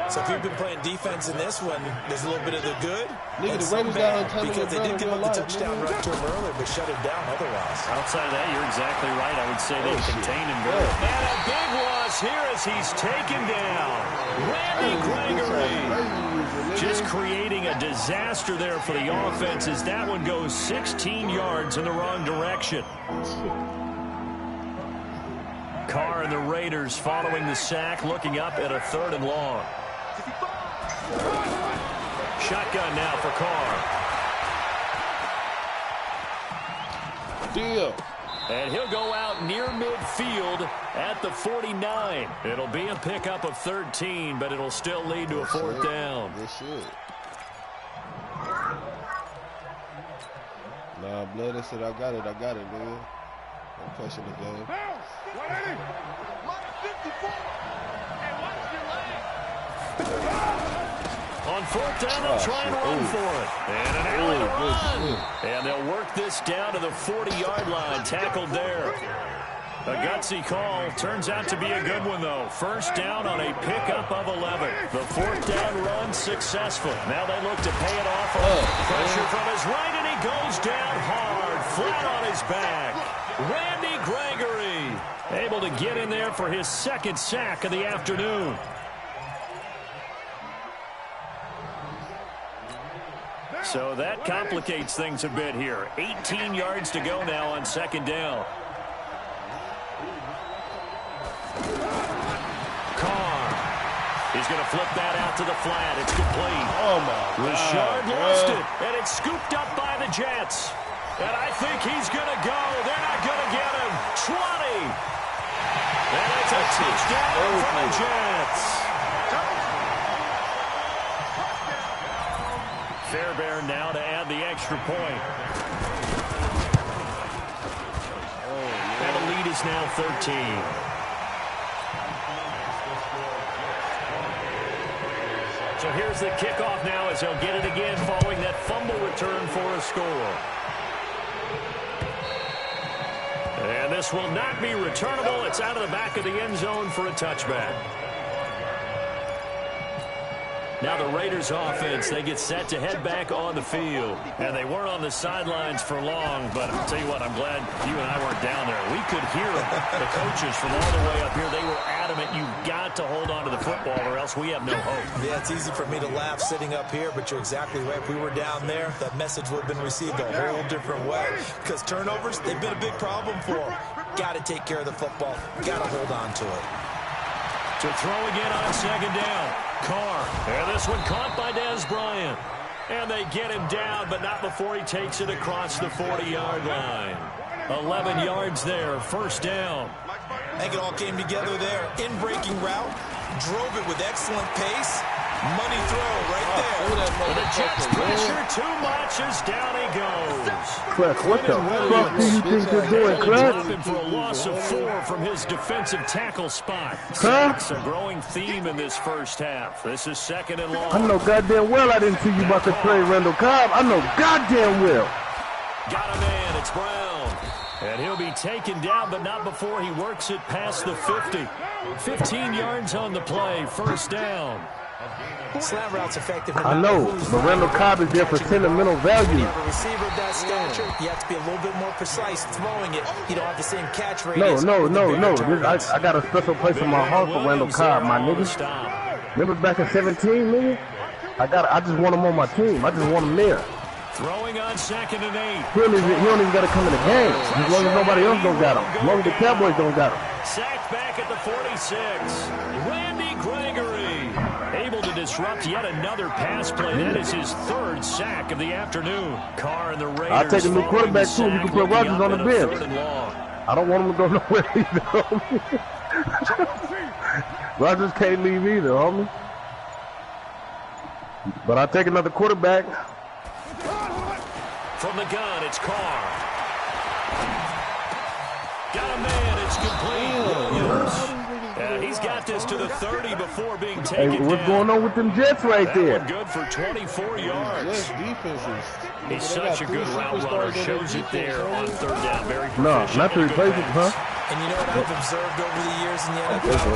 So if you've been playing defense in this one, there's a little bit of the good Nigga, and the some Raiders bad got because they did give up the touchdown run to him earlier, but shut him down otherwise. Outside of that, you're exactly right. I would say they contain him good. And a big loss here as he's taken down. Randy Gregory just creating a disaster there for the offense as that one goes 16 yards in the wrong direction. Carr and the Raiders following the sack, looking up at a 3rd and long. Shotgun now for Carr. Deal. And he'll go out near midfield at the 49. It'll be a pickup of 13, but it'll still lead to a 4th down. Good shit. Nah, blood, they said, I got it, nigga. I'm pushing the game. On 4th down, they'll try and run for it. And an alley to run. And they'll work this down to the 40-yard line. Tackled there. A gutsy call. Turns out to be a good one, though. 1st down on a pickup of 11. The 4th down run successful. Now they look to pay it off. Pressure from his right, and he goes down hard. Flat on his back. Randy Gregory able to get in there for his 2nd sack of the afternoon. So that complicates things a bit here. 18 yards to go now on 2nd down. Carr. He's going to flip that out to the flat. It's complete. Oh, my God. Richard lost it, and it's scooped up by the Jets. And I think he's going to go. They're not going to get him. 20. And it's a touchdown for the Jets. Fairbairn now to add the extra point. And the lead is now 13. So here's the kickoff now as he'll get it again following that fumble return for a score. And this will not be returnable. It's out of the back of the end zone for a touchback. Now the Raiders offense, they get set to head back on the field. And they weren't on the sidelines for long, but I'll tell you what, I'm glad you and I weren't down there. We could hear them. The coaches from all the way up here, they were adamant, you've got to hold on to the football or else we have no hope. Yeah, it's easy for me to laugh sitting up here, but you're exactly right. If we were down there, that message would have been received a whole different way. Because turnovers, they've been a big problem for them. Got to take care of the football. Got to hold on to it. To throw again on 2nd down. Carr. And this one caught by Dez Bryant. And they get him down, but not before he takes it across the 40-yard line. 11 yards there, 1st down. I think it all came together there. In-breaking route, drove it with excellent pace, Money throw right there. And the Jets pressure too much as down he goes. Clutch, what the fuck do you think you're doing, Clutch? Dropping for a loss of 4 from his defensive tackle spot. Huh? Sacks a growing theme in this first half. This is 2nd and long. I know goddamn well I didn't see you about to trade Randall Cobb. I know goddamn well. Got a man. It's Brown. And he'll be taken down, but not before he works it past the 50. 15 yards on the play. First down. Slant route's effective. I know, but Randall Cobb is there for sentimental value. When you have a receiver of that stature, you have to be a little bit more precise throwing it. You don't have the same catch radius. No. I got a special place in my heart for Randall Cobb, my nigga. Remember back in 17, nigga? I just want him on my team. I just want him there. Throwing on 2nd and 8. He don't even got to come in the game. As long as nobody else don't got him. As long as the Cowboys don't got him. Sacked back at the 46. Randy Gregory able to disrupt yet another pass play. That is his 3rd sack of the afternoon. Carr and the Raiders. I'll take a new quarterback too. You can put Rodgers on the bench. 3rd and long. I don't want him to go nowhere either, homie. Rodgers can't leave either, homie. But I'll take another quarterback. From the gun, it's Carr. Got a man, it's complete. Williams. He's got this to the 30 before being taken Hey, what's down. going on with them Jets right That there? one good for 24 yards. Jets defenses. He's such a good route runner. Shows it there on 3rd down. Very No, proficient not to in replace it, huh? And you know what I've observed over the years in the NFL?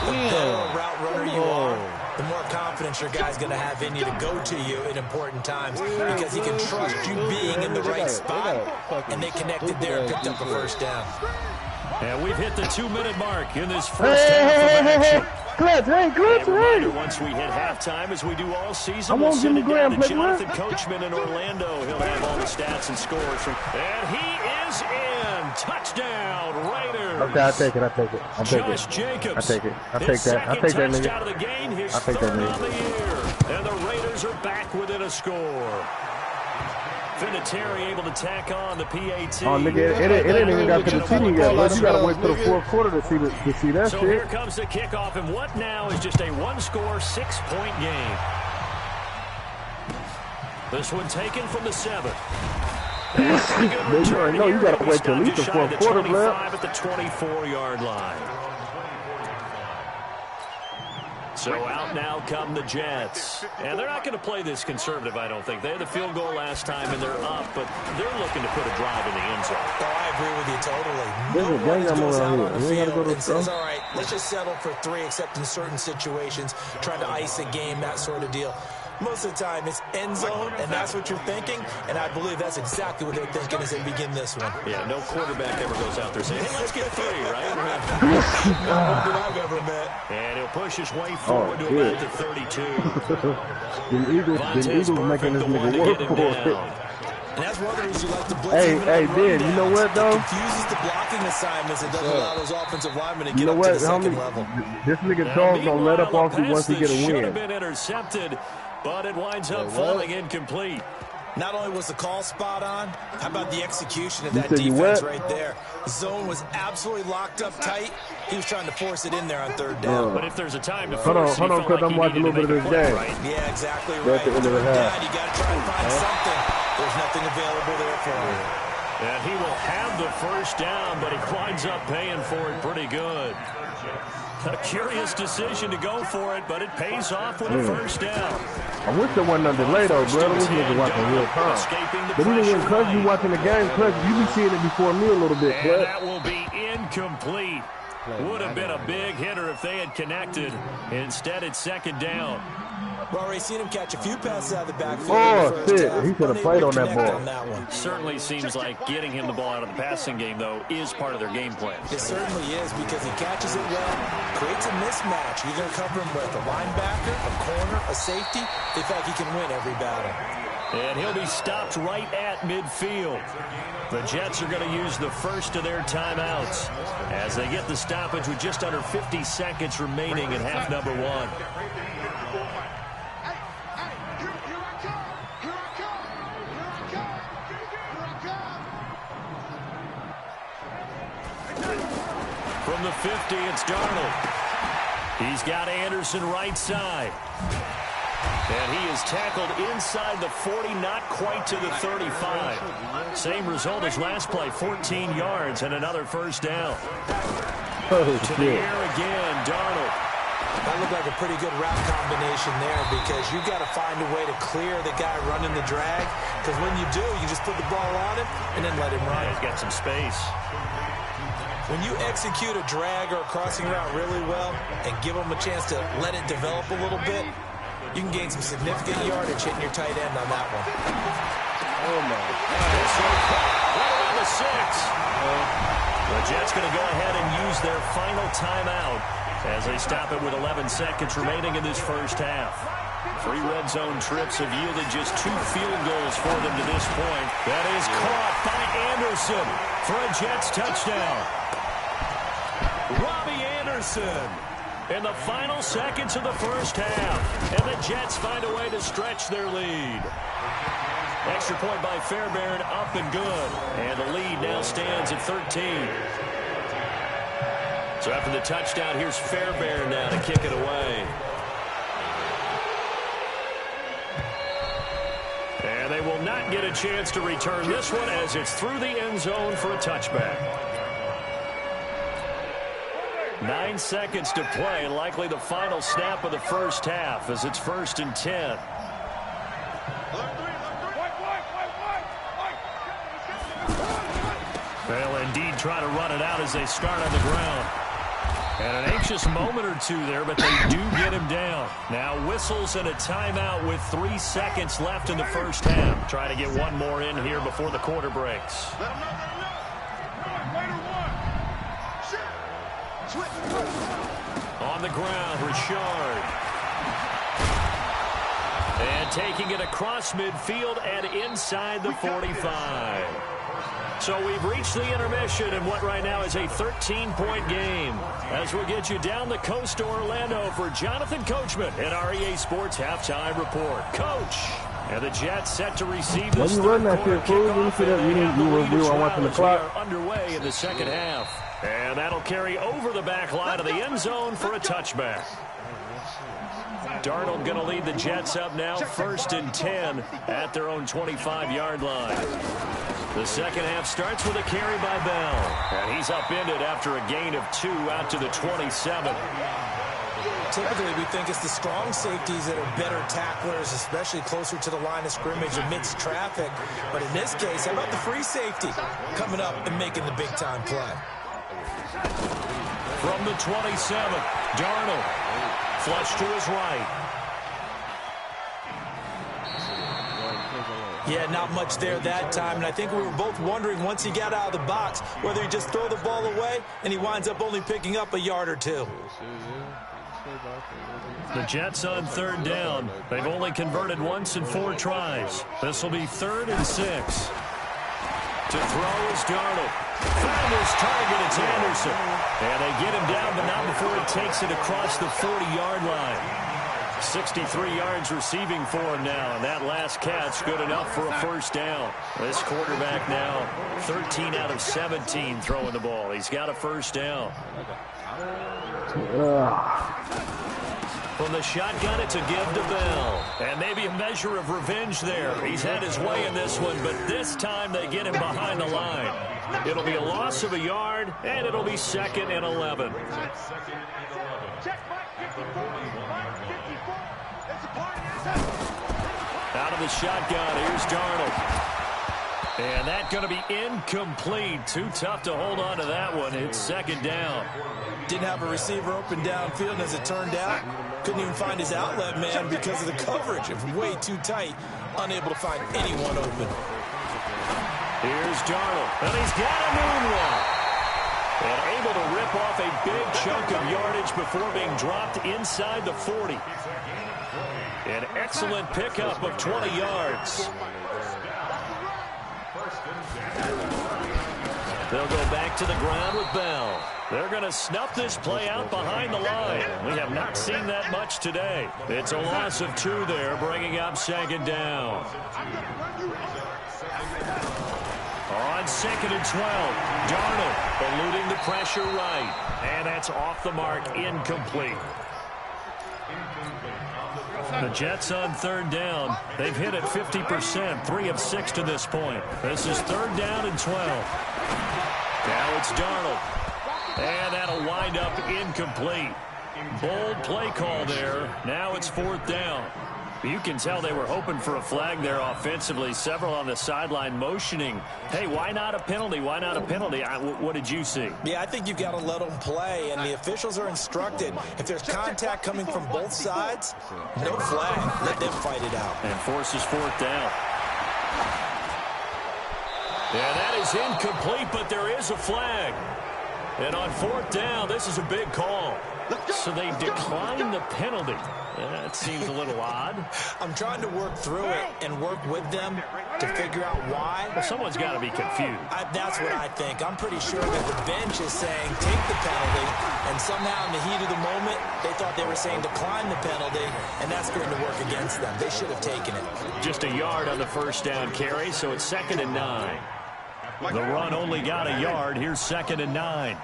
The better a route runner you are, the more confidence your guy's going to have in you to go to you in important times because he can trust you being in the right spot. And they connected there and picked up the first down. And we've hit the 2-minute mark in this first half of action. Clutch, A reminder, once we hit halftime, as we do all season, we'll send it down to Jonathan Coachman in Orlando. He'll have all the stats and scores. And he is in. Touchdown, Raiders. Okay, I'll take it. Josh Jacobs. I take that, nigga. Out of the game, his I'll take that, 3rd nigga. on the year. And the Raiders are back within a score. Vinatieri able to tack on the PAT. Oh, nigga, it ain't even got to the team yet, bro. You gotta wait till the 4th quarter to see that So shit. here comes the kickoff, and what now is just a 1-score, 6-point game. This one taken from the 7. No, you gotta wait till at least the 4th quarter, bro. At the 24-yard line. So out now come the Jets. And they're not going to play this conservative, I don't think. They had the field goal last time, and they're up, but they're looking to put a drive in the end zone. Oh, I agree with you totally. There's a gang Goes out around on the here. We gotta field go to and says, the all right, let's just settle for 3, except in certain situations, trying to ice a game, that sort of deal. Most of the time, it's end zone, and that's what you're thinking, and I believe that's exactly what they're thinking as they begin this one. Yeah, no quarterback ever goes out there saying, hey, let's get 3, right? I've ever met. And he'll push his way forward to about the 32. The Eagles making this nigga work for it. And that's one of the reasons you like to blitz. Hey, even on Ben, you know what, though? It confuses the blocking assignments and doesn't allow those offensive linemen to You get know up to what, the second homie? level. This nigga Charles gonna let up off you once he get a Should have win. been intercepted, but it winds up falling incomplete. Not only was the call spot on, how about the execution of that said you defense what? right there? The zone was absolutely locked up tight. He was trying to force it in there on 3rd down. But if there's a time to Hold on, force, hold on, because I'm watching a little bit of this game. right? Yeah, exactly That's right. the end of the 3rd half. down, you got to try and find something. There's nothing available there for him. And he will have the first down, but he winds up paying for it pretty good. A curious decision to go for it, but it pays off with a first down. I wish there wasn't no delay, though, brother. This nigga watching real time. But even when Clutch, you watching the game, Clutch, you be seeing it before me a little bit, And Clutch. that will be incomplete. Would have been a big hitter if they had connected. Instead, it's 2nd down. We've already seen him catch a few passes out of the backfield. Oh, in the first shit. half. He should have Unable played to on that connect ball. on that one. Certainly seems like getting him the ball out of the passing game, though, is part of their game plan. It certainly is because he catches it well, creates a mismatch. You're going to cover him with a linebacker, a corner, a safety. They feel like he can win every battle. And he'll be stopped right at midfield. The Jets are going to use the first of their timeouts as they get the stoppage with just under 50 seconds remaining in half number 1. From the 50, it's Darnold. He's got Anderson right side. And he is tackled inside the 40, not quite to the 35. Same result as last play, 14 yards and another first down. Oh, to the air again, Darnold. That looked like a pretty good route combination there because you've got to find a way to clear the guy running the drag, because when you do, you just put the ball on him and then let him run. He's got some space. When you execute a drag or a crossing route really well and give him a chance to let it develop a little bit, you can gain some significant yardage hitting your tight end on that one. Oh, my Right around the 6. The Jets going to go ahead and use their final timeout as they stop it with 11 seconds remaining in this first half. 3 red zone trips have yielded just 2 field goals for them to this point. That is caught by Anderson for a Jets touchdown. Robbie Anderson in the final seconds of the first half. And the Jets find a way to stretch their lead. Extra point by Fairbairn, up and good. And the lead now stands at 13. So after the touchdown, here's Fairbairn now to kick it away. And they will not get a chance to return this one as it's through the end zone for a touchback. 9 seconds to play, likely the final snap of the first half as it's 1st and 10. They'll indeed try to run it out as they start on the ground. And an anxious moment or two there, but they do get him down. Now whistles and a timeout with 3 seconds left in the first half. Trying to get one more in here before the quarter breaks. On the ground, Richard. And taking it across midfield and inside the 45. So we've reached the intermission in what right now is a 13-point game. As we'll get you down the coast to Orlando for Jonathan Coachman at our EA Sports Halftime Report. Coach, and the Jets set to receive this third quarter kickoff. We are underway in the second half. And that'll carry over the back line of the end zone for a touchback. Darnold going to lead the Jets up now, 1st and 10 at their own 25-yard line. The second half starts with a carry by Bell. And he's upended after a gain of 2 out to the 27. Typically, we think it's the strong safeties that are better tacklers, especially closer to the line of scrimmage amidst traffic. But in this case, how about the free safety coming up and making the big-time play? From the 27, Darnold. Flush to his right. Yeah, not much there that time, and I think we were both wondering once he got out of the box whether he just throw the ball away, and he winds up only picking up a yard or 2. The Jets on 3rd down. They've only converted once in 4 tries. This will be 3rd and 6. To throw is Darnold. Found his target, it's Anderson. And they get him down, but not before he takes it across the 40-yard line. 63 yards receiving for him now, and that last catch good enough for a first down. This quarterback now 13 out of 17 throwing the ball. He's got a first down. From the shotgun, it's a give to Bell. And maybe a measure of revenge there. He's had his way in this one, but this time they get him behind the line. It'll be a loss of a yard, and it'll be 2nd and 11. Out of the shotgun, here's Darnold. And that's going to be incomplete. Too tough to hold on to that one. It's 2nd down. Didn't have a receiver open downfield, and as it turned out, couldn't even find his outlet man because of the coverage. It was way too tight, unable to find anyone open. Here's Darnold, and he's got a moonwalk. And able to rip off a big chunk of yardage before being dropped inside the 40. An excellent pickup of 20 yards. They'll go back to the ground with Bell. They're going to snuff this play out behind the line. We have not seen that much today. It's a loss of 2 there, bringing up 2nd down. On 2nd and 12, Darnold eluding the pressure right. And that's off the mark, incomplete. The Jets on third down. They've hit it 50%, 3 of 6 to this point. This is third down and 12. Now it's Darnold. And that'll wind up incomplete. Bold play call there. Now it's fourth down. You can tell they were hoping for a flag there offensively. Several on the sideline motioning. Hey, why not a penalty? Why not a penalty? What did you see? Yeah, I think you've got to let them play, and the officials are instructed. If there's contact coming from both sides, no flag. Let them fight it out. And forces fourth down. Yeah, that is incomplete, but there is a flag. And on fourth down, this is a big call. So they decline the penalty. That seems a little odd. I'm trying to work through it and work with them to figure out why. Well, someone's got to be confused. That's what I think. I'm pretty sure that the bench is saying take the penalty, and somehow in the heat of the moment, they thought they were saying decline the penalty, and that's going to work against them. They should have taken it. Just a yard on the first down carry, so it's 2nd and 9. The run only got a yard. Here's 2nd and 9.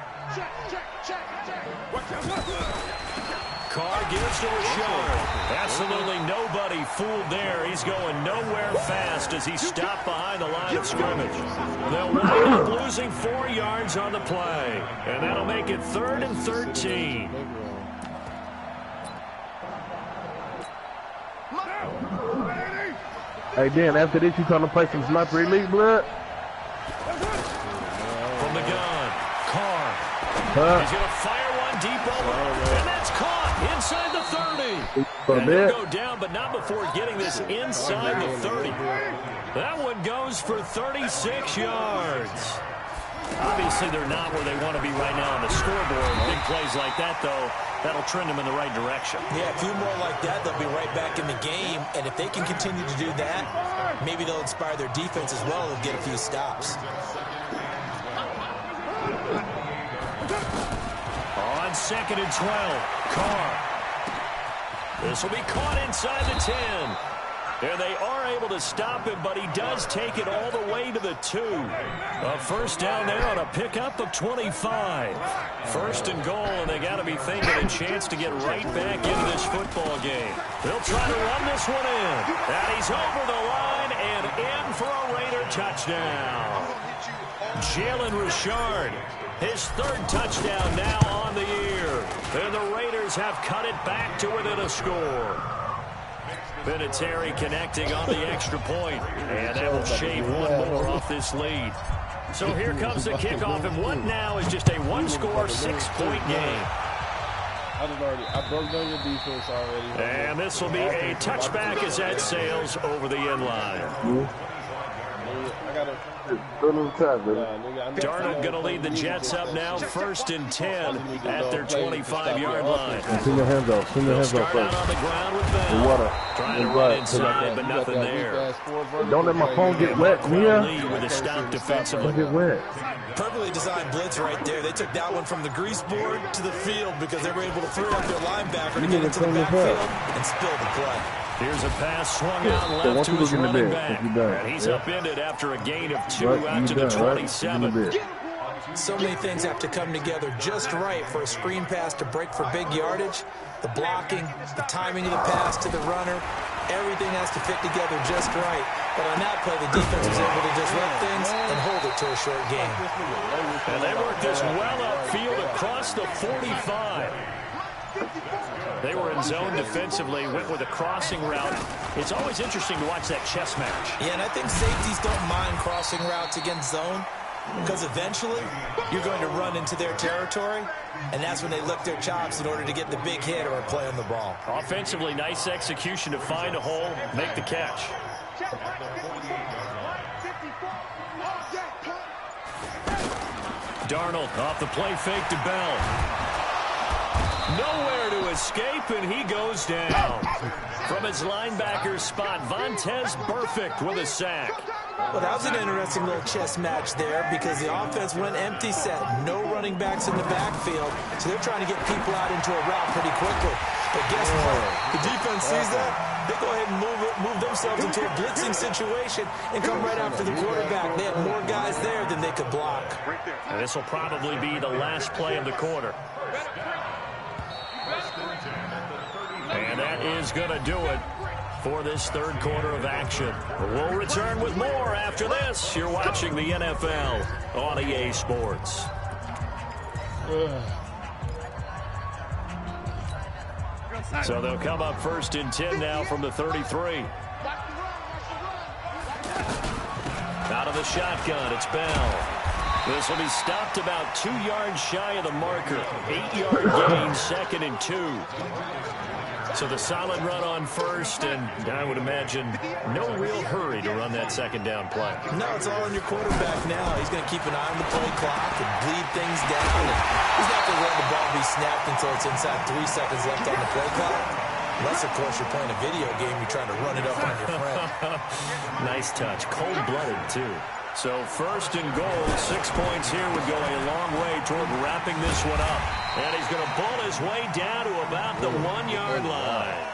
Carr gives to Richard. Absolutely nobody fooled there. He's going nowhere fast as he stopped behind the line of scrimmage. They'll wind up losing 4 yards on the play, and that'll make it 3rd and 13. Hey, Dan, after this, you trying to play some Sniper Elite, blood? From the gun, Carr. He's going to fire one deep over, and that's caught inside the 30. And he'll go down, but not before getting this inside the 30. That one goes for 36 yards. Obviously, they're not where they want to be right now on the scoreboard. Big plays like that, though, that'll trend them in the right direction. Yeah, a few more like that, they'll be right back in the game. And if they can continue to do that, maybe they'll inspire their defense as well and get a few stops. On 2nd and 12, Carr. This will be caught inside the 10. And they are able to stop him, but he does take it all the way to the 2. A first down there on a pickup of 25. 1st and goal, and they got to be thinking a chance to get right back into this football game. They'll try to run this one in. And he's over the line and in for a Raider touchdown. Jalen Richard, his 3rd touchdown now on the year. And the Raiders have cut it back to within a score. Vinatieri connecting on the extra point, and that will shave one more off this lead. So here comes the kickoff, and what now is just a one-score, 6-point game. I broke down your defense already. And this will be a touchback as that sails over the end line. Darnold going to lead the Jets up now, 1st and 10 at their 25-yard line. Send your hands off. Send your hands off Start out on the ground with Bell. Trying to run inside, but nothing there. Don't let my phone get wet, Mia. Lead with a stop defensively. Get wet. Perfectly designed blitz right there. They took that one from the grease board to the field because they were able to free up their linebacker to get into the backfield and spill the play. Here's a pass swung out left to his running back. And he's upended after a gain of 2 out to the 27. So many things have to come together just right for a screen pass to break for big yardage. The blocking, the timing of the pass to the runner, everything has to fit together just right. But on that play, the defense was able to disrupt things and hold it to a short game. And they worked this well upfield across the 45. They were in zone defensively, went with a crossing route. It's always interesting to watch that chess match. Yeah, and I think safeties don't mind crossing routes against zone because eventually you're going to run into their territory, and that's when they lick their chops in order to get the big hit or a play on the ball. Offensively, nice execution to find a hole, make the catch. Darnold off the play fake to Bell. Nowhere to escape, and he goes down. From his linebacker spot, Vontaze Burfict with a sack. Well, that was an interesting little chess match there because the offense went empty set. No running backs in the backfield, so they're trying to get people out into a route pretty quickly. But guess what? The defense sees that. They go ahead and move themselves into a blitzing situation and come right after the quarterback. They had more guys there than they could block. And this will probably be the last play of the quarter. And that is going to do it for this third quarter of action. We'll return with more after this. You're watching the NFL on EA Sports. So they'll come up first and 10 now from the 33. Out of the shotgun, it's Bell. This will be stopped about 2 yards shy of the marker. 8-yard gain, 2nd and 2. So the solid run on first, and I would imagine no real hurry to run that second down play. No, it's all on your quarterback now. He's going to keep an eye on the play clock and bleed things down. And he's not going to let the ball be snapped until it's inside 3 seconds left on the play clock. Unless, of course, you're playing a video game, you're trying to run it up on your friend. Nice touch. Cold-blooded, too. So first and goal, 6 points here would go a long way toward wrapping this one up. And he's going to pull his way down to about the 1-yard line.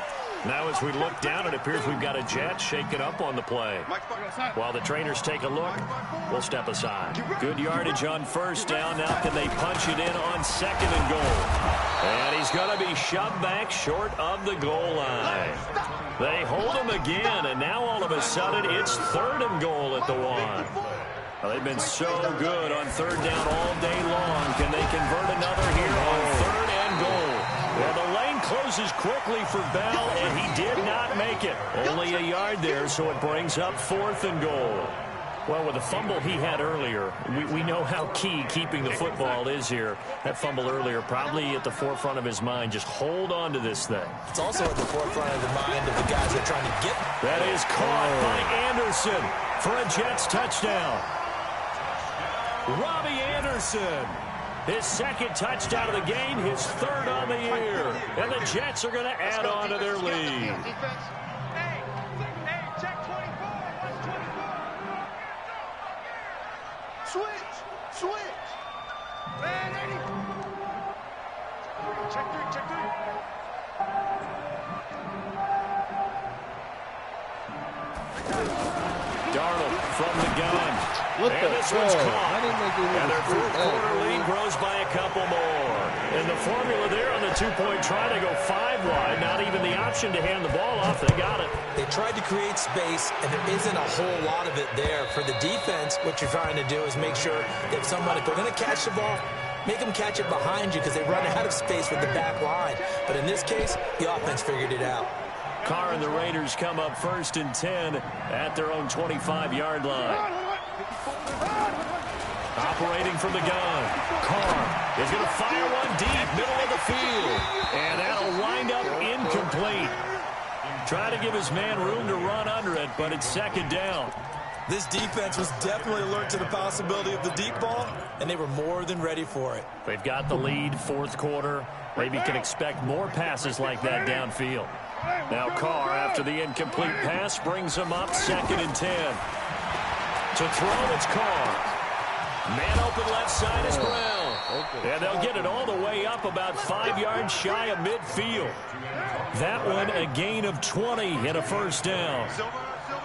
Now as we look down, it appears we've got a Jet shaking up on the play. While the trainers take a look, we'll step aside. Good yardage on first down. Now can they punch it in on 2nd and goal? And he's going to be shoved back short of the goal line. They hold him again, and now all of a sudden it's 3rd and goal at the 1. Well, they've been so good on 3rd down all day long. Can they convert another here on 3rd and goal? Well, the lane closes quickly for Bell, and he did not make it. Only a yard there, so it brings up 4th and goal. Well, with the fumble he had earlier, we know how key keeping the football is here. That fumble earlier probably at the forefront of his mind. Just hold on to this thing. It's also at the forefront of the mind of the guys that are trying to get. That is caught by Anderson for a Jets touchdown. Robbie Anderson, his 2nd touchdown of the game, his 3rd on the year. And the Jets are going to add on to their lead. Switch. Man, check 3. Darnold from the gun. And this one's caught. And their 4th quarter lead grows by a couple more. And the formula there on the 2-point try to go 5 wide. Not even the option to hand the ball off. They got it. They tried to create space, and there isn't a whole lot of it there. For the defense, what you're trying to do is make sure that someone, if they're going to catch the ball, make them catch it behind you because they run out of space with the back line. But in this case, the offense figured it out. Carr and the Raiders come up 1st and 10 at their own 25-yard line. Operating from the gun. Carr is going to fire one deep, middle of the field. And that'll wind up incomplete. Try to give his man room to run under it, but it's 2nd down. This defense was definitely alert to the possibility of the deep ball, and they were more than ready for it. They've got the lead, 4th quarter. Maybe can expect more passes like that downfield. Now Carr, after the incomplete pass, brings him up 2nd and 10. To throw, it's Carr. Man open left side is Brown. And they'll get it all the way up about 5 yards shy of midfield. That one a gain of 20 and a 1st down.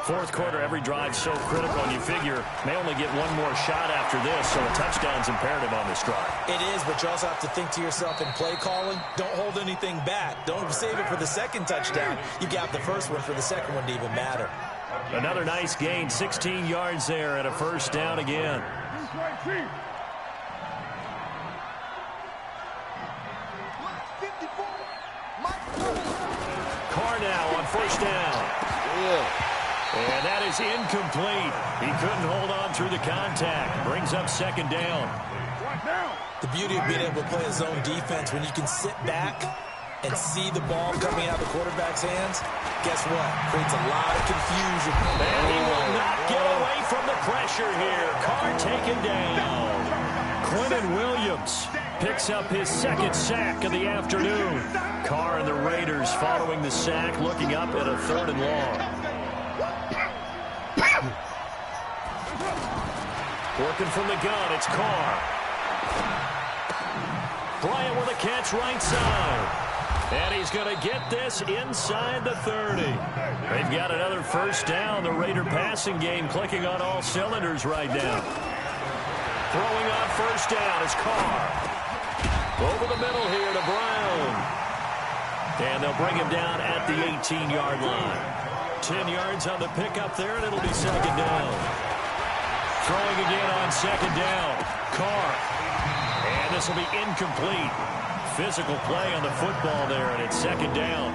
4th quarter, every drive so critical, and you figure may only get one more shot after this, so a touchdown's imperative on this drive. It is, but you also have to think to yourself in play calling, don't hold anything back. Don't save it for the 2nd touchdown. You got the 1st one for the 2nd one to even matter. Another nice gain, 16 yards there, and a 1st down again. Carr now on 1st down. And that is incomplete. He couldn't hold on through the contact. Brings up 2nd down. The beauty of being able to play a zone defense when you can sit back and see the ball coming out of the quarterback's hands, guess what? Creates a lot of confusion. And he will not get away from the pressure here. Carr taken down. Quentin Williams picks up his 2nd sack of the afternoon. Carr and the Raiders following the sack, looking up at a 3rd and long. Working from the gun, it's Carr. Bryant with a catch right side. And he's going to get this inside the 30. They've got another 1st down. The Raider passing game clicking on all cylinders right now. Throwing on 1st down is Carr. Over the middle here to Brown. And they'll bring him down at the 18-yard line. 10 yards on the pickup there, and it'll be second down. Throwing again on second down. Carr. And this will be incomplete. Physical play on the football there, and it's second down.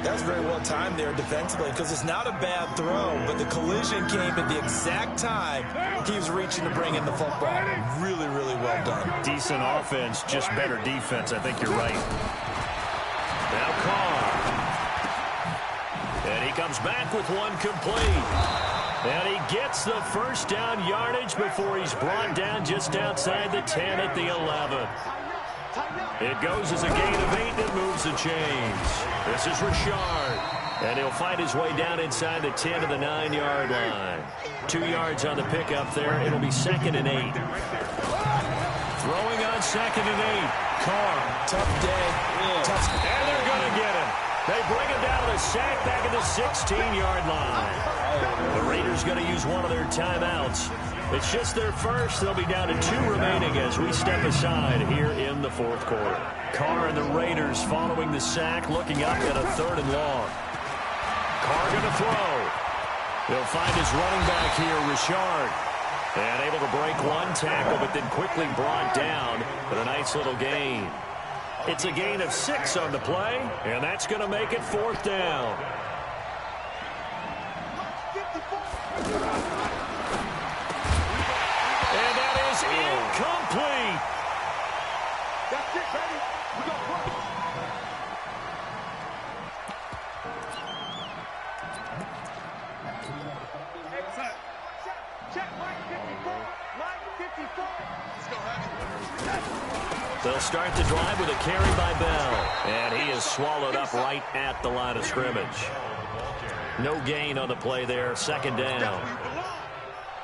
That's very well timed there defensively because it's not a bad throw, but the collision came at the exact time he was reaching to bring in the football. Really, really well done. Decent offense, just better defense. I think you're right. Now Carr. And he comes back with one complete. And he gets the first down yardage before he's brought down just outside the 10 at the 11. It goes as a gain of 8 and moves the chains. This is Richard. And he'll fight his way down inside the 10 to the 9-yard line. 2 yards on the pickup there. It'll be second and 8. Throwing on second and 8. Carr. Tough day. Tough. And they're going to get him. They bring him down with a sack back at the 16-yard line. The Raiders going to use one of their timeouts. It's just their first. They'll be down to 2 remaining as we step aside here in the fourth quarter. Carr and the Raiders following the sack, looking up at a 3rd and long. Carr going to throw. He'll find his running back here, Richard. And able to break one tackle, but then quickly brought down with a nice little gain. It's a gain of 6 on the play, and that's going to make it 4th down. And that is incomplete. That's it, baby. We got one. Excellent. Check line 54. Line 54. Let's go, Happy. They'll start the drive with a carry by Bell. And he is swallowed up right at the line of scrimmage. No gain on the play there. Second down.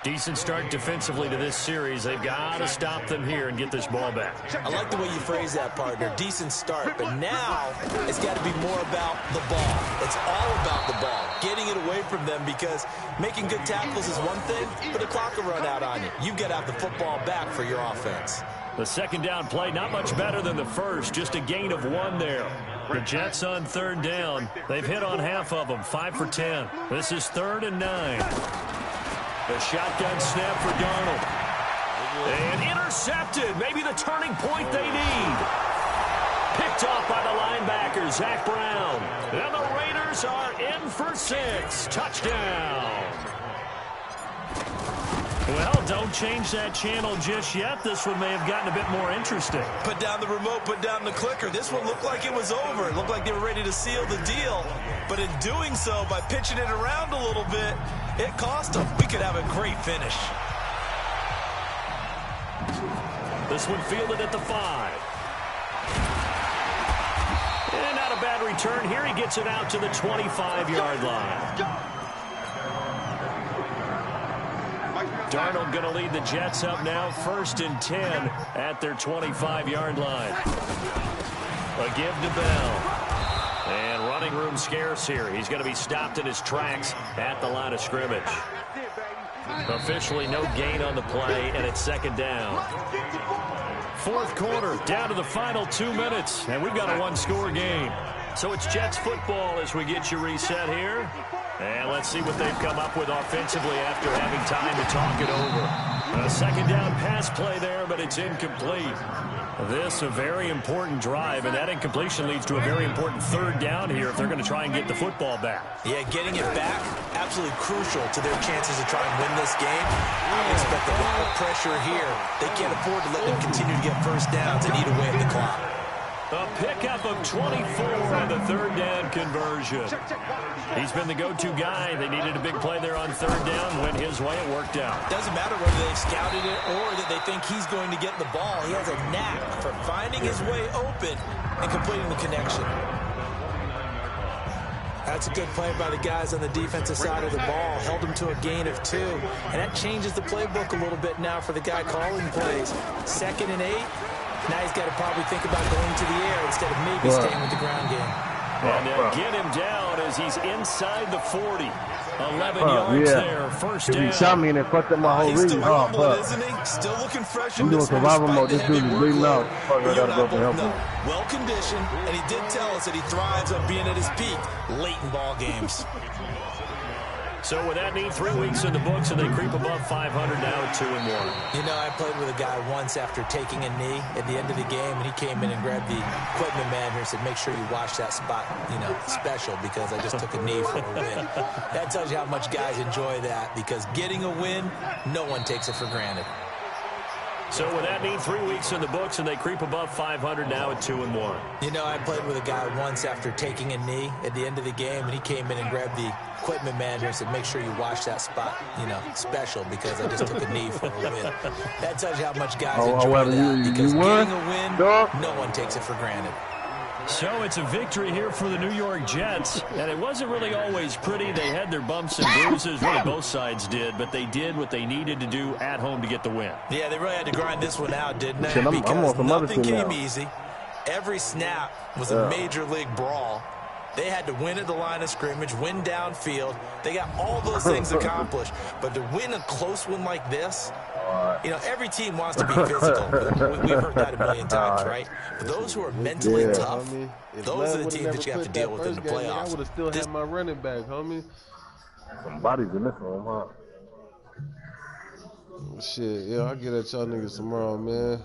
Decent start defensively to this series. They've got to stop them here and get this ball back. I like the way you phrase that, partner. Decent start, but now it's got to be more about the ball. It's all about the ball, getting it away from them, because making good tackles is one thing, but the clock will run out on you. You've got to have the football back for your offense. The second down play, not much better than the first, just a gain of 1 there. The Jets on 3rd down. They've hit on half of them, 5 for 10. This is 3rd and 9. The shotgun snap for Darnold. And intercepted. Maybe the turning point they need. Picked off by the linebacker, Zach Brown. And the Raiders are in for 6. Touchdown. Well, don't change that channel just yet. This one may have gotten a bit more interesting. Put down the remote, put down the clicker. This one looked like it was over. It looked like they were ready to seal the deal. But in doing so, by pitching it around a little bit, it cost them. We could have a great finish. This one fielded at the 5. And not a bad return here. He gets it out to the 25-yard line. Darnold going to lead the Jets up now, 1st and 10 at their 25-yard line. A give to Bell. And running room scarce here. He's going to be stopped in his tracks at the line of scrimmage. Officially no gain on the play, and it's second down. Fourth quarter, down to the final 2 minutes, and we've got a 1-score game. So it's Jets football as we get you reset here. And let's see what they've come up with offensively after having time to talk it over. A second down pass play there, but it's incomplete. This a very important drive, and that incompletion leads to a very important 3rd down here if they're going to try and get the football back. Yeah, getting it back, absolutely crucial to their chances to try and win this game. I would expect a lot of pressure here. They can't afford to let them continue to get first downs and eat away at the clock. A pickup of 24 on the 3rd down conversion. He's been the go-to guy. They needed a big play there on 3rd down. Went his way. It worked out. Doesn't matter whether they've scouted it or that they think he's going to get the ball. He has a knack for finding his way open and completing the connection. That's a good play by the guys on the defensive side of the ball. Held him to a gain of 2. And that changes the playbook a little bit now for the guy calling plays. 2nd and 8. Now he's got to probably think about going to the air instead of maybe staying with the ground game. And get him down count as he's inside the 40. 11 yards there, first down. He shot me and it fucked up my whole He's read. still Oh, rumbling, fuck. isn't he? Still looking fresh in You doing this one, survival despite mode. the This dude heavy is bleeding workload. out. Fuck, I You and gotta I go to both help know, him. well-conditioned, and he did tell us that he thrives on being at his peak late in ball games. So with that neat 3 weeks in the books, and they creep above 500 now at 2-1. You know, I played with a guy once after taking a knee at the end of the game, and he came in and grabbed the equipment manager and said, make sure you watch that spot, special, because I just took a knee for a win. That tells you how much guys enjoy that, because getting a win, no one takes it for granted. So with that neat 3 weeks in the books, and they creep above 500 now at 2-1. You know, I played with a guy once after taking a knee at the end of the game, and he came in and grabbed the equipment manager and said, make sure you watch that spot, special, because I just took a knee for a win. That tells you how much guys enjoy that, because getting a win, no one takes it for granted. So it's a victory here for the New York Jets, and it wasn't really always pretty. They had their bumps and bruises, really both sides did, but they did what they needed to do at home to get the win. Yeah, they really had to grind this one out, didn't they? Shit, I'm Because on some nothing other shit came now. easy. Every snap was a major league brawl. They had to win at the line of scrimmage, win downfield. They got all those things accomplished. But to win a close one like this, every team wants to be physical. We've heard that a million times, right? But those who are mentally tough, those are the teams that you have to deal with in the playoffs. I would have still had my running back, homie. Some bodies in this room, huh? Shit, yeah, I'll get at y'all niggas tomorrow, man.